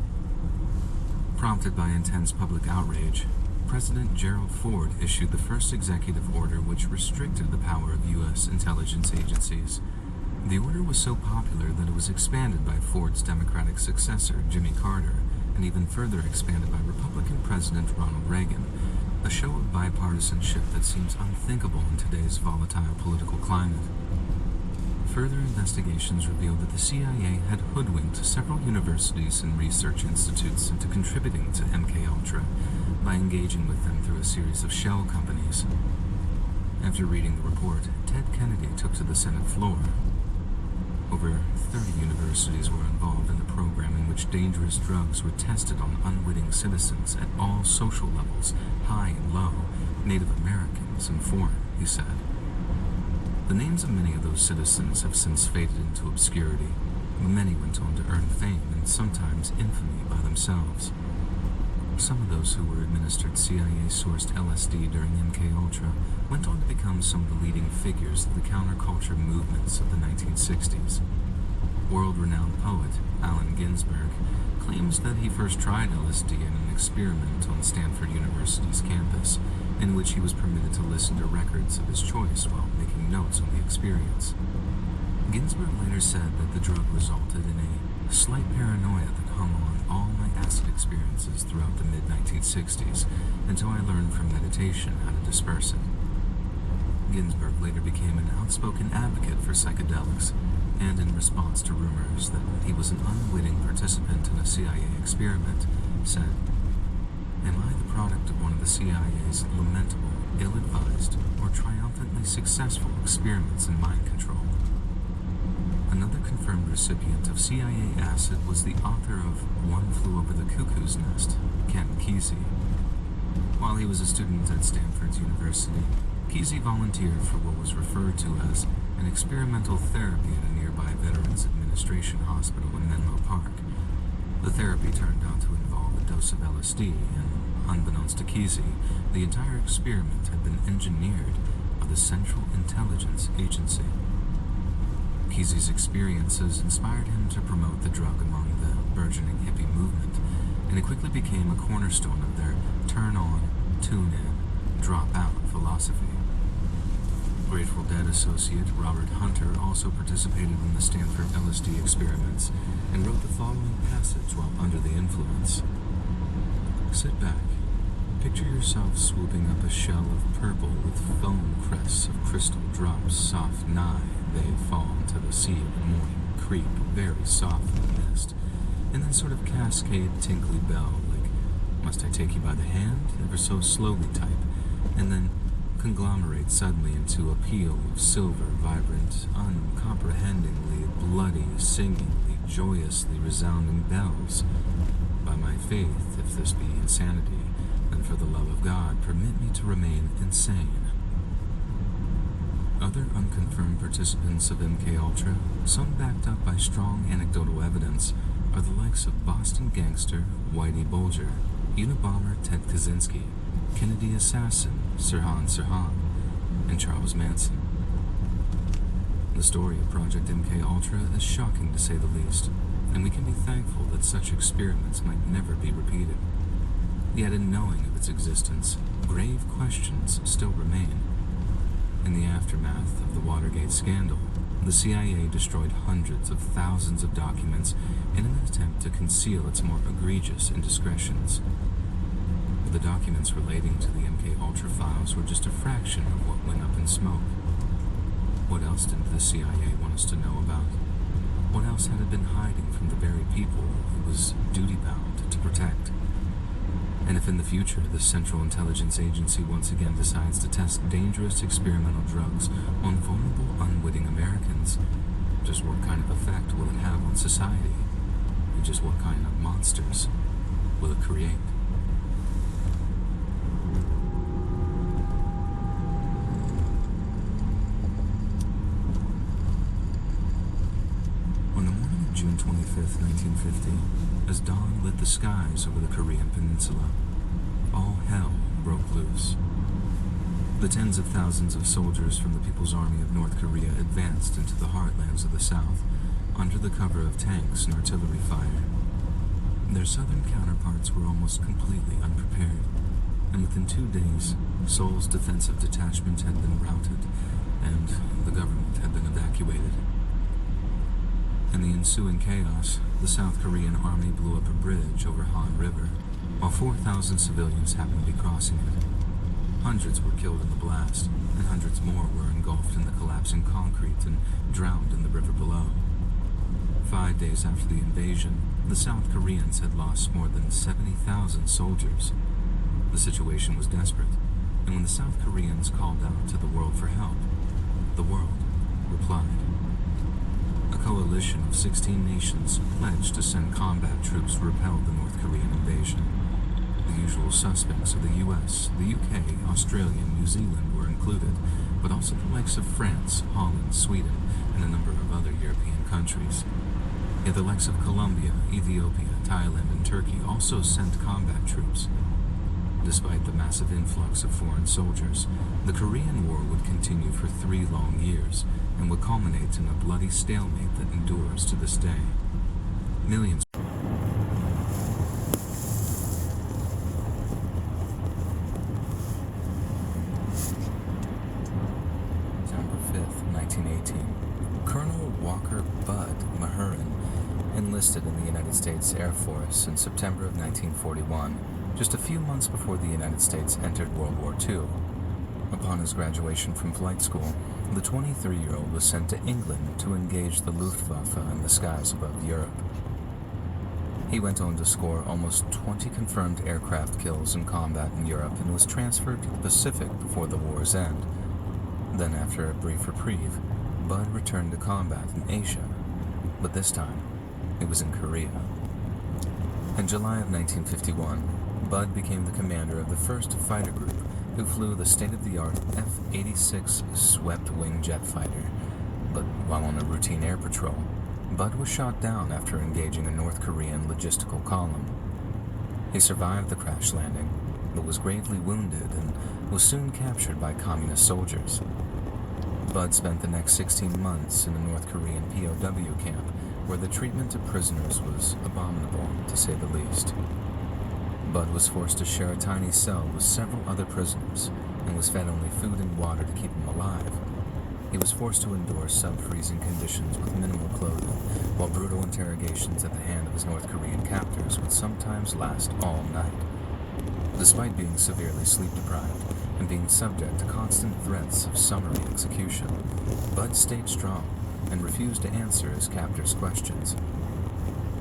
Prompted by intense public outrage, President Gerald Ford issued the first executive order which restricted the power of U.S. intelligence agencies. The order was so popular that it was expanded by Ford's Democratic successor, Jimmy Carter, and even further expanded by Republican President Ronald Reagan, a show of bipartisanship that seems unthinkable in today's volatile political climate. Further investigations revealed that the CIA had hoodwinked several universities and research institutes into contributing to MKUltra by engaging with them through a series of shell companies. After reading the report, Ted Kennedy took to the Senate floor. Over 30 universities were involved in the program in which dangerous drugs were tested on unwitting citizens at all social levels, high and low, Native Americans and foreign, he said. The names of many of those citizens have since faded into obscurity, but many went on to earn fame and sometimes infamy by themselves. Some of those who were administered CIA-sourced LSD during MKUltra went on to become some of the leading figures of the counterculture movements of the 1960s. World-renowned poet Allen Ginsberg claims that he first tried LSD in an experiment on Stanford University's campus, in which he was permitted to listen to records of his choice while making notes on the experience. Ginsberg later said that the drug resulted in a slight paranoia that hung on all my acid experiences throughout the mid-1960s until I learned from meditation how to disperse it. Ginsberg later became an outspoken advocate for psychedelics, and in response to rumors that he was an unwitting participant in a CIA experiment, said, "Am I the product of one of the CIA's lamentable, ill-advised, or triumphantly successful experiments in mind control?" Another confirmed recipient of CIA acid was the author of One Flew Over the Cuckoo's Nest, Ken Kesey. While he was a student at Stanford University, Kesey volunteered for what was referred to as an experimental therapy at a nearby Veterans Administration hospital in Menlo Park. The therapy turned out to involve a dose of LSD, and unbeknownst to Kesey, the entire experiment had been engineered by the Central Intelligence Agency. Kesey's experiences inspired him to promote the drug among the burgeoning hippie movement, and it quickly became a cornerstone of their turn on, tune in, drop out philosophy. Grateful Dead associate Robert Hunter also participated in the Stanford LSD experiments and wrote the following passage while under the influence. "Sit back. Picture yourself swooping up a shell of purple with foam crests of crystal drops, soft nigh they fall into the sea of the morning, creep very soft in the mist, and then sort of cascade tinkly bell, like, must I take you by the hand, ever so slowly type, and then conglomerate suddenly into a peal of silver, vibrant, uncomprehendingly, bloody, singingly, joyously resounding bells. By my faith, if this be insanity, then for the love of God, permit me to remain insane." Other unconfirmed participants of MKUltra, some backed up by strong anecdotal evidence, are the likes of Boston gangster Whitey Bulger, Unabomber Ted Kaczynski, Kennedy assassin Sirhan Sirhan, and Charles Manson. The story of Project MK Ultra is shocking to say the least, and we can be thankful that such experiments might never be repeated. Yet in knowing of its existence, grave questions still remain. In the aftermath of the Watergate scandal, the CIA destroyed hundreds of thousands of documents in an attempt to conceal its more egregious indiscretions. But the documents relating to the MK Ultra files were just a fraction of what went up in smoke. What else did the CIA want us to know about? What else had it been hiding from the very people it was duty-bound to protect? And if in the future the Central Intelligence Agency once again decides to test dangerous experimental drugs on vulnerable, unwitting Americans, just what kind of effect will it have on society? And just what kind of monsters will it create? On the morning of June 25th, 1950, as dawn lit the skies over the Korean peninsula, all hell broke loose. The tens of thousands of soldiers from the People's Army of North Korea advanced into the heartlands of the South, under the cover of tanks and artillery fire. Their southern counterparts were almost completely unprepared, and within 2 days, Seoul's defensive detachment had been routed, and the government had been evacuated. In the ensuing chaos, the South Korean army blew up a bridge over Han River, while 4,000 civilians happened to be crossing it. Hundreds were killed in the blast, and hundreds more were engulfed in the collapsing concrete and drowned in the river below. 5 days after the invasion, the South Koreans had lost more than 70,000 soldiers. The situation was desperate, and when the South Koreans called out to the world for help, the world replied. A coalition of 16 nations pledged to send combat troops to repel the North Korean invasion. The usual suspects of the US, the UK, Australia, and New Zealand were included, but also the likes of France, Holland, Sweden, and a number of other European countries. Yet the likes of Colombia, Ethiopia, Thailand, and Turkey also sent combat troops. Despite the massive influx of foreign soldiers, the Korean War would continue for 3 long years and would culminate in a bloody stalemate that endures to this day. Millions. September 5th, 1918. Colonel Walker Bud Mahurin enlisted in the United States Air Force in September of 1941, just a few months before the United States entered World War II. Upon his graduation from flight school, the 23-year-old was sent to England to engage the Luftwaffe in the skies above Europe. He went on to score almost 20 confirmed aircraft kills in combat in Europe and was transferred to the Pacific before the war's end. Then, after a brief reprieve, Bud returned to combat in Asia, but this time, it was in Korea. In July of 1951, Bud became the commander of the 1st Fighter Group, who flew the state-of-the-art F-86 swept-wing jet fighter. But while on a routine air patrol, Bud was shot down after engaging a North Korean logistical column. He survived the crash landing, but was gravely wounded and was soon captured by communist soldiers. Bud spent the next 16 months in a North Korean POW camp, where the treatment of prisoners was abominable, to say the least. Bud was forced to share a tiny cell with several other prisoners and was fed only food and water to keep him alive. He was forced to endure sub-freezing conditions with minimal clothing, while brutal interrogations at the hand of his North Korean captors would sometimes last all night. Despite being severely sleep-deprived and being subject to constant threats of summary execution, Bud stayed strong and refused to answer his captors' questions.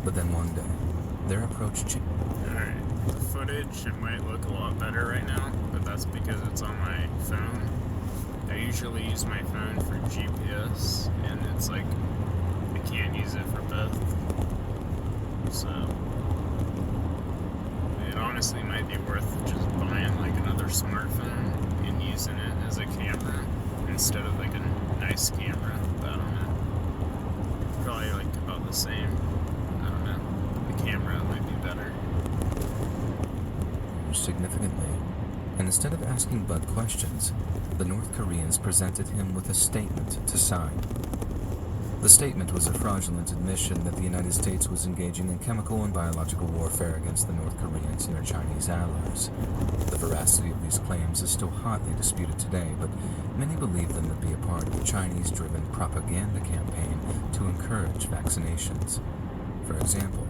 But then one day, their approach changed. Alright, the footage, it might look a lot better right now, but that's because it's on my phone. I usually use my phone for GPS, and it's like, I can't use it for both. So, it honestly might be worth just buying like another smartphone and using it as a camera instead of like a nice camera. But I don't know. Probably like about the same. I don't know. The camera might be better. Significantly, and instead of asking Bud questions, the North Koreans presented him with a statement to sign. The statement was a fraudulent admission that the United States was engaging in chemical and biological warfare against the North Koreans and their Chinese allies. The veracity of these claims is still hotly disputed today, but many believe them to be a part of a Chinese-driven propaganda campaign to encourage vaccinations. For example,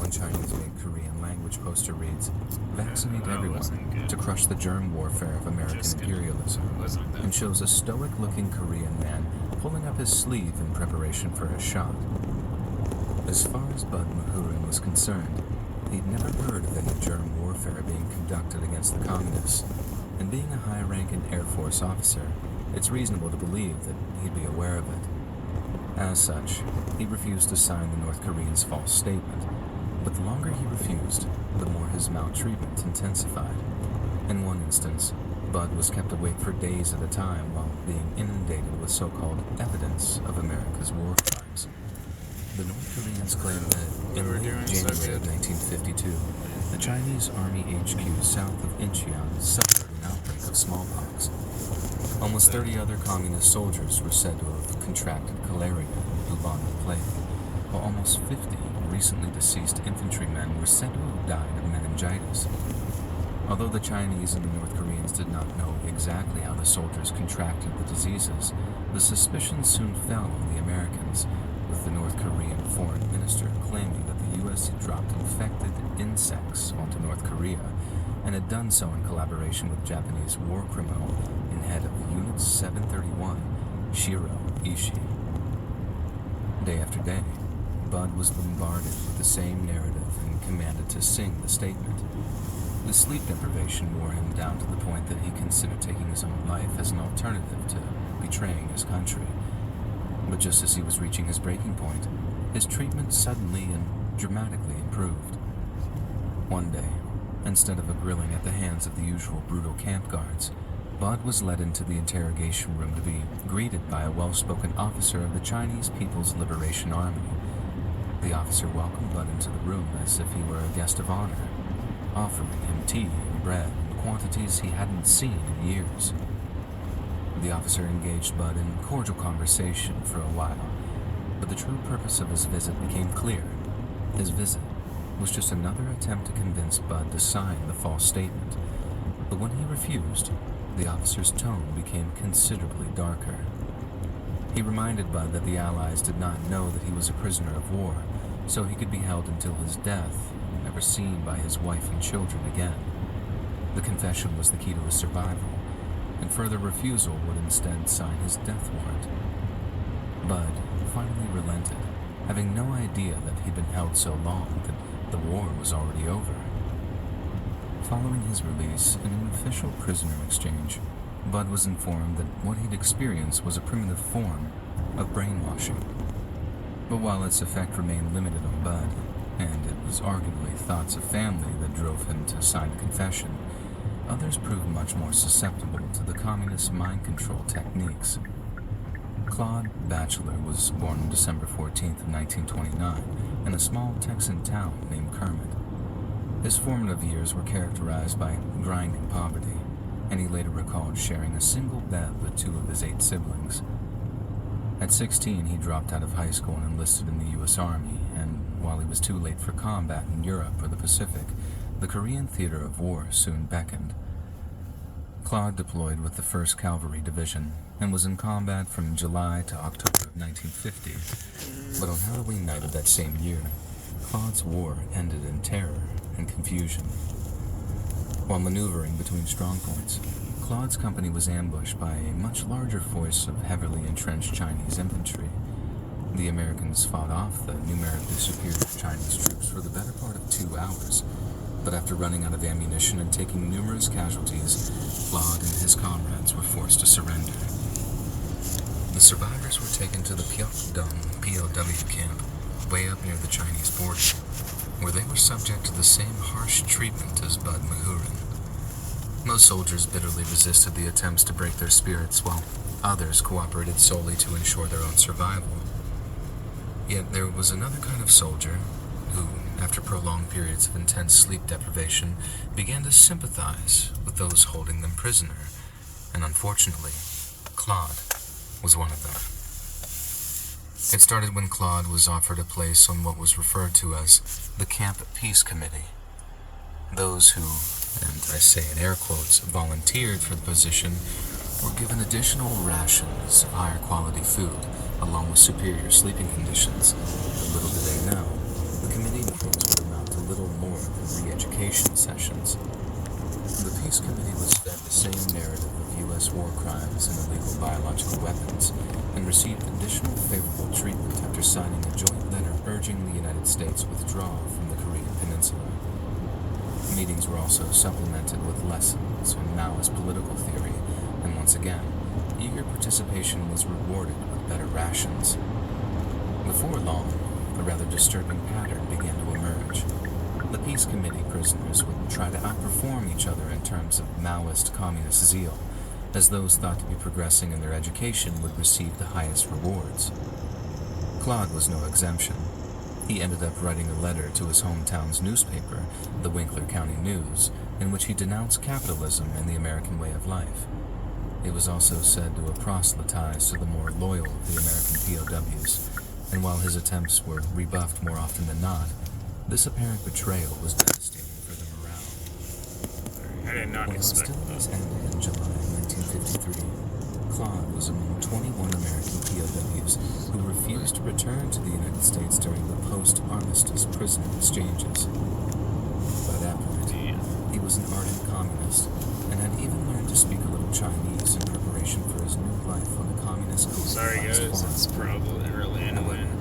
one Chinese-made Korean language poster reads, "Vaccinate everyone to crush the germ warfare of American imperialism," and shows a stoic-looking Korean man pulling up his sleeve in preparation for a shot. As far as Bud Mahurin was concerned, he'd never heard of any germ warfare being conducted against the communists, and being a high-ranking Air Force officer, it's reasonable to believe that he'd be aware of it. As such, he refused to sign the North Koreans' false statement, but the longer he refused, the more his maltreatment intensified. In one instance, Bud was kept awake for days at a time while being inundated with so-called evidence of America's war crimes. The North Koreans claim that in late January of 1952, the Chinese Army HQ south of Incheon suffered an outbreak of smallpox. Almost 30 other communist soldiers were said to have contracted cholera and bubonic plague, while almost 50 recently deceased infantrymen were said to have died of meningitis. Although the Chinese and the North Koreans did not know exactly how the soldiers contracted the diseases, the suspicion soon fell on the Americans, with the North Korean foreign minister claiming that the U.S. had dropped infected insects onto North Korea and had done so in collaboration with Japanese war criminal and head of Unit 731, Shiro Ishii. Day after day, Bud was bombarded with the same narrative and commanded to sing the statement. The sleep deprivation wore him down to the point that he considered taking his own life as an alternative to betraying his country. But just as he was reaching his breaking point, his treatment suddenly and dramatically improved. One day, instead of a grilling at the hands of the usual brutal camp guards, Bud was led into the interrogation room to be greeted by a well-spoken officer of the Chinese People's Liberation Army. The officer welcomed Bud into the room as if he were a guest of honor, offering him tea and bread in quantities he hadn't seen in years. The officer engaged Bud in cordial conversation for a while, but the true purpose of his visit became clear. His visit was just another attempt to convince Bud to sign the false statement, but when he refused, the officer's tone became considerably darker. He reminded Bud that the Allies did not know that he was a prisoner of war, so he could be held until his death, never seen by his wife and children again. The confession was the key to his survival, and further refusal would instead sign his death warrant. Bud finally relented, having no idea that he'd been held so long that the war was already over. Following his release in an official prisoner exchange, Bud was informed that what he'd experienced was a primitive form of brainwashing. But while its effect remained limited on Bud, and it was arguably thoughts of family that drove him to sign the confession, others proved much more susceptible to the communist mind control techniques. Claude Batchelor was born on December 14th of 1929 in a small Texan town named Kermit. His formative years were characterized by grinding poverty, and he later recalled sharing a single bed with 2 of his 8 siblings. At 16, he dropped out of high school and enlisted in the U.S. Army, and while he was too late for combat in Europe or the Pacific, the Korean theater of war soon beckoned. Claude deployed with the 1st Cavalry Division and was in combat from July to October of 1950. But on Halloween night of that same year, Claude's war ended in terror and confusion. While maneuvering between strongpoints, Claude's company was ambushed by a much larger force of heavily entrenched Chinese infantry. The Americans fought off the numerically superior Chinese troops for the better part of 2 hours, but after running out of ammunition and taking numerous casualties, Claude and his comrades were forced to surrender. The survivors were taken to the Pyeongdong POW camp, way up near the Chinese border, where they were subject to the same harsh treatment as Bud Mahurin. Most soldiers bitterly resisted the attempts to break their spirits, while others cooperated solely to ensure their own survival. Yet there was another kind of soldier who, after prolonged periods of intense sleep deprivation, began to sympathize with those holding them prisoner, and unfortunately, Claude was one of them. It started when Claude was offered a place on what was referred to as the Camp Peace Committee. Those who, and I say in air quotes, volunteered for the position were given additional rations of higher quality food, along with superior sleeping conditions. But little did they know, the committee meetings would amount to little more than re-education sessions. The Peace Committee was fed the same narrative of U.S. war crimes and illegal biological weapons, and received additional favorable treatment after signing a joint letter urging the United States withdraw from the Korean Peninsula. Meetings were also supplemented with lessons on Maoist political theory, and once again, eager participation was rewarded with better rations. Before long, a rather disturbing pattern began to emerge. The Peace Committee prisoners would try to outperform each other in terms of Maoist communist zeal, as those thought to be progressing in their education would receive the highest rewards. Claude was no exemption. He ended up writing a letter to his hometown's newspaper, the Winkler County News, in which he denounced capitalism and the American way of life. It was also said to have proselytized to the more loyal of the American POWs, and while his attempts were rebuffed more often than not, this apparent betrayal was devastating for the morale. I did not When expect hostilities that. ended in July 1953, Claude was among 21 American POWs who refused to return to the United States during the post-armistice prisoner exchanges. By that point, he was an ardent communist and had even learned to speak a little Chinese in preparation for his new life on a communist Sorry guys, farm. it's probably really annoying.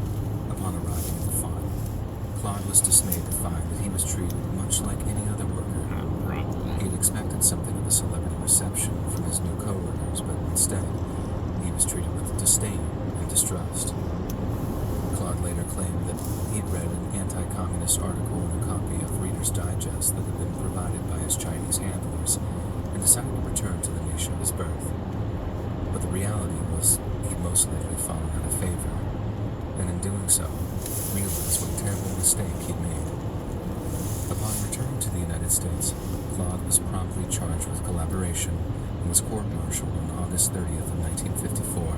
Upon arriving at the farm, Claude was dismayed to find that he was treated much like any other worker. Not probably. He had expected something of a celebrity reception from his new co-workers, but instead, he was treated with disdain and distrust. Claude later claimed that he'd read an anti-communist article in a copy of Reader's Digest that had been provided by his Chinese handlers, and decided to return to the nation of his birth. But the reality was he'd most likely fallen out of favor, and in doing so, realized what a terrible mistake he'd made. Upon returning to the United States, Claude was promptly charged with collaboration and was court-martialed on August 30th of 1954.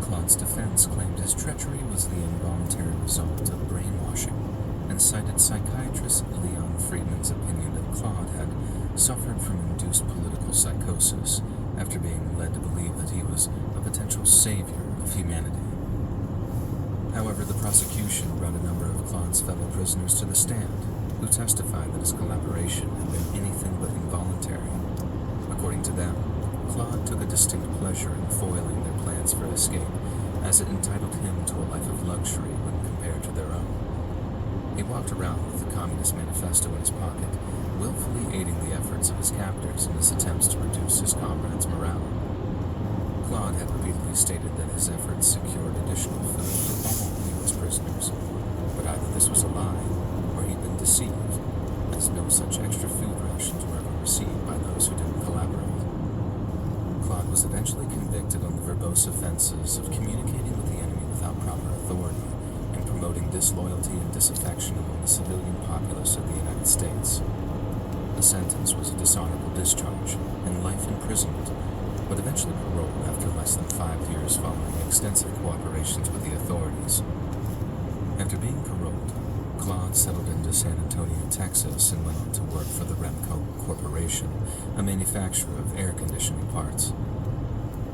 Claude's defense claimed his treachery was the involuntary result of brainwashing, and cited psychiatrist Leon Friedman's opinion that Claude had suffered from induced political psychosis after being led to believe that he was a potential savior of humanity. However, the prosecution brought a number of Claude's fellow prisoners to the stand, who testified that his collaboration had been anything but involuntary. According to them, Claude took a distinct pleasure in foiling their plans for escape, as it entitled him to a life of luxury when compared to their own. He walked around with the Communist Manifesto in his pocket, willfully aiding the efforts of his captors in his attempts to reduce his comrades' morale. Claude had repeatedly stated that his efforts secured additional food for all U.S. prisoners, but either this was a lie or he'd been deceived, as no such extra food rations were ever received by those who didn't collaborate. Claude was eventually convicted on the verbose offenses of communicating with the enemy without proper authority and promoting disloyalty and disaffection among the civilian populace of the United States. The sentence was a dishonorable discharge and life imprisonment, but eventually paroled after less than 5 years following extensive cooperations with the authorities. After being paroled, Claude settled into San Antonio, Texas, and went on to work for the Remco Corporation, a manufacturer of air conditioning parts.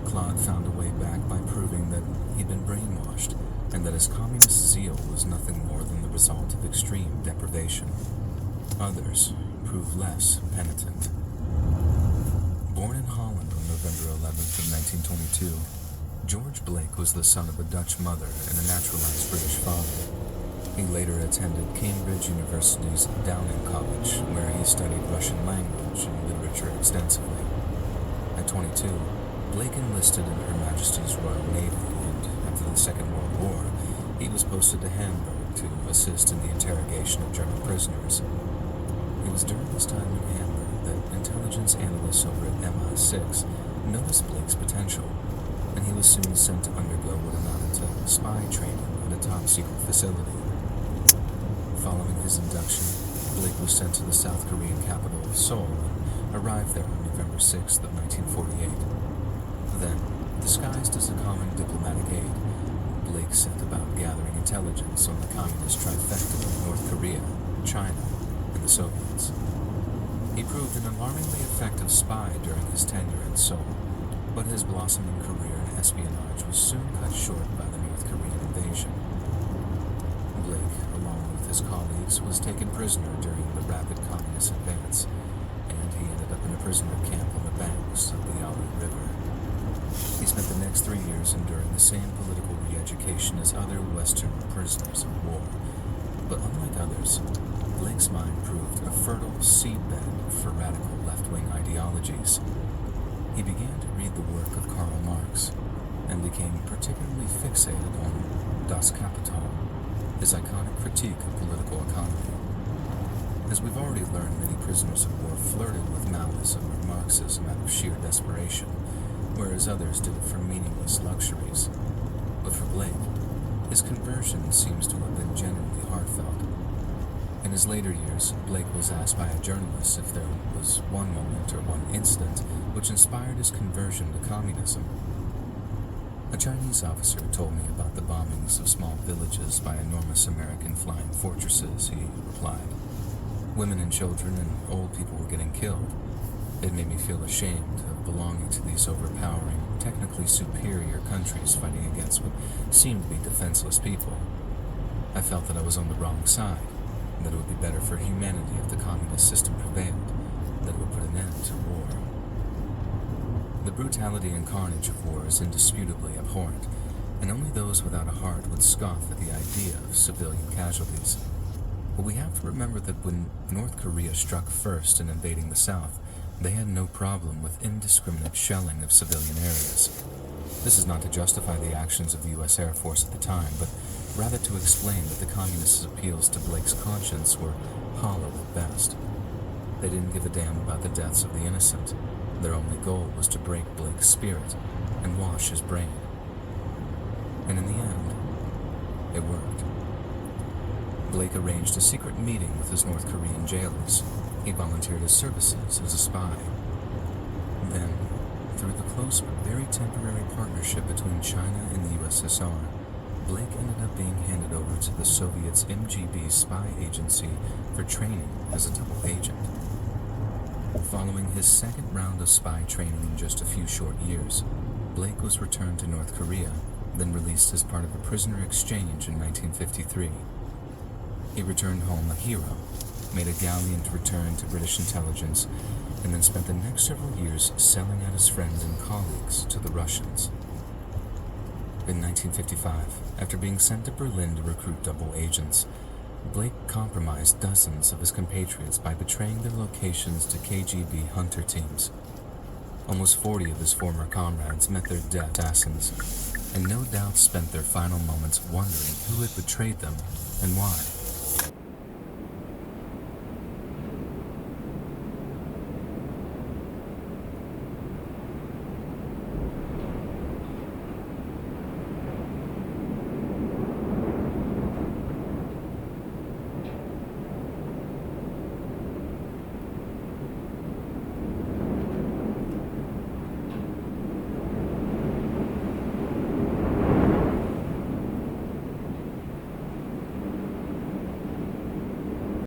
Claude found a way back by proving that he'd been brainwashed, and that his communist zeal was nothing more than the result of extreme deprivation. Others proved less penitent. Born in Holland on November 11th of 1922, George Blake was the son of a Dutch mother and a naturalized British father. He later attended Cambridge University's Downing College, where he studied Russian language and literature extensively. At 22, Blake enlisted in Her Majesty's Royal Navy, and after the Second World War, he was posted to Hamburg to assist in the interrogation of German prisoners. It was during his time in Hamburg that intelligence analysts over at MI6 noticed Blake's potential, and he was soon sent to undergo what amounted to spy training at a top-secret facility. Following his induction, Blake was sent to the South Korean capital of Seoul and arrived there on November 6th of 1948. Then, disguised as a common diplomatic aide, Blake set about gathering intelligence on the communist trifecta of North Korea, China, and the Soviets. He proved an alarmingly effective spy during his tenure in Seoul, but his blossoming career in espionage was soon cut short by the North Korean invasion. Blake, along with his colleagues, was taken prisoner during the rapid communist advance, and he ended up in a prisoner camp on the banks of the Yalu River. He spent the next 3 years enduring the same political re-education as other Western prisoners of war, but unlike others, Blake's mind proved a fertile seedbed for radical left-wing ideologies. He began to read the work of Karl Marx and became particularly fixated on Das Kapital, his iconic critique of political economy. As we've already learned, many prisoners of war flirted with Maoism or Marxism out of sheer desperation, whereas others did it for meaningless luxuries. But for Blake, his conversion seems to have been genuinely heartfelt. In his later years, Blake was asked by a journalist if there was one moment or one incident which inspired his conversion to communism. A Chinese officer told me about the bombings of small villages by enormous American flying fortresses, he replied. Women and children and old people were getting killed. It made me feel ashamed of belonging to these overpowering, technically superior countries fighting against what seemed to be defenseless people. I felt that I was on the wrong side, and that it would be better for humanity if the communist system prevailed, that it would put an end to war. The brutality and carnage of war is indisputably abhorrent, and only those without a heart would scoff at the idea of civilian casualties. But we have to remember that when North Korea struck first in invading the South, they had no problem with indiscriminate shelling of civilian areas. This is not to justify the actions of the U.S. Air Force at the time, but rather to explain that the communists' appeals to Blake's conscience were hollow at best. They didn't give a damn about the deaths of the innocent. Their only goal was to break Blake's spirit and wash his brain. And in the end, it worked. Blake arranged a secret meeting with his North Korean jailers. He volunteered his services as a spy. Then, through the close but very temporary partnership between China and the USSR, Blake ended up being handed over to the Soviets' MGB spy agency for training as a double agent. Following his second round of spy training in just a few short years, Blake was returned to North Korea, then released as part of a prisoner exchange in 1953. He returned home a hero, made a gallant return to British intelligence, and then spent the next several years selling out his friends and colleagues to the Russians. In 1955, after being sent to Berlin to recruit double agents, Blake compromised dozens of his compatriots by betraying their locations to KGB hunter teams. Almost 40 of his former comrades met their death assassins, and no doubt spent their final moments wondering who had betrayed them and why.